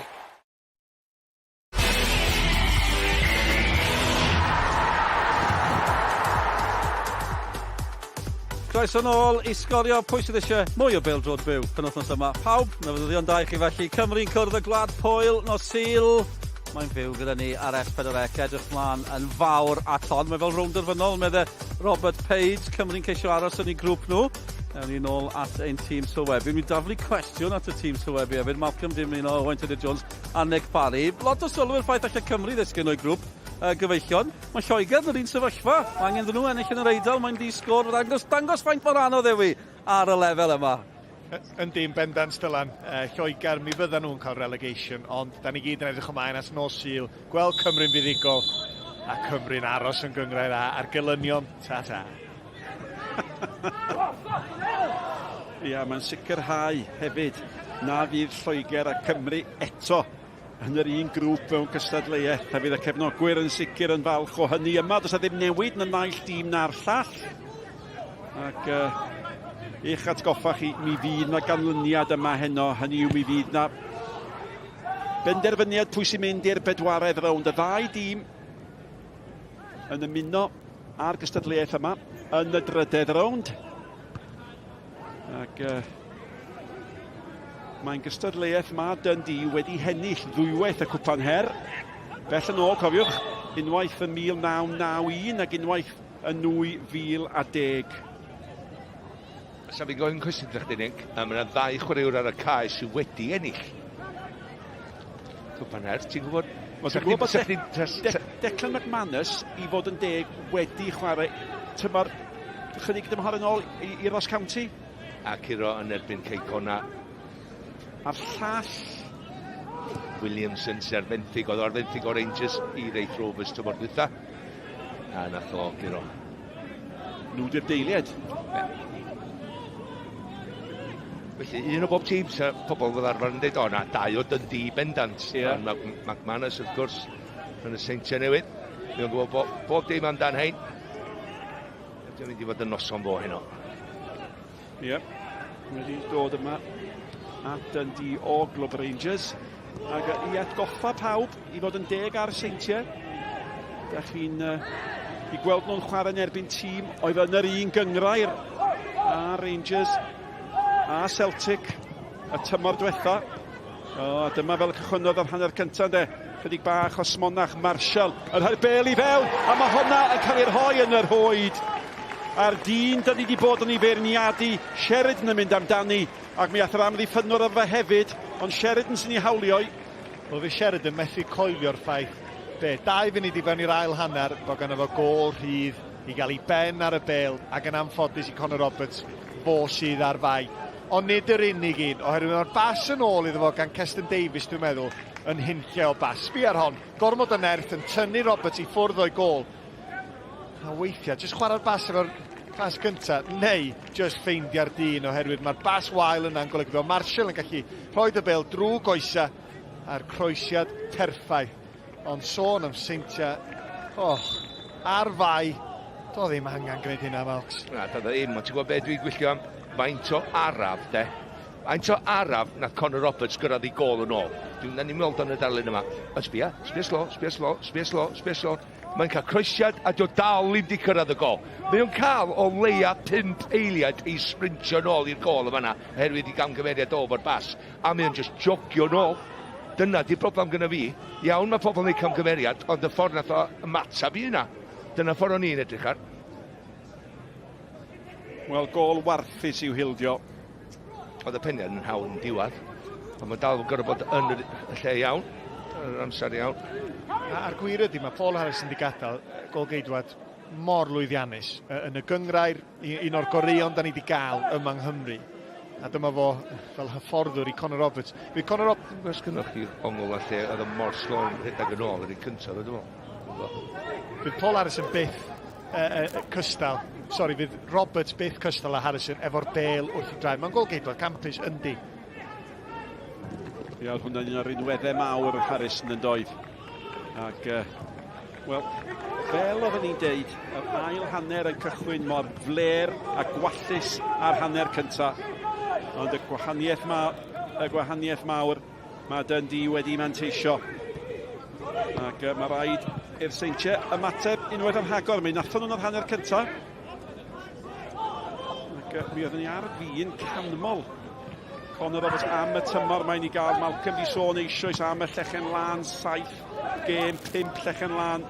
Speaker 3: Croeso nôl i Sgorio, pwy sydd eisiau mwy o Pêl-droed byw penwythnos yma. Pawb, newyddion da i chi felly. Cymru'n cwrdd y gwlad Pwyl nos Sul. Mae'n byw gyda ni ar S4C, edrych mlaen yn fawr at hon. Mae fel rownd gynderfynol, medde Robert Page, Cymru'n ceisio aros yn ei grŵp nhw. Ewn ni nôl at ein tîm sylwebu. Mi'n daflu cwestiwn at y tîm sylwebu hefyd. Malcolm Dimlino, Owen Tudur-Jones a Nick Parry. Lot o sylwyr ffaith allan Cymru ddysgu nhw'n grŵp gyfeillion. Mae Lloegr yn yr un sefyllfa. Mae angen ddyn nhw ennill yn yr Eidal. Mae'n disgwyl. Dangos faint mor anodd ewi ar y lefel yma.
Speaker 6: Yn dîm bendant Dylan, Lloegr mi fyddan nhw'n cael relegation, ond da ni gyd yn edrych ymlaen at nos Sul, gweld Cymru'n fuddigol a Cymru'n aros yn gyngrair a'r gelynion, ta-ta.
Speaker 5: Ia, mae'n sicrhau hefyd na fydd Lloegr a Cymru eto yn yr un grŵp mewn cystadleuaeth. A fydd y cefnogwyr yn sicr yn falch o hynny. Yma, does ddim newid yn y naill dîm na'r llall. Ac eich atgoffa chi, mi fydd na ganlyniad yma heno. Hynny yw, mi fydd na benderfyniad pwy sy'n mynd i'r bedwaredd rownd. Y ddau dîm yn ymuno a'r gystadleuaeth yma yn y drydedd rownd. Ac mae'n gystadleuaeth ma Dundee wedi hennill ddwywaith y Nghwpan Her. Bell yn ôl, cofiwch, unwaith yn 1991 ac unwaith yn 2010.
Speaker 4: Sa fi'n gofyn cwestiwn ddech Nick, a mae yna ddau chwaraewr ar y cae sydd wedi ennill Gwpan Her, ti'n gwybod?
Speaker 5: Ti'n gwybod bod Declan McManus i fod yn deg wedi chwarae tymor chydig dymhor yn ôl i Ross County.
Speaker 4: A Ciro yn erbyn Ceicona.
Speaker 5: A'r llall
Speaker 4: Williamson sy'n arfenthig, oedd o arfenthig o Rangers i Raith Rovers tymor dwytha. A nath o Ciro.
Speaker 5: Nhw di'r deiliad.
Speaker 4: Felly, un o bob tîm sy'n pobl fel arfer yn dweud, o na, dau o Dundee bendant. McManus, wrth gwrs, yn y Seintiau Newydd. Mi'n gwybod bob dim amdan hein. Dwi'n mynd i fod yn noson fo heno.
Speaker 5: Ie, wedi dod yma at Dundee o Glwb Rangers. Ac i atgoffa pawb i fod yn deg ar y Seintiau. Da chi'n i gweld nhw'n chwarae yn erbyn tîm oedd yn yr un gyngrair a Rangers a Celtic y tymor diwetha. Dyma fel cychwynnodd ar hanner cyntaf, de. Chydig bach o smonach Marshall yn rhoi'r bêl i fewn, a mae hwnna yn cael ei rhoi yn yr hoed. A'r dyn da ni wedi bod yn ei feirniadu, Sheridan yn mynd amdani, ac mi ath yr amddiffynwr efo hefyd, ond Sheridan sy'n ei hawlio.
Speaker 6: Oedd y Sheridan methu coelio'r ffaith. Dau funud i fewn i'r ail hanner, bod gan efo gol rhydd i gael ei ben ar y bêl, ac yn anffodus i Conor Roberts, fo sydd ar fai. Ond nid yr unig un, oherwydd mae'r bas yn ôl iddo fo gan Keston Davies, dwi'n meddwl, yn hunlle o bas. Sbi ar hon, gormod o nerth yn tynnu Roberts i ffwrdd o'i gol. A weithiau, jyst chwarae'r bas efo'r bas gyntaf, neu jyst ffeindiau'r dyn, oherwydd mae'r bas wael yna'n golygu fel Marshall yn gallu rhoi y bêl drwy goesa a'r croesiad perffaith. Ond sôn am Seintiau, ar fai, do ddim angen gwneud hynna, Malcs.
Speaker 4: Na, da ddim, ond ti'n gwybod beth dwi'n gwylltio am? Faint o araf, de. Faint o araf nath Conor Roberts gyrraedd i gol yn ôl. Dwi'n ni'n meddwl yn y darlun yma. Ond sbia slo. Mae'n cael croesiad a dio dal ddim di cyrraedd y gol. Mae'n cael o leia 5 eiliad i sprintio nôl i'r gol yma na, herwydd i gamgymeriad o'r bas. A mae'n just jogio nôl. Dyna di'r broblem gyda fi. Iawn, mae pobl yn ei camgymeriad, ond y ffordd nath o ymatab i hynna. Dyna ffordd o'n i'n edrych ar.
Speaker 5: Wel, gol warthus i'w hildio.
Speaker 4: Oedd y peniad yn hawn yn diwedd. Ond mae dal yn gorau bod yn y lle iawn. Yn yr amser iawn.
Speaker 6: A'r gwir ydy, mae Paul Harris yn di gadael golgeidwad mor lwyddiannus. Yn y gyngrair, un o'r goreion da ni wedi gael yma yng Nghymru. A dyma fo fel hyfforddwr i Conor Roberts. Fydd Conor Roberts...
Speaker 4: Fes gynnwch chi ongl a lle oedd y mor slon rhedeg yn ôl yr un cyntaf, ydw.
Speaker 6: Fydd Paul Harris yn byth cystal. Sori, fydd Roberts byth cystal a Harrison efo'r bêl wrth i draed. Mae'n golgeidwad campus yndi.
Speaker 5: Ia, hwnna'n un o'r unweddau mawr Harrison yn doedd. Ac, wel, fel oedden ni'n deud, yr ail hanner yn cychwyn mor fler a gwallus ar hanner cyntaf. Ond y gwahaniaeth mawr mae Dundee wedi manteisio. Ac mae rhaid i'r Seintiau ymateb unwaith am hagor. Mi nathon nhw'n yr hanner cyntaf. mi oeddwn ni ar fin canmol. Conor Roberts am y tymor mae'n i gael. Malcolm di sôn eisoes am y llechen lan, 7 gêm, 5 llechen lan.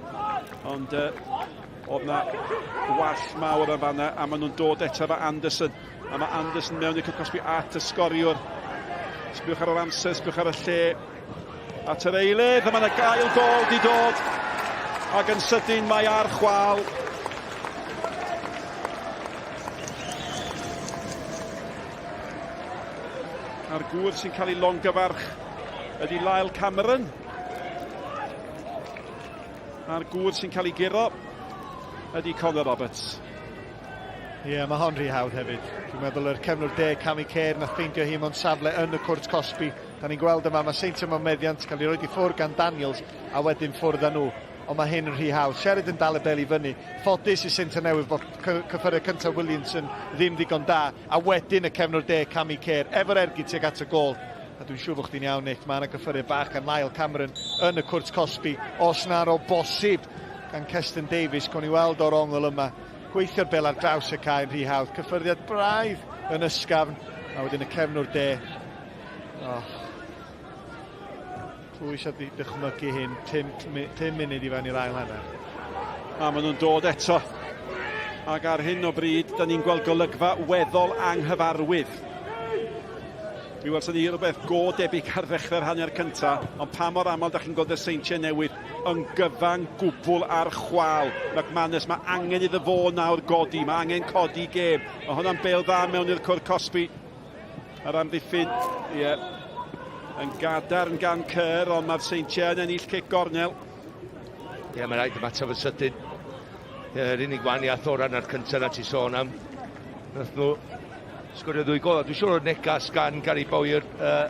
Speaker 5: Ond oedd na wall mawr yn fanna, a maen nhw'n dod eto efo Anderson. A mae Anderson mewn i'r cwsbi at y sgoriwr. Sbiwch ar yr amser, sbiwch ar y lle. At yr eilydd, a mae yna gael gol di dod. Ac yn sydyn mae ar chwal. A'r gŵr sy'n cael ei longyfarch ydy Lyle Cameron. A'r gŵr sy'n cael ei giro ydy Conor Roberts.
Speaker 6: Ie, mae hon rhy hawdd hefyd. Dwi'n meddwl yr cefnwr 10 Cami Cer nath ffeindio hi mewn safle yn y cwrt Cosby. Da ni'n gweld yma, mae Seintiau mewn meddiant cael ei roed i ffwrdd gan Daniels a wedyn ffwrdd â nhw. Ond mae hyn yn rhy hawdd. Sheridan dal y bel i fyny. Ffodus i Seintiau Newydd bod cyffuriau cyntaf Williamson ddim ddigon da. A wedyn y cefnwr 10 Cami Cer efo'r ergyd tuag at y gol. A dwi'n siŵr bod chdi'n iawn, Nick. Mae yna gyffuriau bach gan Lyle Cameron yn y cwrt Cosby. Os na'r o bosib gan Keston Davies, gown ni weld o'r ongl yma. Gweithio'r bel ar draws y cae yn rhy hawdd. Cyffyrddiad braidd yn ysgafn. A wedyn y cefnwr 10. Pwy eisiau dychmygu hyn, 10 munud i fewn i'r ail hanner.
Speaker 5: A maen nhw'n dod eto. Ac ar hyn o bryd, da ni'n gweld golygfa weddol anghyfarwydd. Mi welson ni rhywbeth go debyg ar ddechrau'r hanner cyntaf, ond pa mor aml da chi'n gweld y Seintiau Newydd yn gyfan gwbl ar chwal. McManus, mae angen iddo fo nawr godi, mae angen codi gêm. Mae hwnna'n bêl dda mewn i'r cwrt Cosby. Ar amddiffyn, ie. Yn gadar yn gan Cer, ond mae'r Seintiau yn ennill cic gornel.
Speaker 4: Ie, mae'n rhaid ymateb yn sydyn. Yr unig waniaeth o ran ar cyntaf na ti sôn am. Nath nhw sgorio 2 gol. Dwi'n siŵr o'r negas gan Gary Bowyer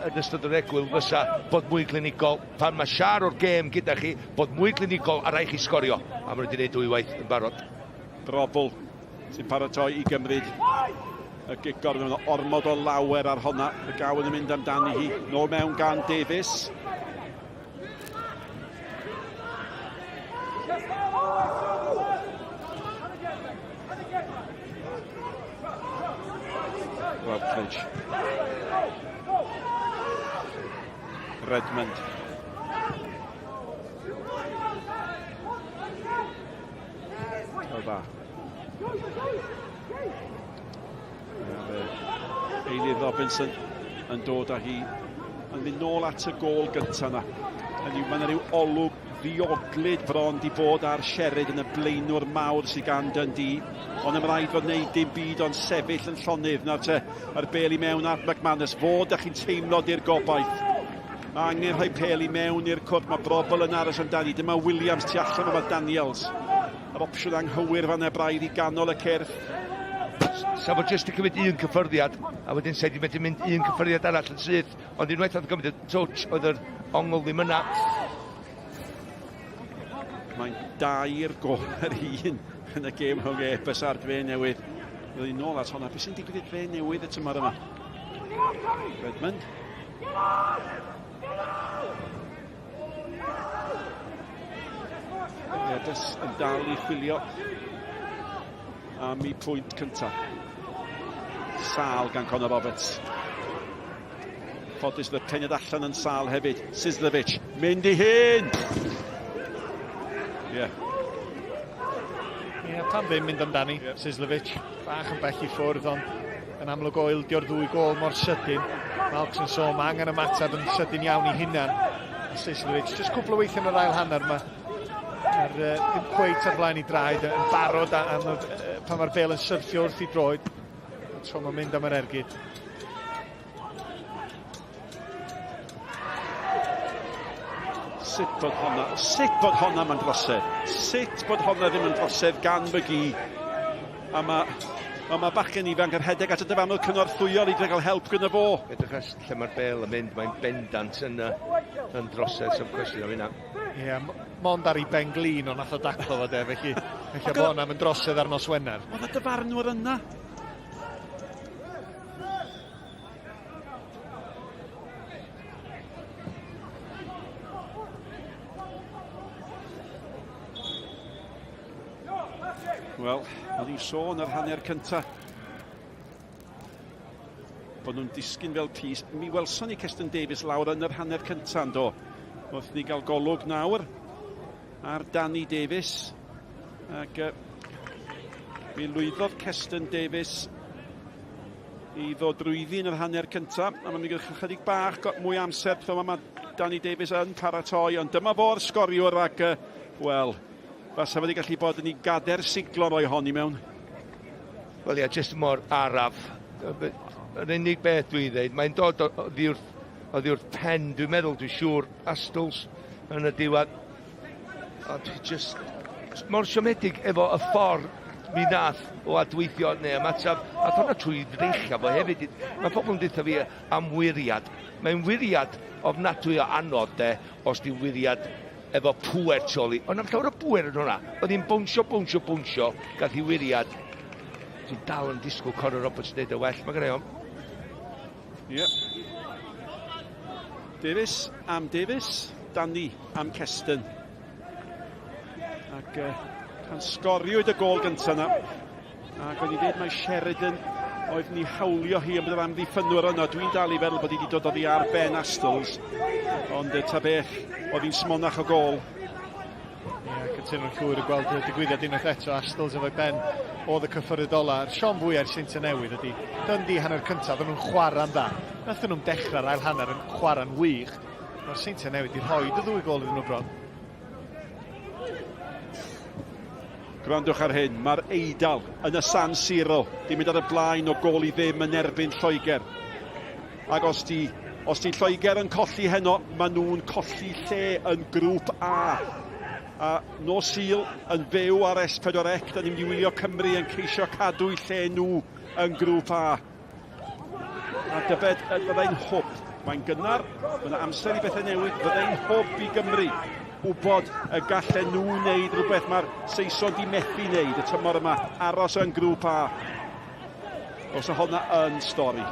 Speaker 4: yn ystod yr egwyl fysa bod mwy clinigol. Pan mae siar o'r gêm gyda chi, bod mwy clinigol a rai chi sgorio. A maen nhw wedi gwneud 2 waith yn barod.
Speaker 5: Brobl sy'n paratoi i gymryd y gigor mewn ormod o lawer ar honna. Y gawn yn mynd amdani hi. Nôl mewn gan Davies. Clinch. Redmond. Alban. Eilir Robinson yn dod â hi yn mynd nôl at y gol gyntaf yna. Mae yna rhyw olwg ddiodlyd bron di bod ar Sheridan yn y blaenwr mawr sydd gan Dundee. Ond ym rhaid fod wneud dim byd ond sefyll yn llonydd nawr te ar bêl i mewn at McManus. Fod ych chi'n teimlo di'r gobaith. Mae angen rhoi pêl i mewn i'r cwrt. Mae Brobl yn aros amdani. Dyma Williams tu allan yma Daniels. Yr opsiwn anghywir fan e braidd i ganol y cyrff.
Speaker 4: Sa fod jyst i cymryd 1 cyffyrddiad, a wedyn sa'i di medru mynd 1 cyffyrddiad arall yn syth. Ond unwaith oedd gymryd y touch, oedd yr ongl ddim yna.
Speaker 5: Mae'n 2 gol yr 1 yn y gêm rhwng Epes a'r Dre Newydd. Fydd i'n nôl at honna. Beth sy'n digwydd i'r Dre Newydd y tymor yma? Redmond. Epes yn dal i chwilio am 'i pwynt cyntaf. Sal gan Conor Roberts. Ffodus fydd ceniad allan yn sal hefyd. Sislovic, mynd i hyn! Ie.
Speaker 6: Ie, tan ddim mynd amdani, Sislovic. Bach yn bell i ffwrdd, ond yn amlwg o ildio'r 2 gol mor sydyn. Malcs yn sôn, mae angen ymateb yn sydyn iawn i hunan. Sislovic, jyst cwpl o weithio yn yr ail hanner yma. Ddim cweit ar flaen i draed, yn barod pan mae'r bêl yn syrthio wrth i droed. So mae'n mynd am yr ergyd.
Speaker 5: Sut bod honna mae'n drosedd? Sut bod honna ddim yn drosedd gan Mygi? A mae bachgen ifanc yn rhedeg at y dyfanol cynorthwyol i gael help gyda fo.
Speaker 4: Edrych lle mae'r bêl yn mynd, mae'n bendant yn drosedd, sy'n cwestiwn am hynna.
Speaker 6: Ie, mond ar ei ben glin o nath o daclo fo de, felly bod hwnna'n mynd drosedd ar nos Wener.
Speaker 5: Oedd y dyfarnwr yna. Wel, oedd hi'n sôn yr hanner cyntaf. bod nhw'n disgyn fel pys. Mi welson ni Cestyn Davies lawr yn yr hanner cyntaf, do. Wrth ni gael golwg nawr ar Danny Davies. Ac mi lwyddodd Cestyn Davies i ddod drwyddi yn yr hanner cyntaf. A mae'n mynd i gael chydig bach mwy amser, pan mae Danny Davies yn paratoi. Ond dyma fo'r sgoriwr ac, wel, fasa wedi gallu bod yn ei gader siglo roi hon i mewn.
Speaker 4: Wel ia, jyst mor araf. Yr unig beth dwi'n dweud, mae'n dod oddi wrth pen, dwi'n meddwl, dwi'n siŵr, Astles yn y diwedd. A dwi jyst mor siomedig efo y ffordd mi nath o adweithio neu ymateb, a hwnna trwy ddreicha fo hefyd. Mae pobl yn dweud fi am wiriad. Mae'n wiriad ofnadwy o anodd os di wiriad efo pwer toli. Ond am llawer o pwer yn hwnna. Oedd hi'n bwnsio, gath hi wiriad. Dwi'n dal yn disgwyl Conor Roberts wneud y well. Mae gennau o'n.
Speaker 5: Ie. Davies am Davies, Danny am Cestyn. Ac pan sgoriwyd y gol gyntaf yna, ac o'n i ddweud mae Sheridan oedd ni hawlio hi am bod yr amddiffynwyr yno. Dwi'n dal i feddwl bod hi wedi dod oddi ar ben Astles, ond ta beth, oedd hi'n smonach o gol.
Speaker 6: Ie, cytuno'n llwyr y gweld y digwyddiad unwaith eto, Astles efo'i ben oedd y cyffyrydd ola. Siom fwy ar Seintiau Newydd ydy, Dundee hanner cyntaf, nhw'n chwarae'n dda. Nath nhw'n dechrau'r ail hanner yn chwarae'n wych. Mae'r Seintiau Newydd i rhoi y ddwy gol iddyn nhw bron.
Speaker 5: Gwrandwch ar hyn, mae'r Eidal yn y San Siro, di mynd ar y blaen o gol i ddim yn erbyn Lloegr. Ac os di Lloegr yn colli heno, maen nhw'n colli lle yn grŵp A. A nos Sul yn fyw ar S4C, da ni'n mynd i wylio Cymru yn ceisio cadw i lle nhw yn grŵp A. A dybed, fyddai'n hwb. Mae'n gynnar, mae'n amser i bethau newid, fyddai'n hwb i Gymru. Wybod y gallen nhw wneud rhywbeth mae'r Saeson di methu wneud y tymor yma, aros yn grŵp A. Os o hwnna yn stori.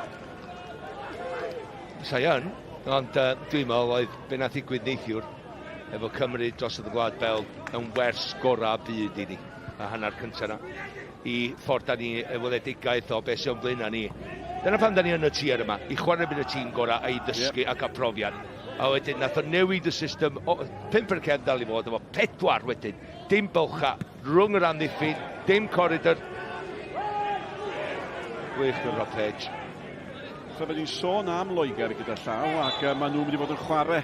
Speaker 4: Sai yn, ond dwi'n meddwl oedd be nath ddigwydd neithiwr efo Cymru dros y gwlad bel yn wers gorau byd i ni, a hanner cyntaf yna, i ffordd da ni eweledigaeth o beth sy'n blaenau ni. Dyna pan da ni yn y tir yma, i chwarae bydd y tîm gorau a i ddysgu ac a profiad. A wedyn nath o newid y system, 5 cefn dal i fod, efo 4 wedyn. Dim bylcha, rhwng yr amddiffyn, dim codi'r. Gwych yn Rob Hedge.
Speaker 5: Fydden ni'n sôn am Loegr gyda llaw, ac maen nhw'n mynd i fod yn chwarae.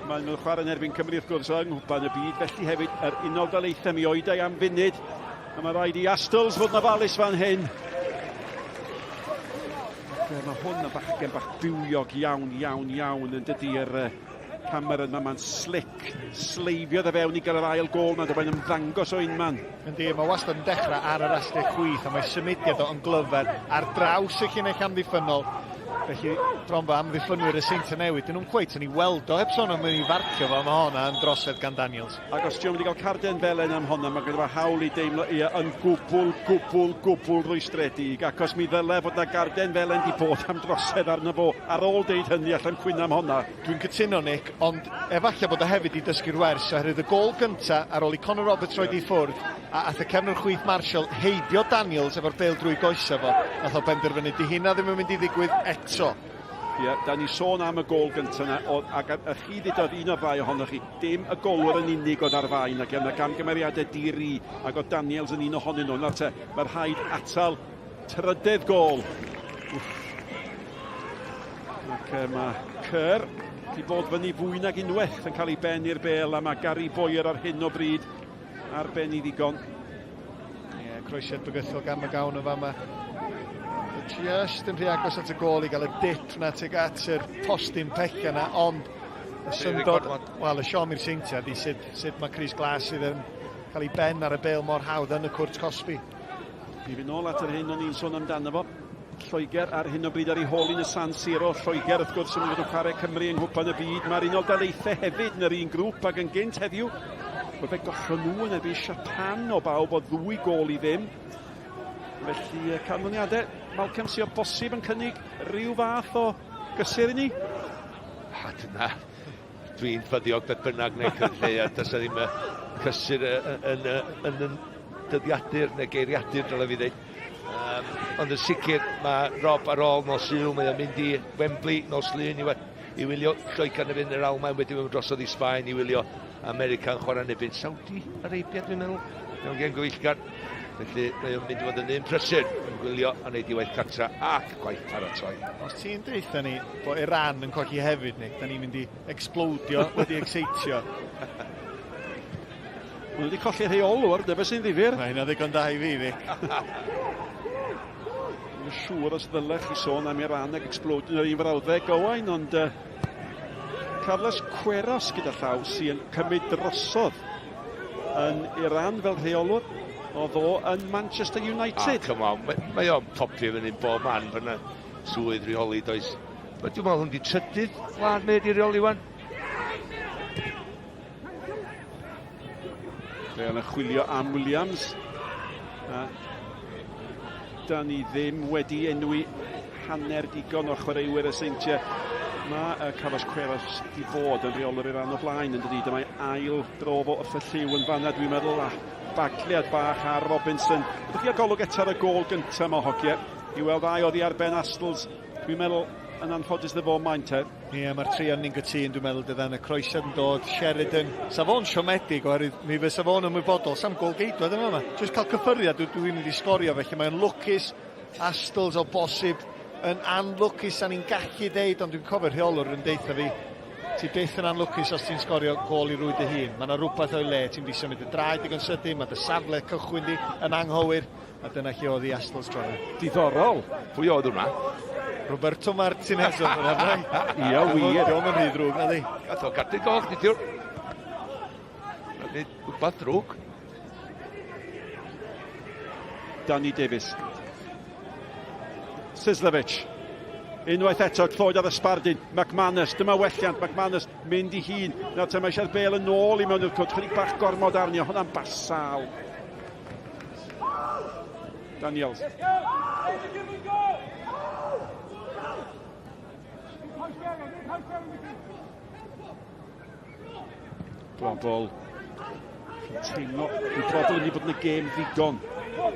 Speaker 5: Maen nhw'n chwarae yn erbyn Cymru wrth gwrs yng Nghwpan y Byd, felly hefyd yr Unol Daleithiau mi oedau am funud. A mae rhaid i Astles fod yn ofalus fan hyn. Mae hwn yn bachgen bach biwiog iawn yn dydy'r camer yma. Mae'n slick, sleifio dda fewn i gael yr ail gol na, dyma'n ymddangos o unman.
Speaker 6: Yndi, mae wastad yn dechrau ar yr astig chwith, a mae symudiad o'n glyfer ar draws y llinell amddiffynol. Felly, bron fa amddiffynwyr y Seintiau Newydd, dyn nhw'n cweit yn ei weld o, heb sôn am mynd i farcio fo, mae honna yn drosedd gan Daniels.
Speaker 5: Ac os ti'n mynd i gael carden felen am honna, mae gyda fe hawl i deimlo yn gwbl rwystredig. Ac os mi ddyle fod na garden felen di bod am drosedd arno fo, ar ôl deud hynny allan cwyn am honna.
Speaker 6: Dwi'n cytuno, Nick, ond efallai bod o hefyd i dysgu'r wers, oherwydd y gol gynta ar ôl i Conor Roberts roed i ffwrdd, a ath y cefn'r chwith Marshall heidio Daniels efo'r pêl-droed goesa fo, nath o benderfynu di hynna ddim yn mynd i ddigwydd eto.
Speaker 5: Ie, da ni sôn am y gol gyntaf yna, ac y chi ddudodd un o'r ddau ohonoch chi, dim y golwr yn unig oedd ar fain, ac yna gamgymeriadau diri, ac oedd Daniels yn un ohonyn nhw. Nawr te, mae'r rhaid atal trydydd gol. Ac mae Her wedi bod fyny fwy nag unwaith yn cael ei ben i'r bel, a mae Gary Boyer ar hyn o bryd ar ben i ddigon.
Speaker 6: Ie, croesiad bygythiol gan y gawn o fama. Just yn rhy agos at y gol i gael y dip na tuag at yr postyn pecha na, ond y syndod, wel, y siom i'r Seintiau di sut mae Chris Glass sydd yn cael ei ben ar y bêl mor hawdd yn y cwrt Cosby.
Speaker 5: Mi fydd nôl at yr hyn o'n i'n sôn amdano fo. Lloegr ar hyn o bryd ar ei hôl yn y San Siro. Lloegr wrth gwrs yn mynd yn chwarae Cymru yng Nghwpan y Byd. Mae'r Unol Daleithiau hefyd yn yr un grŵp ac yn gynt heddiw. Bod fe gollon nhw yn erbyn Cwpan o bawb o 2 gol i ddim. Felly canlyniadau, Malcolm sy'n o bosib yn cynnig rhyw fath o gysur i ni?
Speaker 4: Dyna, dwi'n ffyddiog beth bynnag neu cynlleiad, dyna ddim y cysur yn dyddiadur neu geiriadur, dyle fi ddweud. Ond yn sicr, mae Rob ar ôl nos Sul, mae o'n mynd i Wembley nos Lun i wylio Lloegan y fynd yr Alban, wedi mynd drosodd i Sbaen i wylio America'n chwarae nebyn Saudi Arabia, dwi'n meddwl. Mewn gen gyfeillgar. Felly mae o'n mynd i fod yn un prysur yn gwylio a wneud i waith cartra ac gwaith paratoi.
Speaker 6: Os ti'n deitha ni bod Iran yn colli hefyd, Nick, da ni'n mynd i explodio, wedi exeitio.
Speaker 5: Mae wedi colli rheolwr, dyma sy'n ddifur.
Speaker 6: Mae hynna ddigon da i fi, Nick.
Speaker 5: Yn siŵr os ddylech chi sôn am Iran ac explodio yn yr un frawddeg Owain, ond Carlos Queiroz gyda llaw sy'n cymryd drosodd yn Iran fel rheolwr. Oedd o yn Manchester United.
Speaker 4: Come on, mae o'n popio fyny bob man fyna swydd reoli, does. Mae dwi'n meddwl hwn di trydydd flan med i reoli wan.
Speaker 5: Fe yn chwilio am Williams. Da ni ddim wedi enwi hanner digon o chwaraewyr y Seintiau. Mae Carlos Queiroz wedi bod yn reolwr Iran o blaen yn dydi. Dyma'i ail drofo wrth y lliw yn fanna, dwi'n meddwl. Bagliad bach ar Robinson. Ydych chi ar golwg eto ar y gol gyntaf o hogia. I weld ai oddi ar Ben Astles. Dwi'n meddwl yn anffodus ddo maint e.
Speaker 6: Ie, mae'r trion ni'n gytun, dwi'n meddwl dydda'n y croesiad yn dod. Sheridan, sa fo'n siomedig, oherwydd mi fe sa fo'n ymwybodol. Sam gol geidwad yma. Jyst cael cyffyriad, dwi'n mynd i sgorio felly. Mae'n lwcus, Astles o bosib, yn anlwcus a ni'n gallu deud, ond dwi'n cofio rheolwr yn deitha fi. Ti byth yn anlwcus os ti'n sgorio gol i rwyd dy hun. Mae yna rhywbeth o'i le, ti'n di symud y draed digon sydyn, mae dy safle cychwyn di yn anghywir, a dyna lle oedd i Astles tro.
Speaker 5: Diddorol.
Speaker 4: Pwy oedd hwnna?
Speaker 6: Roberto Martinez oedd hwnna.
Speaker 5: Ia, wir.
Speaker 6: Diolch yn rhy drwg, na di.
Speaker 4: Gath o gadw goch, didiwr. Na di, wbath drwg.
Speaker 5: Danny Davies. Sislovic. Unwaith eto, clywed ar ysbardyn, McManus, dyma welliant, McManus mynd i hun. Nawr te mae eisiau'r bel yn ôl i mewn i'r cwt, chydig bach gormod arni, hwnna'n basal. Daniels. Brobl. Teimlo, dwi'n brobl yn ei bod yn y gêm ddigon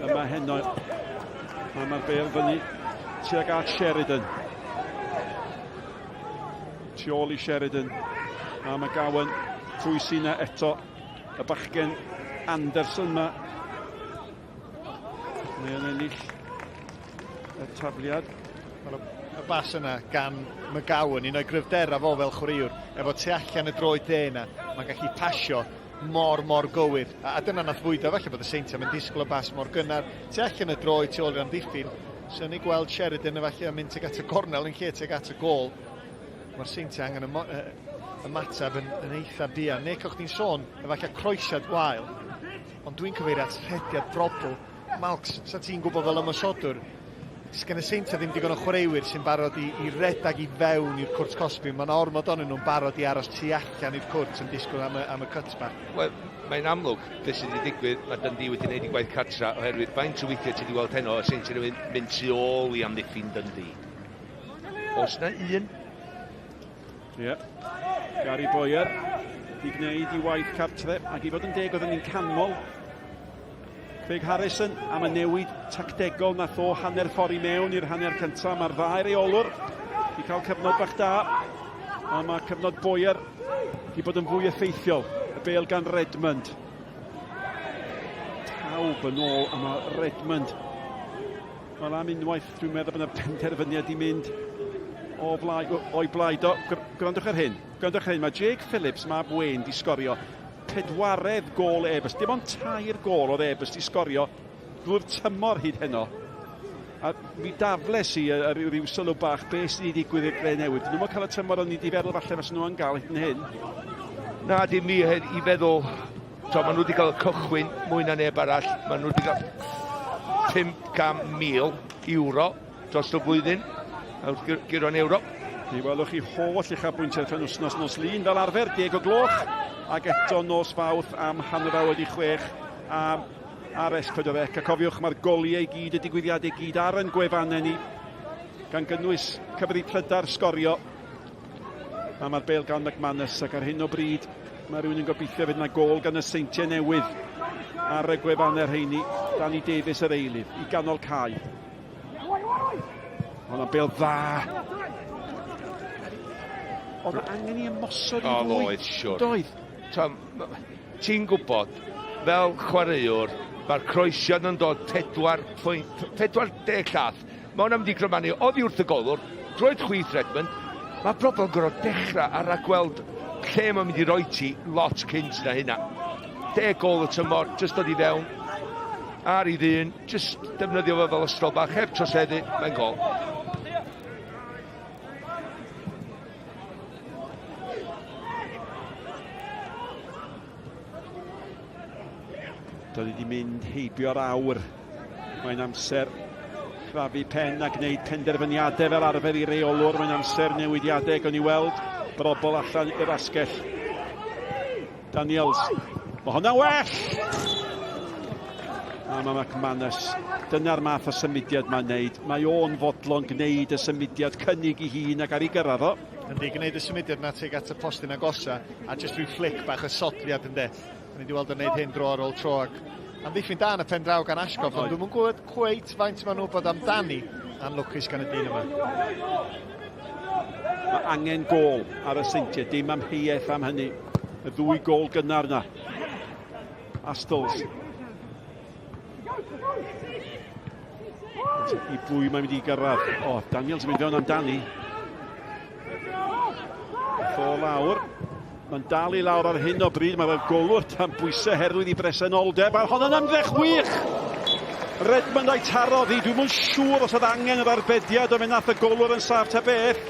Speaker 5: yma heno. A mae'r bel fyny tuag at Sheridan. Tu ôl i Sheridan. A mae Gawan pwys yna eto. Y bachgen Anderson yma. Mae yn ennill y tafliad.
Speaker 6: Y bas yna gan McGowan, un o'i gryfdera fo fel chwaraewr, efo tu allan y droed de yna, mae'n gallu pasio mor gywir. A dyna nath fwydo, falle bod y Seintiau yn disgwyl y bas mor gynnar. Tu allan y droed, tu ôl i'r amddiffyn. Sy'n ni gweld Sheridan efallai yn mynd tuag at y gornel yn lle tuag at y gol. Mae'r Seintiau angen ymateb yn eitha buan. Neu coch ni'n sôn, efallai croesiad gwael. Ond dwi'n cyfeirio at rhediad brobl. Malcs, sa ti'n gwybod fel ymysodwr, sgen y Seintiau ddim digon o chwaraewyr sy'n barod i redag i fewn i'r cwrt Cosby. Mae'n ormod o'n nhw'n barod i aros tu allan i'r cwrt yn disgwyl am y cutback.
Speaker 4: Wel, mae'n amlwg, beth sydd wedi digwydd, mae Dundee wedi gwneud i gwaith cartra oherwydd faint o weithiau ti wedi weld heno, y Seintiau yn mynd tu ôl i amddiffyn Dundee. Os na un?
Speaker 5: Ie. Gary Boyer i gwneud i waith cartre ac i fod yn deg oedden ni'n canmol. Craig Harrison am y newid tactegol nath o hanner ffordd i mewn i'r hanner cyntaf. Mae'r ddau reolwr i cael cyfnod bach da. A mae cyfnod Boyer i bod yn fwy effeithiol. Y bel gan Redmond. Tawb yn ôl a mae Redmond. Wel am unwaith dwi'n meddwl bod yna penderfyniad i mynd o'i blaid o. Gwrandwch ar hyn. Mae Jake Phillips, mab Wayne, di sgorio 4 gol e-byst. Dim ond 3 gol o'r e-byst di sgorio drwy'r tymor hyd heno. A mi dafles i ryw sylw bach beth sydd wedi digwydd i'r Greu Newydd. Dyn nhw'n cael y tymor o'n i di feddwl falle fes nhw yn gael hyd yn hyn.
Speaker 4: Na, dim mi i feddwl. Maen nhw wedi cael y cychwyn mwy na neb arall. Maen nhw wedi cael 500,000 euro dros y blwyddyn. Gyro'n Ewrop.
Speaker 5: Mi welwch chi holl uchafbwyntiau pen wythnos nos Lun fel arfer, 10 o gloch. Ac eto nos Fawrth am 5:06 ar S4C. A cofiwch, mae'r goliau i gyd, y digwyddiadau i gyd ar yn gwefannau ni. Gan gynnwys cyfri Trydar Sgorio. A mae'r bel gan McManus ac ar hyn o bryd Mae rhywun yn gobeithio fydd yna gol gan y Seintiau Newydd ar y Gwpan Her heini. Danny Davies yr eilydd i ganol cae. Hwna'n bêl dda. Oedd angen i ymosod i fwy.
Speaker 4: Oedd, siwr.
Speaker 5: Doedd.
Speaker 4: Ti'n gwybod, fel chwaraewr, mae'r croesiad yn dod 40 llath. Mae hwnna'n mynd i grymannu oddi wrth y golwr, droed chwith Redmond. Mae brobl yn gorfod dechrau ar a gweld lle mae'n mynd i roi ti lot cynt na hynna. 10 gol y tymor, jyst dod i fewn. Ar i ddyn, jyst defnyddio fo fel ystol bach, heb troseddu, mae'n gol.
Speaker 5: Doedd wedi mynd heibio'r awr. Mae'n amser crafu pen a gwneud penderfyniadau fel arfer i reolwr. Mae'n amser newidiadau gan i weld brobl allan i'r asgell. Daniels. Mae hwnna well! A mae McManus. Dyna'r math o symudiad mae'n neud. Mae o'n fodlon gwneud y symudiad cynnig i hun ac ar ei gyrraedd o.
Speaker 6: Yndi, gwneud y symudiad na teg at y postyn agosa a jyst rhyw flic bach y sodliad yn de. Ni wedi weld yn gwneud hyn dro ar ôl tro ac amddiffyn da yn y pen draw gan Ashgoff, ond dwi'n gwybod cweit faint ma'n wybod amdani a'n lwcus gan y dyn yma.
Speaker 5: Mae angen gol ar y Seintiau, dim amheuaeth am hynny. Y 2 gol gynnar yna. Astles. I bwy mae'n mynd i gyrraedd. O, Daniels yn mynd fewn amdani. Tho lawr. Mae'n dal i lawr ar hyn o bryd. Mae fel golwr tan bwysau herwydd i bresenoldeb. A hon yn ymdrech wych! Redmond a'i taroddi. Dwi'n mwyn siŵr os oedd angen yr arbediad o fe nath y golwr yn saff ta beth.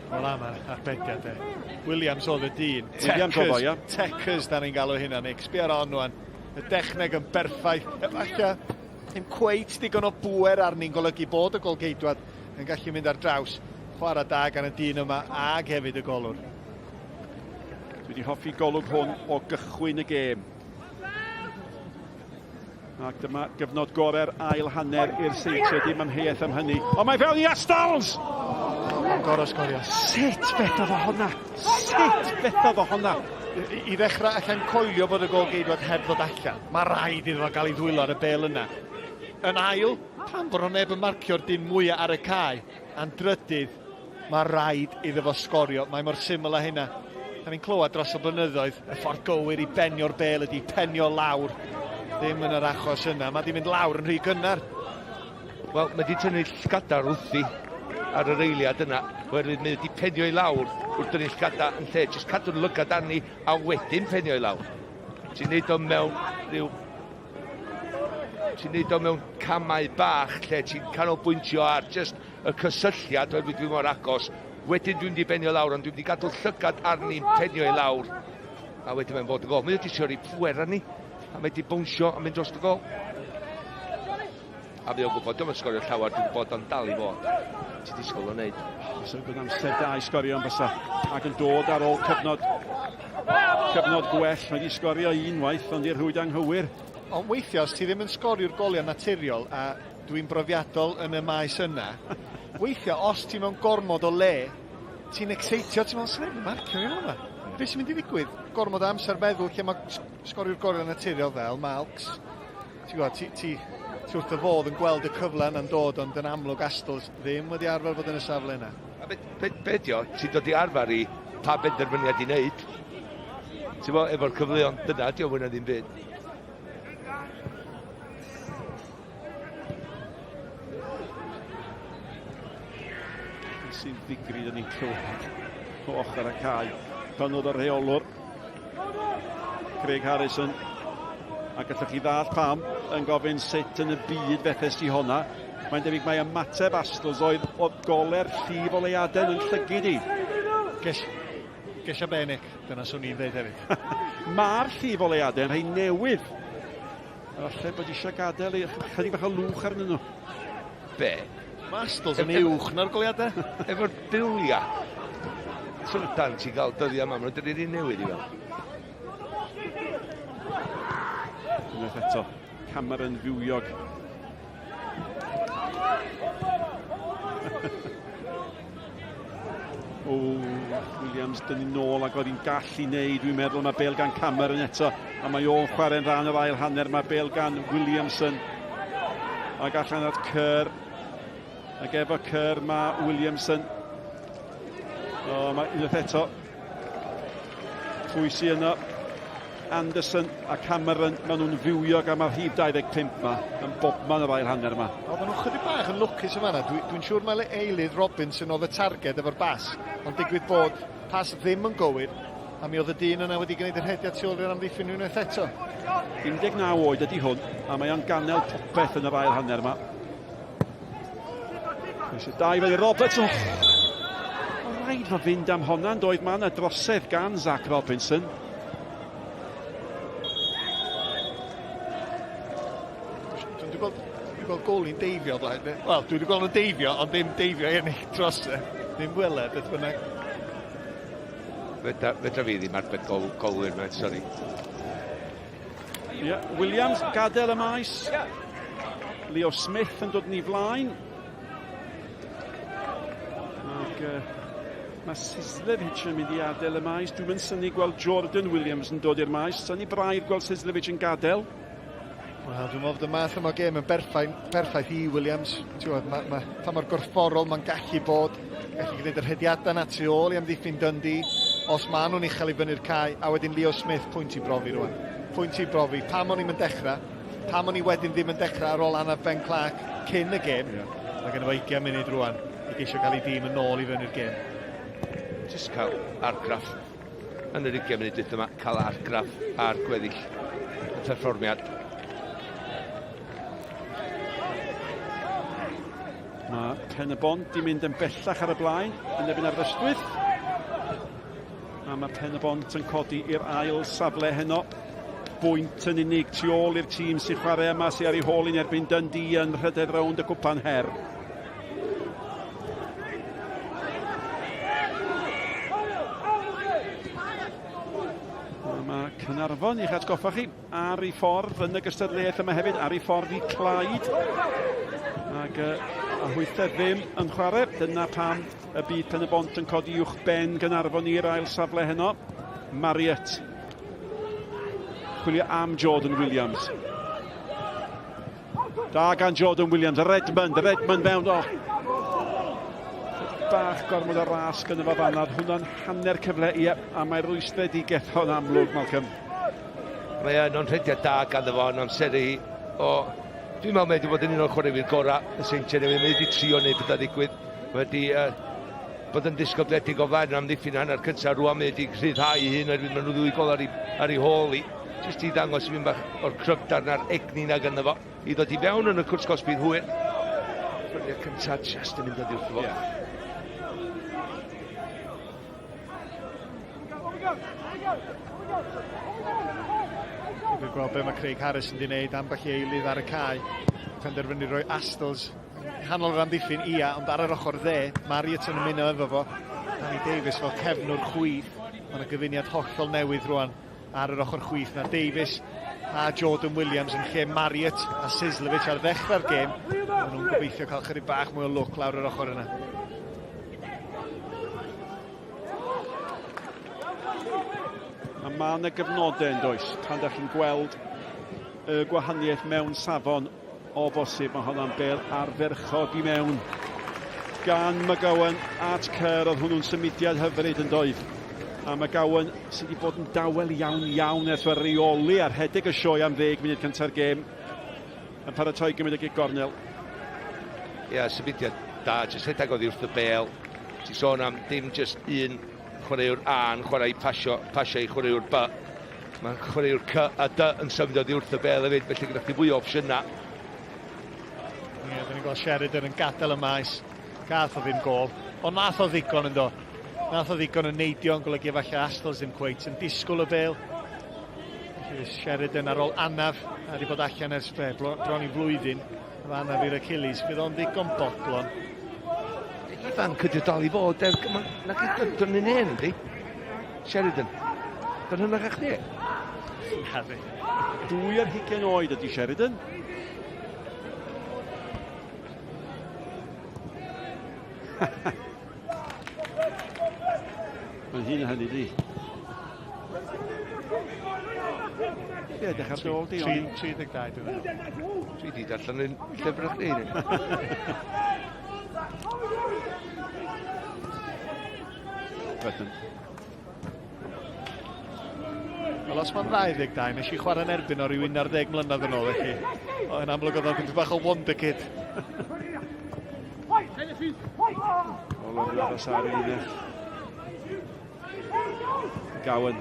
Speaker 6: Wel am arbediad e. Williams oedd y dyn.
Speaker 5: Williams oedd o, ia.
Speaker 6: Techers da ni'n galw hynna, Nick. Sbio ar onwan. Y dechneg yn berffaith. Efallai, ddim cweit digon o bwer arni'n golygu bod y golgeidwad yn gallu mynd ar draws. Chwarae da gan y dyn yma ag hefyd y golwr.
Speaker 5: Dwi wedi hoffi golwg hwn o gychwyn y gêm. Ac dyma gyfnod gorau'r ail hanner i'r Seintiau, dim amheuaeth am hynny. O, mae fewn i Astles!
Speaker 6: Gorau sgorio.
Speaker 5: Sut beth oedd o hwnna? Sut beth oedd o hwnna?
Speaker 6: I ddechrau allan coelio bod y golgeidwad heb ddod allan. Mae rhaid iddo gael ei ddwylo ar y bêl yna. Yn ail, pan bod o'n neb yn marcio'r dyn mwyaf ar y cae. A'n drydydd, mae rhaid iddo fo sgorio. Mae mor syml â hynna. Da ni'n clywed dros y blynyddoedd, y ffordd gywir i benio'r bêl ydi penio lawr. Ddim yn yr achos yna, mae di mynd lawr yn rhy gynnar.
Speaker 4: Wel, mae di tynnu llgadar wrthi ar yr eiliad yna, oherwydd mae di penio i lawr wrth tynnu llgadar yn lle, jyst cadw'r lygad arni a wedyn penio i lawr. Ti'n neud o mewn rhyw... Ti'n neud o mewn camau bach lle ti'n canolbwyntio ar just y cysylltiad oherwydd dwi mor agos. Wedyn dwi'n di benio lawr, ond dwi'n di gadw llygad arni'n penio i lawr. A wedyn mae'n bod y gol. Mae wedi siori pwer arni. A mae wedi bwnsio a mynd dros y gol. A fi o'n gwybod, dwi'n sgorio llawer, dwi'n gwybod o'n dal i fod. Ti disgwyl o'n neud.
Speaker 5: So bydd amser da i sgorio yn bysa. Ac yn dod ar ôl cyfnod gwell. Mae wedi sgorio unwaith, ond i'r rhwyd anghywir.
Speaker 6: Ond weithio, os ti ddim yn sgorio'r goliau naturiol, a dwi'n brofiadol yn y maes yna, weithio, os ti mewn gormod o le, ti'n exeitio, ti'n meddwl, sy'n marcio i hwnna. Be sy'n mynd i ddigwydd? Gormod o amser meddwl lle mae sgorio'r goliau naturiol fel, Malks. Ti'n gwybod, ti wrth y fodd yn gweld y cyfle yna'n dod, ond yn amlwg Astles ddim wedi arfer fod yn y safle yna.
Speaker 4: Be dio, ti'n dod i arfer i pa benderfyniad i wneud? Ti'n gwybod, efo'r cyfleon dyna, dio hwnna ddim byd.
Speaker 5: Sy'n ddigrid yn ei clywed o ochr y cae. Pan oedd y rheolwr Craig Harrison a gallwch chi ddall pam yn gofyn sut yn y byd fethes i honna. Mae'n debyg mae ymateb Astles oedd o goler llif o leiadau yn llygyd i.
Speaker 6: Gesio Benic, dyna swn i'n dweud hefyd.
Speaker 5: Mae'r llif o leiadau yn rhai newydd. Falle bod eisiau gadael chydig bach o lwch arnyn nhw.
Speaker 4: Be?
Speaker 6: Mae Astles yn uwch na'r goliadau.
Speaker 4: Efo'r bilia. Trydan ti'n cael dyddi am amro, dyna'r un newydd i fel.
Speaker 5: Unwaith eto, camera yn fywiog. Williams dyn ni nôl ac oedd hi'n gallu neud, dwi'n meddwl mae bêl gan Camer yn eto, a mae o'n chwarae'n rhan o'r ail hanner, mae bêl gan Williamson ac allan at Her, ac efo Her mae Williamson, mae unwaith eto pwysi yno, Anderson a Cameron, maen nhw'n fywio gan mae'r hif 25 ma yn bobman yr ail hanner yma.
Speaker 6: O, maen nhw'n chydig bach yn lwcus yma. Dwi'n siŵr mae eilydd Robinson oedd y targed efo'r bas, ond digwydd bod pas ddim yn gywir, a mi oedd y dyn yna wedi gwneud yr hediad tu ôl i'r amddiffyn unwaith eto.
Speaker 5: 19 oed ydy hwn, a mae o'n ganel popeth yn yr ail hanner yma. Eisiau dau fel i Roberts. O rhaid fo fynd am honna, doedd ma' yna drosedd gan Zach Robinson.
Speaker 6: Dwi'n gweld gol i'n deifio. Wel, dwi wedi gweld nhw'n deifio, ond ddim deifio i'n eich drosau. Ddim gwyled, beth bynnag.
Speaker 4: Fedra fi ddim arbed golwyr mewn, sori.
Speaker 5: Williams, gadael y maes. Leo Smith yn dod ni flaen. Ac mae Sislevich yn mynd i adael y maes. Dwi'n mynd syni gweld Jordan Williams yn dod i'r maes. Syni braidd gweld Sislevich yn gadael.
Speaker 6: Wel, dwi'n meddwl y math yma gêm yn berffaith i Williams. Pa mor gorfforol mae'n gallu bod. Gallu gwneud yr hediadau na tu ôl i amddiffyn Dundee. Os maen nhw'n uchel i fyny'r cae. A wedyn Leo Smith, pwynt i brofi rwan. Pwynt i brofi. Pam o'n i'n dechrau. Pam o'n i wedyn ddim yn dechrau ar ôl Anaf Ben Clark cyn y gêm. Mae gen i 20 munud rwan. I geisio cael ei dîm yn ôl i fyny'r gêm.
Speaker 4: Just cael argraff. Yn yr 20 munud yma, cael argraff ar gweddill y perfformiad.
Speaker 5: Mae Pen y Bont i mynd yn bellach ar y blaen yn erbyn ar ddystwyth. A mae Pen y Bont yn codi i'r ail safle heno. Bwynt yn unig tu ôl i'r tîm sy'n chwarae yma sy'n ar ei hôl yn erbyn Dundee yn rhedeg rownd y Gwpan Her. Mae Caernarfon i'ch atgoffa chi ar ei ffordd yn y gystadleuaeth yma hefyd, ar ei ffordd i Clyde. Ac a hwythe ddim yn chwarae. Dyna pam y bydd Pen y Bont yn codi uwch ben Caernarfon i'r ail safle heno. Marriott. Chwilio am Jordan Williams. Da gan Jordan Williams. Redmond mewn. Bach gormod o ras gyda fo fanna. Hwna'n hanner cyfle, a mae'r rwystredigaeth hon amlwg, Malcolm.
Speaker 4: Mae yno'n rhediad da gan fo yn amseru hi. Dwi'n meddwl mae wedi bod yn un o'r chwaraewyr gorau y Seintiau Newydd. Mae wedi trio wneud beth ddigwydd. Mae wedi bod yn disgobledig o flaen am ddiffyn hanner cyntaf. Rwan mae wedi rhyddhau i hyn, mae nhw ddwy gol ar ei hôl i. Jyst i ddangos i fi'n bach o'r cryfdar na'r egni na gynno fo. I ddod i fewn yn y cwrs gosbydd hwyr. Ffyrniau cyntaf just yn mynd o ddiwrth fo.
Speaker 6: Dwi'n gweld be mae Craig Harris yn gwneud ambell i eilydd ar y cae. Penderfynu roi Astles hanol yr amddiffyn ond ar yr ochr dde, Marriott yn ymuno efo fo. Danny Davies fel cefnwr chwith. Mae'n gyfuniad hollol newydd rwan ar yr ochr chwith na Davies a Jordan Williams yn lle Marriott a Sislevich ar ddechrau'r gêm. Maen nhw'n gobeithio cael chydig bach mwy o lwc lawr yr ochr yna.
Speaker 5: A mae yna gyfnodau yn does, pan da chi'n gweld y gwahaniaeth mewn safon o bosib, mae hwnna'n bêl arferchog i mewn. Gan McGowan at Her, oedd hwnnw'n symudiad hyfryd yn doedd. A McGowan sydd wedi bod yn dawel iawn ers fy reoli ar hedig y sioe am 10 munud cyntaf'r gêm. Yn paratoi gymryd ag i gornel.
Speaker 4: Symudiad da, jyst rhedeg oddi wrth y bêl. Ti sôn am dim jyst un chwaraewr A yn chwarae pasio i chwaraewr B. Mae chwaraewr C a D yn symud oddi wrth y bêl hefyd, felly gyda chi fwy o opsiynna.
Speaker 6: Dyn ni'n gweld Sheridan yn gadael y maes. Gath o ddim gol, ond nath o ddigon yn do. Nath o ddigon yn neidio yn golygu falle Astles ddim cweit yn disgwyl y bêl. Sheridan ar ôl Anaf a wedi bod allan ers bron i flwyddyn. Efo Anaf i'r Achilles, bydd o'n ddigon bodlon.
Speaker 4: Ifan cydio dal i fod, na gydyn ni'n hen, di? Sheridan, dyn hwnna gach chdi?
Speaker 6: Naddi.
Speaker 5: 2 ar 20 oed ydi Sheridan. Yn hyn a hynny di. Ie, dech ar ôl di.
Speaker 6: 32 dwi'n meddwl.
Speaker 4: Dwi di darllen yn llyfr chdi.
Speaker 5: Wedyn.
Speaker 6: Wel, os mae'n 22, nes i chwarae'n erbyn o rywun 11 mlynedd yn ôl, felly. O, yn amlwg oedd o'n bach o wonder kid.
Speaker 5: Olwg ar y sari unell. Gwpan.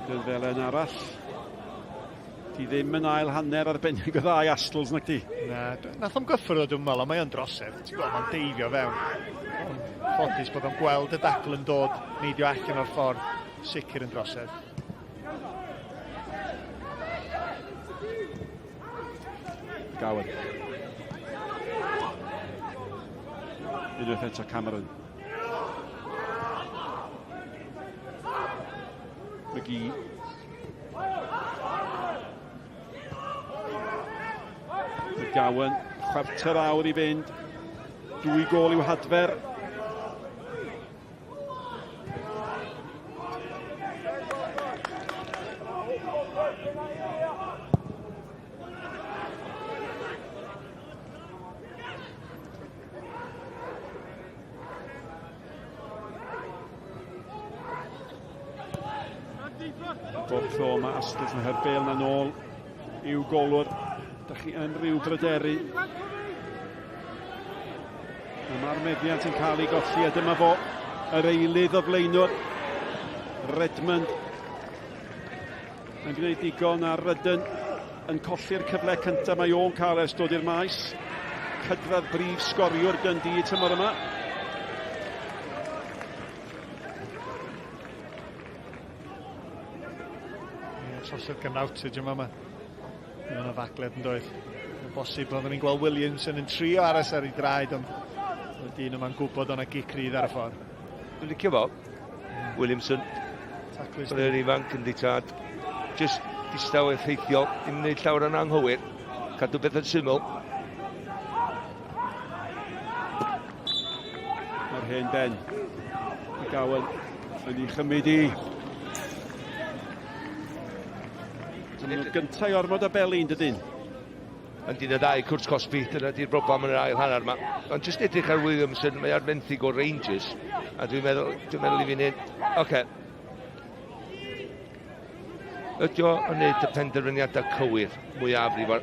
Speaker 5: Dwi'n fel yn arall. Di ddim yn ail hanner arbennig o ddau Astles na ti.
Speaker 6: Na, nath o'n gyffro dwi'n meddwl, a mae o'n drosedd. Ti'n gweld, mae'n deifio fewn. Ffodus bod o'n gweld y dacl yn dod, neidio allan o'r ffordd, sicr yn drosedd.
Speaker 5: Gwpan. Unwaith eto Cameron. McGee. Gwpan, chwarter awr i fynd. 2 gol i'w hadfer. Bob tro mae Astles yn Herbel na nôl i'w golwr. Da chi yn rhyw bryderu. Mae'r meddiant yn cael ei golli a dyma fo yr eilydd o flaenwr Redmond yn gwneud digon ar Rydyn yn colli'r cyfle cyntaf mae o'n cael ers dod i'r maes. Cydfedd brif sgoriwr Dundee tymor yma.
Speaker 6: Sosod gynawtage yma yma. Mae yna fagled yn doedd. Mae'n bosib bod ni'n gweld Williamson yn trio aros ar ei draed, ond y dyn yma'n gwybod o'na gicrydd ar y ffordd.
Speaker 4: Dwi'n licio fo. Williamson. Oedd yr ifanc yn ditad. Just distaw effeithiol. Dim wneud llawer yn anghywir. Cadw beth yn syml.
Speaker 5: Mae'r hen ben. Y Gwpan yn ei chymryd i. Yn gyntaf i ormod o belin, dydyn?
Speaker 4: Yn dyn y ddau cwrs Cosby, dyna di'r broblem yn yr ail hanner yma. Ond jyst edrych ar Williamson, mae ar fenthyg o Rangers. A dwi'n meddwl i fi'n hyn, oce. Ydy o yn neud y penderfyniadau cywir mwyafrif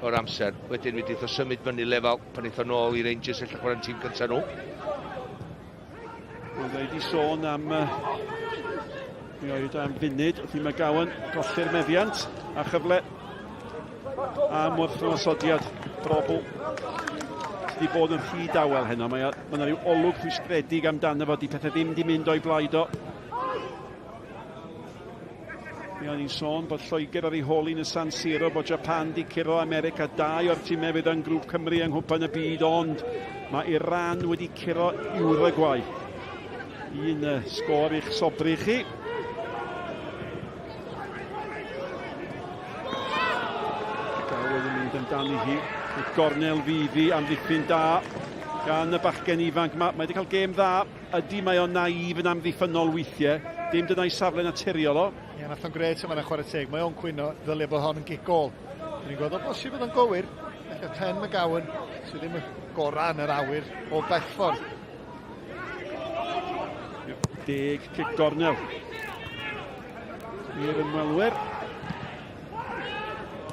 Speaker 4: o'r amser. Wedyn wedi eitho symud fyny lefel pan eitho nôl i Rangers allai chwarae'n tîm cyntaf nhw.
Speaker 5: Oedd wedi sôn am... Mi oedd am funud wrth i mae Gwpan golli'r meddiant a chyfle am wrthnosodiad brobl. Wedi bod yn rhy dawel heno. Mae yna rhyw olwg rhwystredig amdano fo, di pethau ddim di mynd o'i blaid o. Mi oedd ni'n sôn bod Lloegr ar ei holi yn y San Siro, bod Japan di curo America, 2 o'r tîmau fydd yn grŵp Cymru yng Nghwpan y byd, ond mae Iran wedi curo Uruguay. Un sgôr i'ch sobri chi. Dan i hi, gornel fifi am ddiffyn da gan y bachgen ifanc yma. Mae wedi cael gêm dda, ydy mae o'n naif yn amddiffynol weithiau, dim dyna i safle naturiol o.
Speaker 6: Ie, nath o'n gret yma'n chwarae teg, mae o'n cwyno ddylia bod hon yn gig gol. Dwi'n gweld o bosib bod o'n gywir, felly pen mae Gwpan, sydd ddim y gorau yn yr awyr o bellffordd.
Speaker 5: 10 cic gornel i'r ymwelwyr.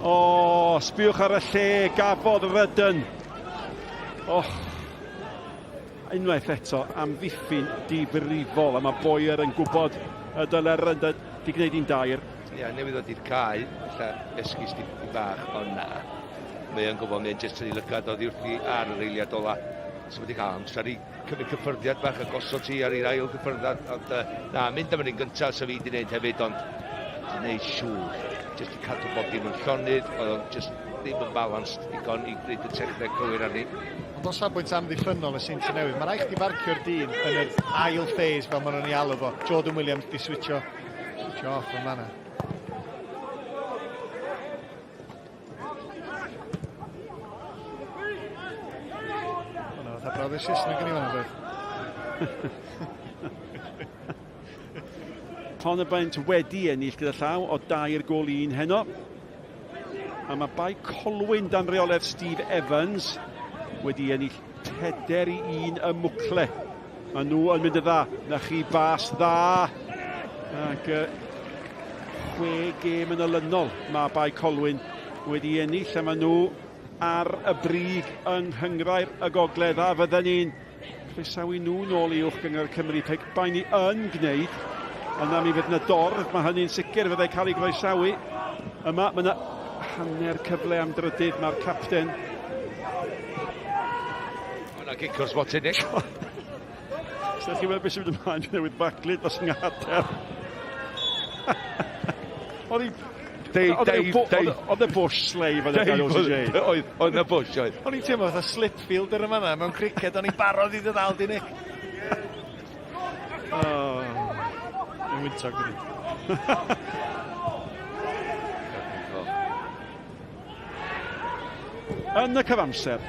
Speaker 5: O, sbiwch ar y lle, gafodd Rydyn. Unwaith eto, amddiffyn difrifol, a mae Boyer yn gwybod y dyle'r Rydyn di gwneud un dair.
Speaker 4: Ia, newydd ddod i'r cae, lle esgus di bach, ond na. Mae yn gwybod, mae'n jyst yn ei lygad oddi wrthi ar yr eiliad ola. So wedi cael amser i cymryd cyffyrddiad bach a gosod ti ar i'r ail cyffyrddiad. Ond na, mynd am yr un gyntaf sy'n fi wedi gwneud hefyd, ond di wneud siŵr. Jyst i cadw bob dim yn llonydd, oedd o'n jyst ddim yn balanced digon i gwneud y techneg cywir ar ni.
Speaker 6: Ond os safbwynt amddiffynol y Seintiau Newydd, mae rhaid chdi farcio'r dyn yn yr ail phase fel maen nhw'n ei alw fo. Jordan Williams di switcho off yn fanna. Fatha brawd y Saesneg yn ei fan dweud.
Speaker 5: Pon y baint wedi ennill gyda llaw o 2-1 heno. A mae bai Colwyn dan reoledd Steve Evans wedi ennill 4-1 y mwcle. Mae nhw yn mynd y dda. Na chi bas dda. Ac 6 gêm yn olynol mae bai Colwyn wedi ennill. A mae nhw ar y brig yng Nghyngrair y Gogledd. A fydden ni'n croesawu nhw nôl i uwch gyngor Cymru. Pe bai ni yn gwneud. Yna mi fydd yna dorf. Mae hynny'n sicr fyddai cael ei groesawu. Yma mae yna hanner cyfle am drydydd. Mae'r capten.
Speaker 4: Yna gicwrs bot i Nick.
Speaker 5: Ydych chi'n meddwl beth sy'n mynd ymlaen gyda with backlid dros yng Nghader. Oedd y bush sleif oedd
Speaker 4: y bush oedd.
Speaker 6: O'n i'n teimlo fatha Slipfield ar y manna mewn criced, o'n i'n barod i ddod aldi Nick.
Speaker 5: Yn wyntog gyda. Yn y cyfamser,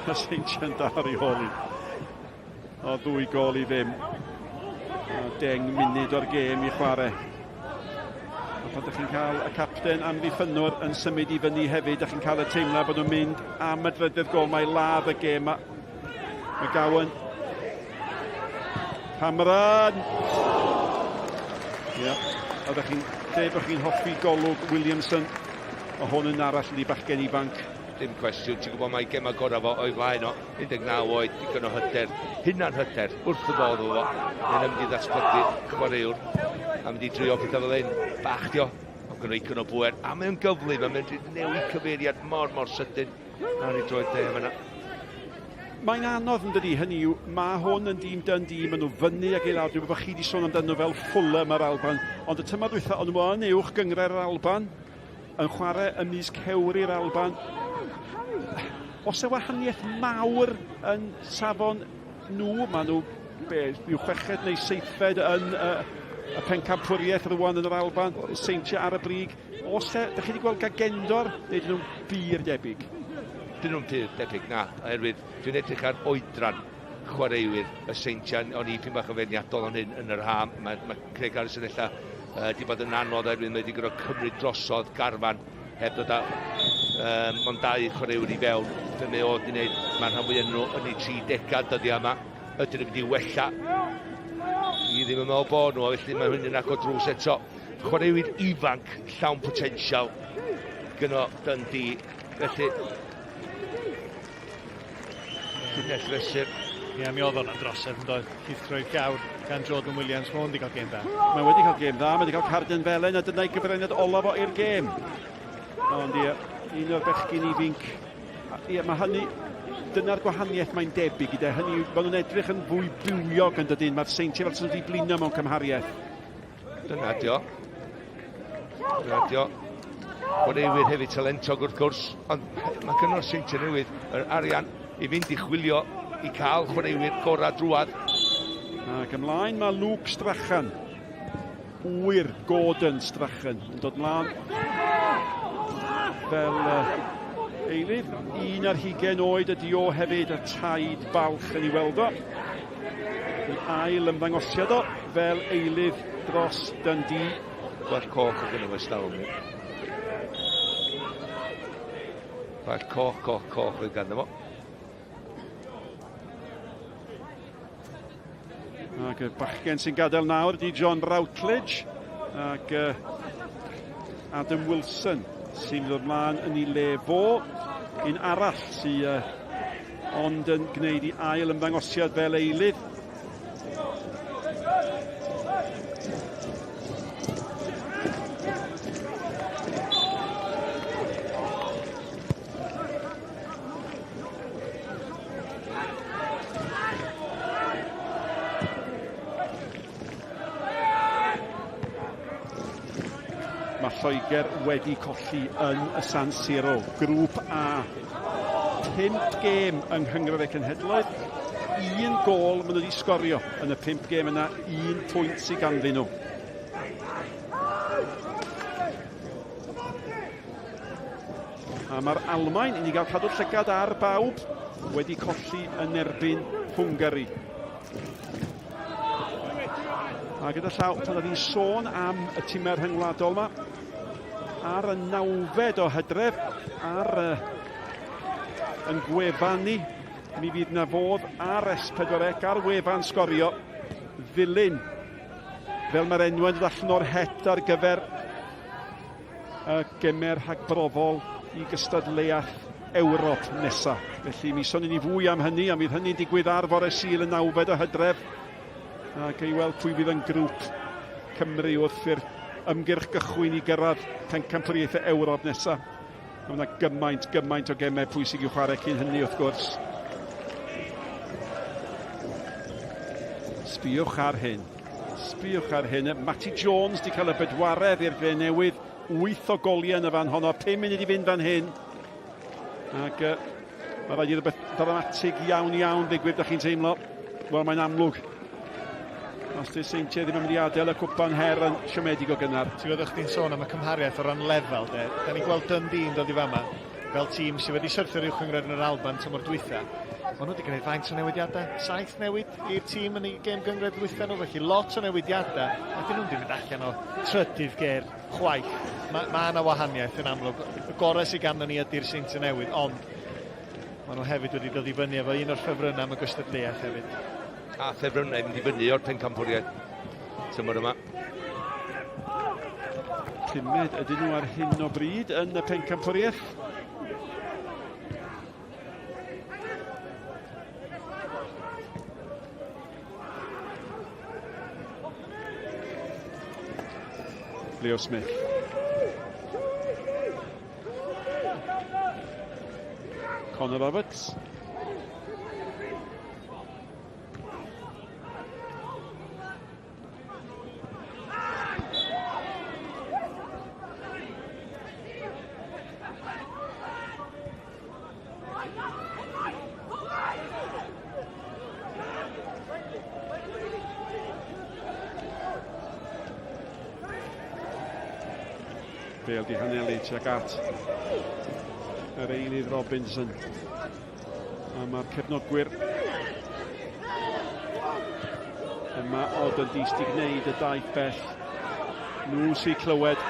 Speaker 5: y Seintiau'n dar i holi. O 2 gol i ddim. 10 munud o'r gêm i chwarae. A pan ydych chi'n cael y capten amddiffynwr yn symud i fyny hefyd, ydych chi'n cael y teimlo bod nhw'n mynd am y drydydd gol. Mae ladd y gêm. Mae Gawen. Cameron! Ydych chi'n dweud bod chi'n hoffi golwg Williamson. O hwn yn arall yn ei bachgen ifanc.
Speaker 4: Dim cwestiwn, ti'n gwybod mae gem agoraf o o'i flaen o 19 oed, digon o hyder, hynna'n hyder, wrth y bodd o fo. Yn mynd i ddatblygu chwaraewr, a mynd i drio pethau fel un, bachdio, ond gyda icon o bwer, a mae'n gyflym, a mae'n newid cyfeiriad mor sydyn, a ni droed de yma.
Speaker 5: Mae'n anodd yn dydi, hynny yw, mae hwn yn dîm Dundee, maen nhw fyny ag ei lawr, dwi'n bod chi wedi sôn amdano fel Fulham ar Alban, ond y tymor dwytha, ond nhw yn uwch gyngrau'r Alban, yn chwarae ymysg Cewri'r Alban. Os y wahaniaeth mawr yn safon nhw, maen nhw yw 6 neu 7 yn y pencampwriaeth rwan yn yr Alban, Seintiau ar y brig. Os ydych chi wedi gweld gagendor, neu dyn nhw'n bir debyg?
Speaker 4: Dyn nhw'n bir debyg, na. Oherwydd, dwi'n edrych ar oedran chwaraewyr y Seintiau, o'n i pyn bach o feirniadol o'n hyn yn yr ham. Mae Craig Harrison ella di bod yn anodd oherwydd mae wedi gwneud cymryd drosodd garfan heb dod â ond 2 chwaraewr i fewn. Dyna oedd i wneud, mae'n rhan fwy nhw yn ei 30 dyddi yma. Ydyn nhw wedi wella. I ddim yn meddwl bod nhw, felly mae hynny'n agor drws eto. Chwaraewyr ifanc, llawn potensial gyno Dundee. Felly, Gwyneth fesur.
Speaker 6: Ie, mi oedd hwnna'n drosedd yn dod. Llithrwy'r gawr gan Jordan Williams. Mae hwn wedi cael gêm dda.
Speaker 5: Mae wedi cael gêm dda, mae wedi cael Carden Felen, a dyna'i gyfraniad olaf o i'r gêm. Ond ie, un o'r bechgyn ifinc. Ie, mae hynny, dyna'r gwahaniaeth mae'n debyg gyda hynny. Mae nhw'n edrych yn fwy bywiog yn dydyn. Mae'r Seintiau fel sy'n wedi blino mewn cymhariaeth.
Speaker 4: Dyna dio. Chwaraewyr hefyd talentog wrth gwrs. Ond mae gynnor Seintiau Newydd yr arian i fynd i chwilio i cael chwaraewyr gorau drwad.
Speaker 5: Ac ymlaen mae Luke Strachan. Wyr Gordon Strachan yn dod mlaen. Fel eilydd, 1 ar 20 oed ydi o hefyd, y taid balch yn ei weld o. I ail ymddangosiad o fel eilydd dros Dundee.
Speaker 4: Gwell coch o gyda fe stawn ni. Gwell coch oedd ganddo fo.
Speaker 5: Ac y bachgen sy'n gadael nawr ydi John Routledge ac Adam Wilson sy'n dod mlaen yn ei le fo. Un arall sy'n ond yn gwneud i ail ymddangosiad fel eilydd. Mae Lloegr wedi colli yn y San Siro. Grŵp A. 5 gêm yng Nghymru y Cenhedloedd. 1 gol maen nhw wedi sgorio yn y 5 gêm yna. 1 pwynt sy'n ganddyn nhw. A mae'r Almaen yn ei gael cadw'r llygad ar bawb. wedi colli yn erbyn Hwngari. A gyda llaw, pan oedd hi'n sôn am y tîmau rhyngwladol yma, ar y 9fed o Hydref, ar yn gwefan ni, mi fydd na fodd ar S4C, ar wefan Sgorio, ddilyn, fel mae'r enw yn dod allan o'r het ar gyfer y gemer rhagbrofol i gystadleuaeth Ewrop nesaf. Felly mi sôn ni fwy am hynny, a fydd hynny'n digwydd ar fore Sul y 9fed o Hydref. Ac ei weld pwy fydd yn grŵp Cymru wrth i'r ymgyrch gychwyn i gyrraedd pencampwriaethau Ewrop nesaf. Mae yna gymaint o gemau pwysig i'w chwarae cyn hynny wrth gwrs. Sbiwch ar hyn. Matty Jones di cael y bedwaredd i'r gre newydd. 8 o goliau yn y fan honno. 5 munud i fynd fan hyn. Ac mae rhaid i rhywbeth dramatig iawn ddigwydd, da chi'n teimlo. Wel, mae'n amlwg. Os dy'r Seintiau ddim yn mynd i adael y Cwpan Her yn siomedig o gynnar.
Speaker 6: Ti'n gwybod chdi'n sôn am y cymhariaeth o ran lefel, de? Da ni'n gweld Dundee yn dod i fama fel tîm sydd wedi syrthio'r uwchgynghrair yn yr Alban tymor dwytha. Maen nhw wedi gwneud faint o newidiadau, 7 newid i'r tîm yn ei gêm gynghrair dwytha nhw, felly lot o newidiadau. A dyn nhw'n mynd allan o trydydd ger chwaith. Mae yna wahaniaeth yn amlwg. Y gorau sydd ganddo ni ydy'r Seintiau Newydd, ond maen nhw hefyd wedi dod i fyny efo un o'r ffefrynnau am y gystadleuaeth hefyd.
Speaker 4: A ffefrynnau yn mynd i fyny o'r pencampwriaeth tymor yma.
Speaker 5: Cymed ydyn nhw ar hyn o bryd yn y pencampwriaeth. Leo Smith. Connor Roberts. Bêl di hanelu tuag at yr eilydd Robinson. A mae'r cefnogwyr yma o Dundee sydd gwneud y daith bell. Nhw sy'n clywed.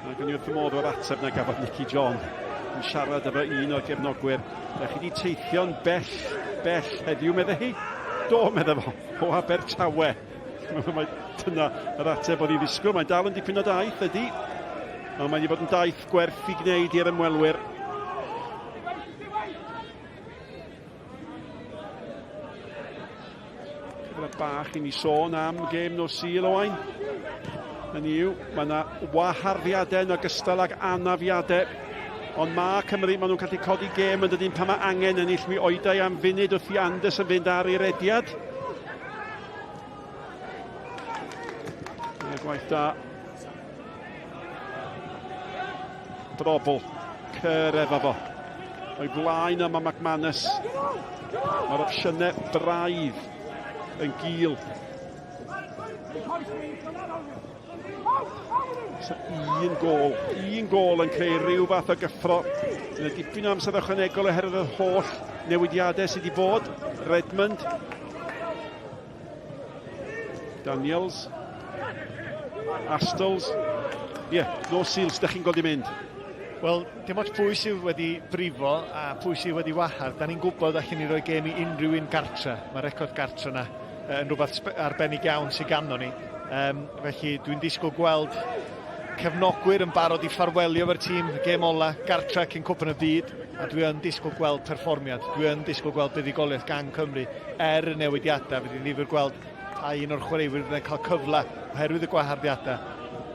Speaker 5: Ac yn wrth y modd o'r ateb na gafodd Nicky John yn siarad efo un o'r cefnogwyr. Da chi wedi teithio'n bell heddiw, meddwl hi? Do, meddwl fo, o Abertawe. Dyna yr ateb oedd i ddisgwyl. Mae'n dal yn dipyn o daith, ydy. Ond mae'n i fod yn daith gwerth i gwneud i'r ymwelwyr. Cyfle bach i ni sôn am gêm no Sul owain. Hynny yw, mae yna waharddiadau yn ogystal ag anafiadau. Ond mae Cymru, maen nhw'n gallu codi gêm yn dydyn pan mae angen ennill. Mi oedau am funud wrth i Anders yn fynd ar ei rediad. Gwaith da. Drobl. Cer efo fo. O'i blaen yma McManus. Mae'r opsiynau braidd yn gil. Un gol yn creu rhyw fath o gyffro. Yna dipyn o amser ychwanegol oherwydd y holl newidiadau sydd wedi bod. Redmond. Daniels. Astles. No Seals, da chi'n god i mynd.
Speaker 6: Wel, dim ots pwy sydd wedi brifo a pwy sydd wedi wahar. Da ni'n gwybod allan ni roi gêm i unrhyw un gartre. Mae record gartre yna yn rhywbeth arbennig iawn sydd ganddo ni. Felly dwi'n disgwyl gweld cefnogwyr yn barod i ffarwelio fo'r tîm gêm ola gartre cyn Cwpan y Byd. A dwi yn disgwyl gweld perfformiad. Dwi yn disgwyl gweld buddigoliaeth gan Cymru y newidiadau. Fydd i'n ddifur gweld a un o'r chwaraewyr yn cael cyfle oherwydd y gwaharddiadau.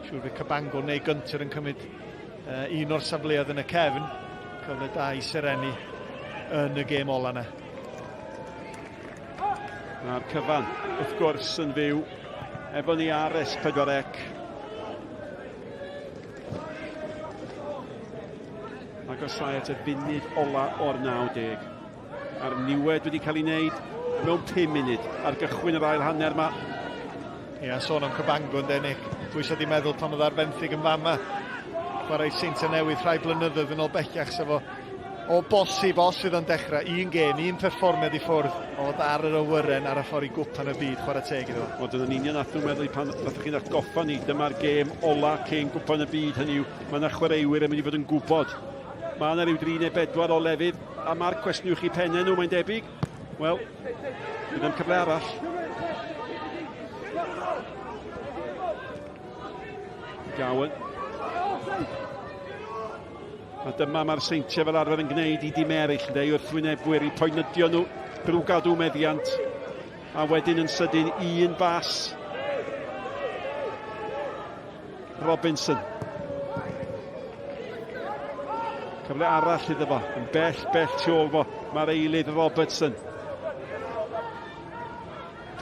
Speaker 6: Siwr fydd Cabango neu Gynter yn cymryd un o'r safleoedd yn y cefn. Cyfle da i sereni yn y gêm ola yna.
Speaker 5: Mae'r cyfan, wrth gwrs, yn fyw efo ni ar S4C. Ac os rai at y funud ola o'r 90. A'r niwed wedi cael ei wneud mewn 5 munud ar gychwyn yr ail hanner yma.
Speaker 6: Ia, sôn am Cabango yn denig. Pwy sydd wedi meddwl pan oedd ar benthyg yn fama. Chwarae Seintiau Newydd rhai blynyddoedd yn ôl bellach sef o o bosib os fydd o'n dechrau un gêm, un perfformiad i ffwrdd oedd ar yr awyren ar y ffordd i gwpan y byd, chwarae teg iddo.
Speaker 5: Wel, dyna'n union nath nhw'n meddwl pan nath chi'n atgoffa ni, dyma'r gêm ola cyn gwpan y byd, hynny yw, mae yna chwaraewyr yn mynd i fod yn gwybod. Mae yna rhyw 3 neu 4 o lefydd, a mae'r cwestiynwch i pennau nhw, mae'n debyg. Wel, bydd am cyfle arall. Gwpan. A dyma mae'r Seintiau fel arfer yn gwneud i dim eraill, wrth wynebwyr i poenydio nhw drwy gadw meddiant. A wedyn yn sydyn 1 bas. Robinson. Cyfle arall iddo fo, yn bell tu ôl fo. Mae'r eilydd Robertson.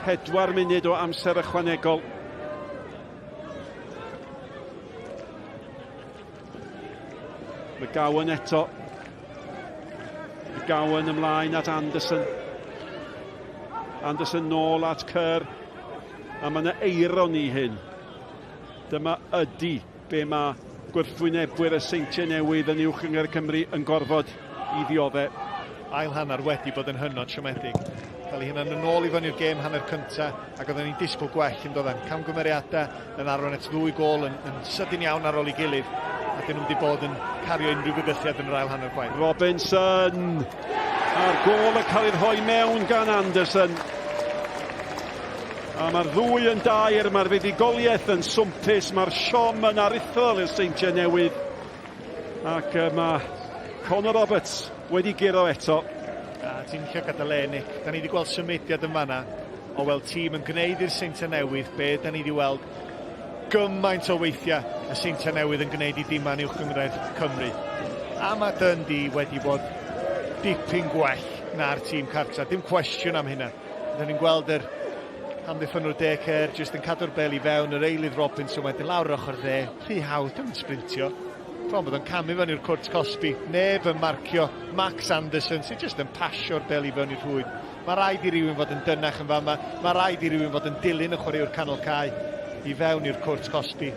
Speaker 5: 4 munud o amser ychwanegol. Gwpan eto. Gwpan ymlaen at Anderson. Anderson nôl at Kerr. A mae yna eiron i hyn. Dyma ydy be mae gwrthwynebwyr y Seintiau Newydd yn uwch yng Gymru yn gorfod i ddioddau.
Speaker 6: Ail hanner wedi bod yn hynod siomedig. Cael ei hynna'n yn ôl i fyny'r gêm hanner cyntaf, ac oedden ni'n disgwyl gwell yn dod yn camgymeriadau yn arwain at 2 gôl yn sydyn iawn ar ôl ei gilydd. A dyn nhw wedi bod yn cario unrhyw gyfythiad yn yr ail hanner gwaith.
Speaker 5: Robinson! A'r gôl yn cael ei rhoi mewn gan Anderson. A mae'r 2 yn dair, mae'r fuddigoliaeth yn swmpus, mae'r siom yn aruthrol i'r Seintiau Newydd. Ac mae Connor Roberts wedi giro eto.
Speaker 6: A ti'n lle gadael Nick. Da ni wedi gweld symudiad yn fanna o weld tîm yn gwneud i'r Seintiau Newydd be da ni wedi weld gymaint o weithiau y Seintiau Newydd yn gwneud i diman uwch gyngraedd Cymru. A mae Dundee wedi bod dipyn gwell na'r tîm cartra. Dim cwestiwn am hynna. Da ni'n gweld yr amddiffynwr Cael jyst yn cadw'r bel i fewn, yr eilydd Robinson wedyn lawr ochr dde. Rhy hawdd yn sprintio. Bron bod yn camu fewn i'r cwrt Cosby. Neb yn marcio Max Anderson sy'n jyst yn pasio'r bel i fewn i'r rhwyd. Mae rhaid i rywun fod yn dynach yn fama. Mae rhaid i rywun fod yn dilyn y chwaraewr canol cae i fewn i'r cwrt Cosby.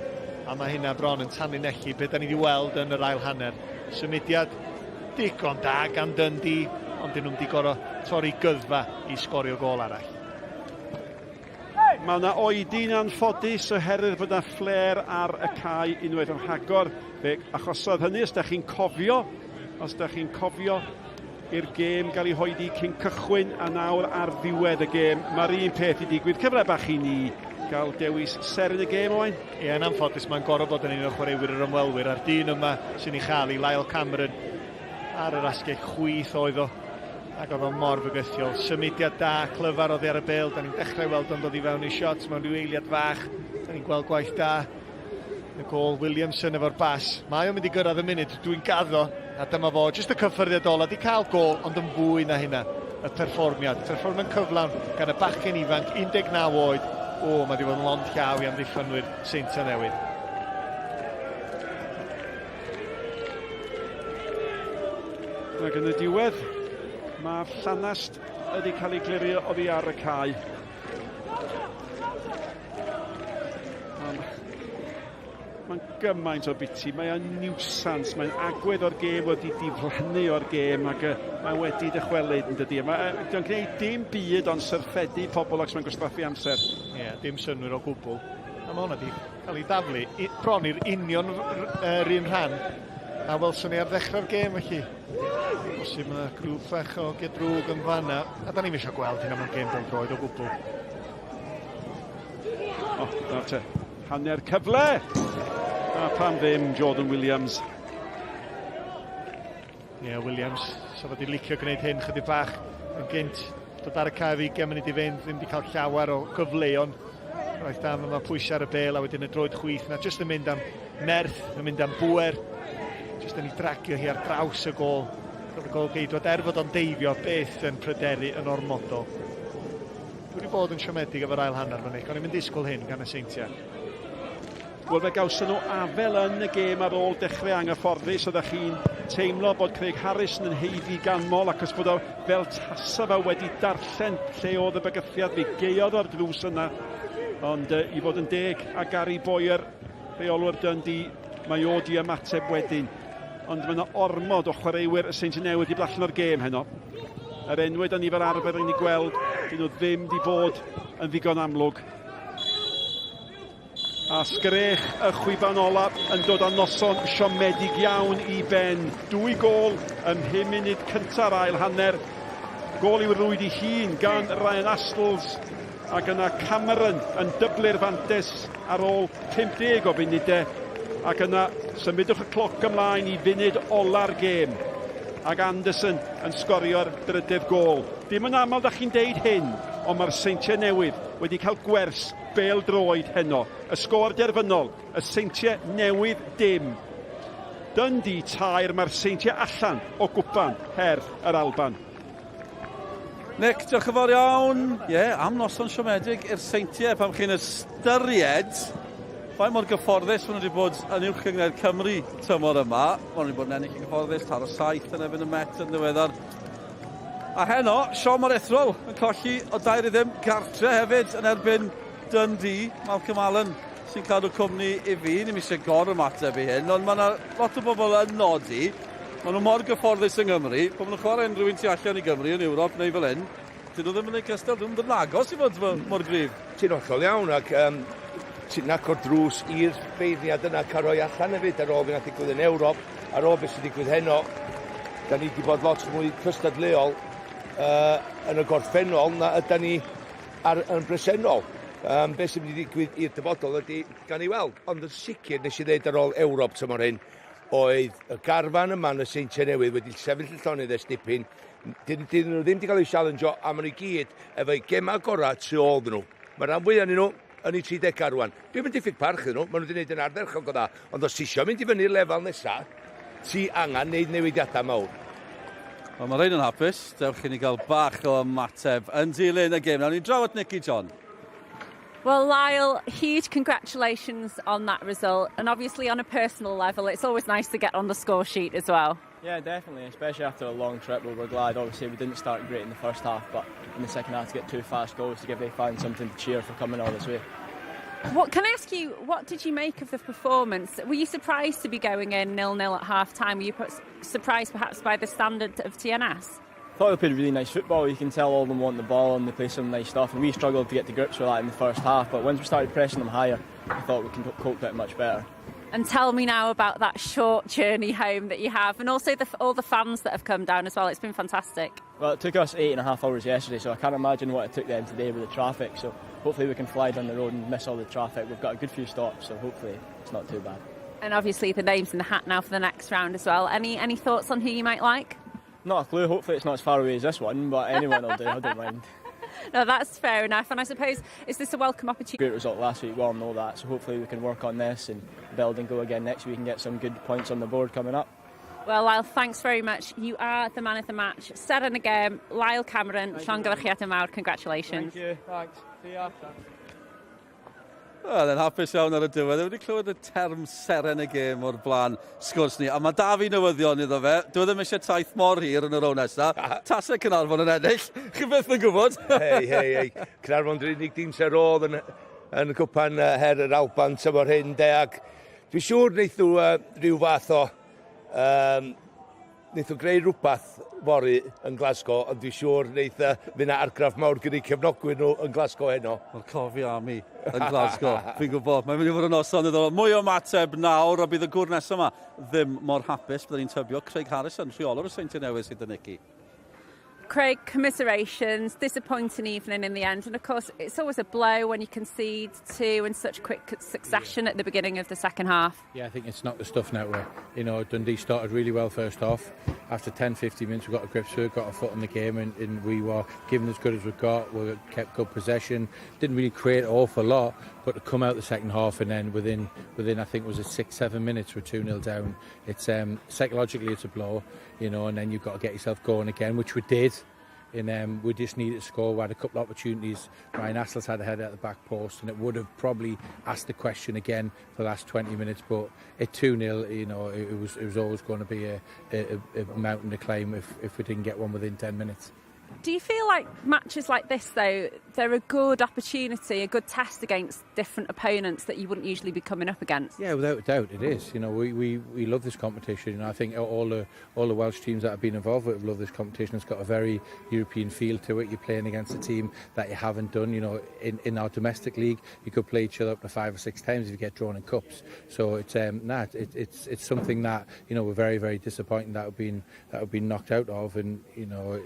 Speaker 6: A mae hynna bron yn tanlinellu be da ni wedi weld yn yr ail hanner. Symudiad digon da gan Dundee, ond dyn nhw'n wedi gorfod torri gyddfa i sgorio gôl arall.
Speaker 5: Mae yna oedi'n anffodus oherwydd bod yna fler ar y cae unwaith yn rhagor. Achosodd hynny, os da chi'n cofio i'r gêm gael ei hoedi cyn cychwyn a nawr ar ddiwedd y gêm. Mae'r un peth i digwydd. Cyfle bach i ni gael dewis ser yn y gêm oen.
Speaker 6: Ie, yn anffodus, mae'n gorfod bod yn un o chwaraewyr yr ymwelwyr. A'r dyn yma sy'n ei chael i Lyle Cameron ar yr asgell chwith oedd o. Ac oedd o mor fygythiol. Symudiad da, clyfar oddi ar y bel. Da ni'n dechrau weld o'n dod i fewn i shots mewn ryw eiliad fach. Da ni'n gweld gwaith da. Y gôl Williamson efo'r bas. Mae o'n mynd i gyrraedd y munud. Dwi'n gaddo. A dyma fo, jyst y cyffyrddiad ola. Di cael gôl, ond yn fwy na hynna. Y perfformiad. Perfformiad cyflawn gan y bachgen ifanc, 19 oed. O, mae di fod yn lond llaw i amddiffynwyr Seintiau Newydd.
Speaker 5: Ac yn y diwedd, mae'r llanast wedi cael ei glirio oddi ar y cae. Mae'n gymaint o biti, mae'n niwsans, mae'n agwedd o'r gêm wedi diflannu o'r gêm ac mae wedi dychwelyd yn dydi. Mae'n gwneud dim byd ond syrffedu pobl ac mae'n gwastraffu amser.
Speaker 6: Ie, dim synwyr o gwbl. A mae hwnna wedi cael ei daflu bron i'r union yr un rhan. A welson ni ar ddechrau'r gêm felly. Bosib yna grŵp fach o gedrwg yn fanna. A da ni'n eisiau gweld hynna mewn gêm Pêl-droed o gwbl.
Speaker 5: O, nawr te. Hanner cyfle! A pam ddim Jordan Williams.
Speaker 6: Ie, Williams. So fod i'n licio gwneud hyn chydig bach yn gynt. Dod ar y cae fi gem munud i fynd, ddim wedi cael llawer o gyfleon. Roedd am yma pwysio ar y bel a wedyn y droed chwith. Na jyst yn mynd am nerth, yn mynd am bwer. Jyst yn ei dragio hi ar draws y gôl. Roedd y gôl geidwad fod o'n deifio beth yn pryderu yn ormodol. Dwi wedi bod yn siomedig efo'r ail hanner fan eich. O'n i'n mynd disgwyl hyn gan y Seintiau.
Speaker 5: Wel, fe gawson nhw afel yn y gêm ar ôl dechrau anghyfforddus. Oeddech chi'n teimlo bod Craig Harrison yn heiddi ganmol ac os bod o fel tasa fe wedi darllen lle oedd y bygythiad fi geodd o'r drws yna. Ond i fod yn deg a Gary Boyer, rheolwr Dundee, mae o di ymateb wedyn. ond mae yna ormod o chwaraewyr y Seintiau Newydd i blallan o'r gêm heno. Yr enwau da ni fel arfer yn ei gweld, dyn nhw ddim di bod yn ddigon amlwg. A sgrech y Nghwpan ola yn dod â noson siomedig iawn i ben. 2 gôl yn 5 munud cynta'r ail hanner. Gôl i'w rwyd i hun gan Ryan Astles, ac yna Cameron yn dyblu'r fantes ar ôl 50 o funudau, ac yna symudwch y cloc ymlaen i funud ola'r gêm, ac Anderson yn sgorio'r drydedd gôl. Dim yn aml da chi'n deud hyn, ond mae'r Seintiau Newydd wedi cael gwers Pêl-droed heno. Y sgôr derfynol, y Seintiau Newydd dim. Dundee tair, mae'r Seintiau allan o Gwpan Her yr Alban.
Speaker 3: Nick, diolch yn fawr iawn. Am noson siomedig i'r Seintiau pan chi'n ystyried faint mor gyfforddus maen nhw wedi bod yn uwch gyngred Cymru tymor yma. Maen nhw wedi bod yn ennill yn gyfforddus, tar o 7 yn erbyn y Met yn ddiweddar. A heno, Siom o'r Ethrol yn colli o 2-0 gartre hefyd yn erbyn Dundee. Malcolm Allen sy'n cadw cwmni i fi, ni'n eisiau gor-ymateb i hyn, ond mae yna lot o bobl yn nodi. Maen nhw mor gyfforddus yng Nghymru, pan maen nhw'n chwarae unrhyw un tu allan i Gymru yn Ewrop neu fel hyn, dyn nhw ddim yn ei cystal, dyn nhw'n agos i fod mor gryf.
Speaker 4: Ti'n hollol iawn, ac ti'n nacor drws i'r beirniad yna cael rhoi allan hefyd ar ôl fy'n digwydd yn Ewrop, ar ôl beth sy'n digwydd heno. Da ni wedi bod lot mwy cystadleol yn y gorffennol na yda ni yn bresennol. Beth sy'n mynd i ddigwydd i'r dyfodol ydy gan i weld, ond yn sicr nes i ddeud ar ôl Ewrop tymor hyn, oedd y garfan yma yn y Seintiau Newydd wedi sefyll y llonydd ers dipyn. Dyn nhw ddim wedi cael eu sialenjo, a maen nhw gyd efo'u gemau gorau tu ôl nhw. Mae'r rhan fwyaf nhw yn eu 30 rwan. Dwi'n mynd diffyg parch nhw, maen nhw wedi gwneud yn ardderchog o dda, ond os ti isio mynd i fyny'r lefel nesaf, ti angen wneud newidiadau mawr.
Speaker 3: Wel, mae rhaid yn hapus, dewch i ni gael bach o ymateb yn dilyn y gêm. Nawr ni'n drafod Nicky John.
Speaker 9: Well, Lyle, huge congratulations on that result. And obviously on a personal level, it's always nice to get on the score sheet as well.
Speaker 8: Yeah, definitely, especially after a long trip. We were glad, obviously, we didn't start great in the first half, but in the second half to get 2 fast goals to give the fans something to cheer for coming all this way.
Speaker 9: Can I ask you, what did you make of the performance? Were you surprised to be going in 0-0 at half-time? Were you surprised perhaps by the standard of TNS?
Speaker 8: I thought they played really nice football. You can tell all of them want the ball and they play some nice stuff. And we struggled to get to grips with that in the first half. But once we started pressing them higher, I thought we can cope with it much better.
Speaker 9: And tell me now about that short journey home that you have, and also all the fans that have come down as well. It's been fantastic.
Speaker 8: Well, it took us 8.5 hours yesterday, so I can't imagine what it took them today with the traffic. So hopefully we can fly down the road and miss all the traffic. We've got a good few stops, so hopefully it's not too bad.
Speaker 9: And obviously the name's in the hat now for the next round as well. Any thoughts on who you might like?
Speaker 8: Not a clue. Hopefully it's not as far away as this one, but anyone will do. I don't mind.
Speaker 9: No, that's fair enough. And I suppose, is this a welcome opportunity?
Speaker 8: Great result last week, we all know that. So hopefully we can work on this and build and go again next week and get some good points on the board coming up.
Speaker 9: Well, Lyle, thanks very much. You are the man of the match. Set in the game, Lyle Cameron, llongyfarchiad y mawr. Congratulations.
Speaker 8: Thank you. Thanks. See ya.
Speaker 3: Wel, yn hapus iawn ar y diwedd. Wedi clywed y term seren y gêm o'r blaen sgwrs ni. A mae da fi newyddion iddo fe. Dwi ddim eisiau taith mor hir yn y row nesaf. Tasau Cynarfon yn ennill. Chi beth yn gwybod?
Speaker 4: Hei. Cynarfon yr unig dim sy'n rodd yn Nghwpan Her yr Alban tymor hyn. Dwi'n siŵr wneithw rhyw fath o... wneithw greu rhywbeth fori yn Glasgow, ond dwi'n siŵr wneith fyna argraff mawr gyda'i cefnogwyr nhw yn Glasgow heno.
Speaker 3: Mae'r cofi am i yn Glasgow. Fi'n gwybod, mae'n mynd i fod yn noson iddo. Mwy o mateb nawr, a bydd y gwr nesaf yma ddim mor hapus. Byddwn ni'n tybio Craig Harrison, rheolwr y Seintiau Newydd sydd yn Nicky.
Speaker 9: Craig, commiserations, disappointing evening in the end. And of course, it's always a blow when you concede 2 in such quick succession at the beginning of the second half.
Speaker 12: Yeah, I think it's not the stuff now where, Dundee started really well first half. After 10-15 minutes, we got a grip to it, got a foot on the game, and we were given as good as we got. We kept good possession. Didn't really create an awful lot, but to come out the second half and then within I think it was 6-7 minutes, we're 2-0 down. It's psychologically it's a blow, and then you've got to get yourself going again, which we did. And we just needed to score. We had a couple of opportunities. Ryan Astles had a header at the back post, and it would have probably asked the question again for the last 20 minutes. But at 2-0, it was always going to be a mountain to climb if we didn't get one within 10 minutes.
Speaker 9: Do you feel like matches like this, though, they're a good opportunity, a good test against different opponents that you wouldn't usually be coming up against?
Speaker 12: Yeah, without a doubt, it is. You know, we love this competition. You know, I think all the Welsh teams that have been involved with love this competition. It's got a very European feel to it. You're playing against a team that you haven't done. You know, in our domestic league, you could play each other up to 5 or 6 times if you get drawn in cups. So it's it's something that, you know, we're very, very disappointed that have been knocked out of, and you know.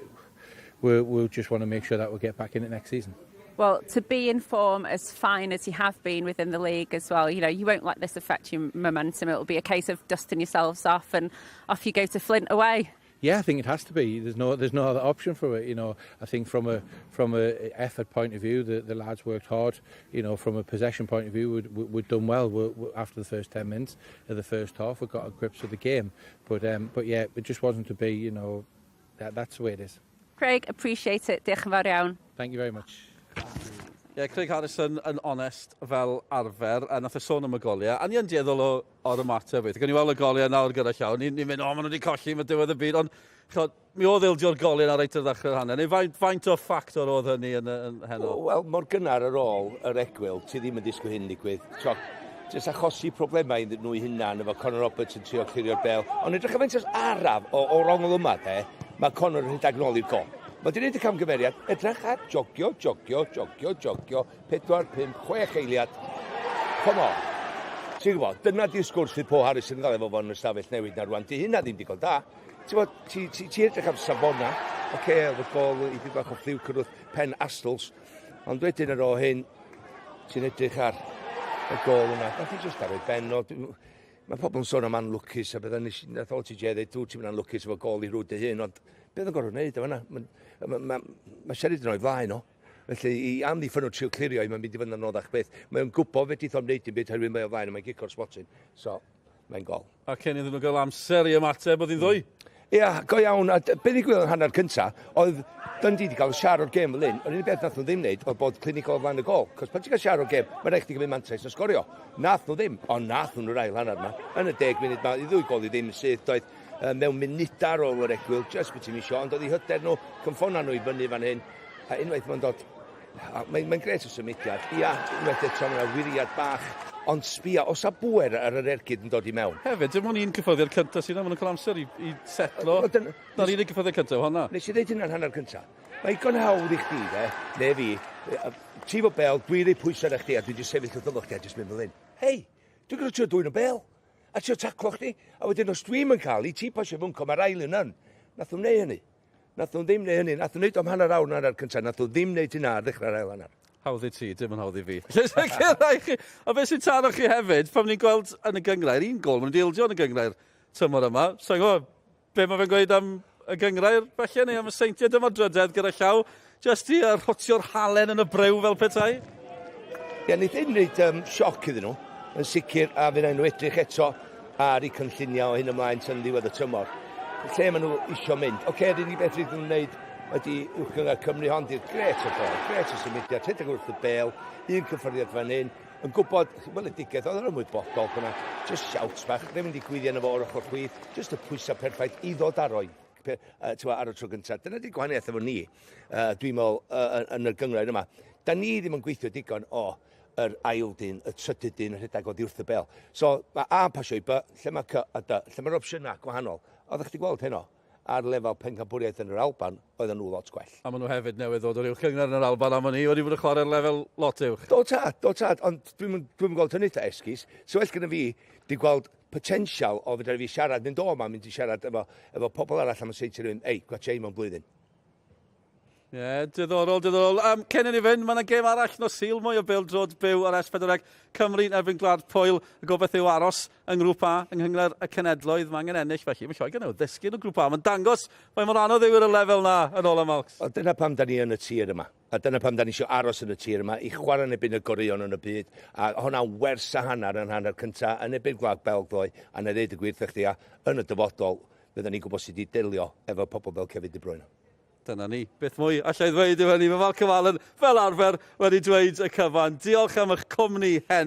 Speaker 12: We'll just want to make sure that we'll get back in it next season.
Speaker 9: Well, to be in form as fine as you have been within the league as well, you know, you won't let this affect your momentum. It'll be a case of dusting yourselves off and off you go to Flint away.
Speaker 12: Yeah, I think it has to be. There's no other option for it. You know, I think from a effort point of view, the lads worked hard. You know, from a possession point of view, we'd done well. After the first 10 minutes of the first half, we got a grips of the game. But yeah, it just wasn't to be. You know, that's the way it is.
Speaker 9: Craig, appreciate it. Diolch yn fawr iawn.
Speaker 12: Thank you very much.
Speaker 3: Yeah, Craig Harrison yn honest fel arfer, a nath e sôn am y goliau, a ni yn dieddol o'r ymateb. Gan ni weld y goliau nawr gyda llaw, ni'n mynd, maen nhw wedi colli, mae diwedd y byd, ond mi oedd ildio'r goliau na reit ar ddechrau'r hanner. Neu faint o ffactor oedd hynny yn heno?
Speaker 4: Wel, mor gynnar ar ôl yr egwyl, ti ddim yn disgwyl hyn digwydd. Jyst achosi problemau nhw hunan efo Conor Roberts yn trio clirio'r bel. Ond edrych faint araf o rongol yma, mae Conor yn rhedeg nôl i'r gol. Mae wedi gwneud y camgymeriad, edrych ar jogio, 4, 5, 6 eiliad. Come on. Ti'n gwybod, dyna di'r sgwrs fydd Pêl Harrison yn gael efo fo'n ystafell newid na rwan. Di hynna ddim digon da. Ti edrych am Safona, oce, oedd y gol i ddim bach o ffliw cyrwyd pen Astles. Ond wedyn ar ôl hyn, ti'n edrych ar y gol yna. Nath i jyst arwydd ben o. Mae pobl yn sôn am anlwcus, a bydda nath o ti dweud, ti'n mynd anlwcus efo gol i rwyd dy hyn, ond beth yn gorfod wneud efo yna? Mae Sherry yn o'i flaen o. Felly, i amddiffyn o trio clirio, mae'n mynd i fynd yn noddach beth. Mae'n gwybod fe dith o'n wneud dim byd herwydd mae o flaen, mae'n gico'r spotting. So, mae'n gol.
Speaker 3: A cyn iddyn nhw gael amser i ymateb, oedd hi'n ddwy?
Speaker 4: Ia, go iawn. A beth i gweld yn hanner cynta, oedd Dundee wedi cael siar o'r gêm fel un, ond un beth nath nhw ddim wneud oedd bod clinical o flaen y gol. Cos pan ti'n cael siar o'r gêm, mae'n rhaid chdi gymryd mantais o sgorio. Nath nhw ddim, ond nath nhw'n ail hanner yma. Yn y 10 munud yma, i ddwy gol i ddim sydd, doedd mewn munudau ar ôl yr egwyl, just beth ti'n isio, ond oedd i hyder nhw, cymffona nhw i fyny fan hyn, a unwaith mae'n dod, mae'n gret o symudiad. Ia, unwaith eto mae'n wiriad bach, ond sbia, os a bwer ar yr ergyd yn dod i mewn.
Speaker 3: Hefyd, dim ond un cyffyddiad cyntaf sy'n am yn cael amser i setlo. Na'r un cyffyddiad cyntaf hwnna.
Speaker 4: Nes i ddeud hynna'n hanner cyntaf. Mae igon hawdd i chdi, ne fi, ti fo bel, dwi'n rei pwysau na chdi, a dwi'n sefyll o ddylwch chdi a jyst mynd fel hyn. Hei, dwi'n gwneud trio dwy'n o bel, a trio taclo chdi, a wedyn os dwi'n mynd cael, i ti pasio fwn com ar ail yn hyn. Nath nhw'n neud hynny. Nath nhw'n ddim neud hynny. Nath nhw'n neud am hanner awr na'r cyntaf. Nath nhw'n ddim neud hynna ar ddechrau'r ail hanner.
Speaker 3: Hawdd i ti, dim yn hawdd i fi. A beth sy'n taro chi hefyd, pan ni'n gweld yn y gyngrair, un gol, mae'n dildio yn y gyngrair tymor yma. Sa'n gwybod, be mae fe'n gweud am y gyngrair, felly, neu am y seintiau dyma drydedd gyda llaw, jyst i rhotio'r halen yn y brew fel petai?
Speaker 4: Ie, ni ddim wneud sioc iddyn nhw, yn sicr, a fydd nhw edrych eto ar eu cynlluniau o hyn ymlaen tan ddiwedd y tymor. Lle maen nhw isio mynd. Oce, yr unig beth rydyn nhw'n wneud ydy Llwyddodd Cymru hon, di'r gret o gol, gret o symudiad, rhedeg wrth y bel, un cyffyrddiad fan hyn, yn gwybod, wel y digaeth, oedd yn ymwybodol hwnna, just shouts bach, ddim yn digwyddi yn efo o'r ochr chwith, just y pwysau perffaith i ddod aroi ar y tro gyntaf. Dyna di gwahaniaeth efo ni, dwi'n meddwl, yn y gyngrair yma. Da ni ddim yn gweithio digon yr ail dyn, y trydydd dyn, y rhedeg oddi wrth y bel. So, mae A yn pasio i B, lle mae C a D, lle mae'r opsiynau gwahanol. Oeddech chi gweld heno? Ar lefel pencampwriaeth yn yr Alban, oedd nhw lot gwell.
Speaker 3: A maen nhw hefyd newydd ddod o'r uwch gyngor yn yr Alban am hynny, wedi bod yn chwarae'r lefel lot uwch.
Speaker 4: Do tad, ond dwi'n gweld hynny ta esgus. So well gyda fi, di gweld potensial o fydda fi siarad, mynd o yma, mynd i siarad efo pobl arall am y seintiau rhywun, ei, gwa tseim o'n blwyddyn.
Speaker 3: Ie, diddorol. Cyn i ni fynd, mae yna gêm arall nos Sul, mwy o Pêl-droed byw ar S4C Cymru yn erbyn Gwlad Pwyl. Y gobeith yw aros yng Nghwpan yng Nghyngor y Cenedloedd. Mae angen ennill felly. Mae llai gen nhw ddysgu yn y Gwpan. Mae'n dangos mae mor anodd yw yr y lefel na yn ôl am Alcs.
Speaker 4: O, dyna pam da ni yn y tir yma. A dyna pam da ni eisiau aros yn y tir yma i chwarae yn ebyn y goreuon yn y byd. A hwnna wers a hanner yn hanner cyntaf yn ebyn Gwlad Belgloi. A na ddeud y gwir thych yn y dyfodol, byddwn ni'n gwybod sydd wedi delio efo pobl fel Kevin De Bruyne.
Speaker 3: Dyna ni. Beth mwy allai ddweud yw hynny. Mae Malcolm Allen fel arfer wedi dweud y cyfan. Diolch am eich cwmni hen.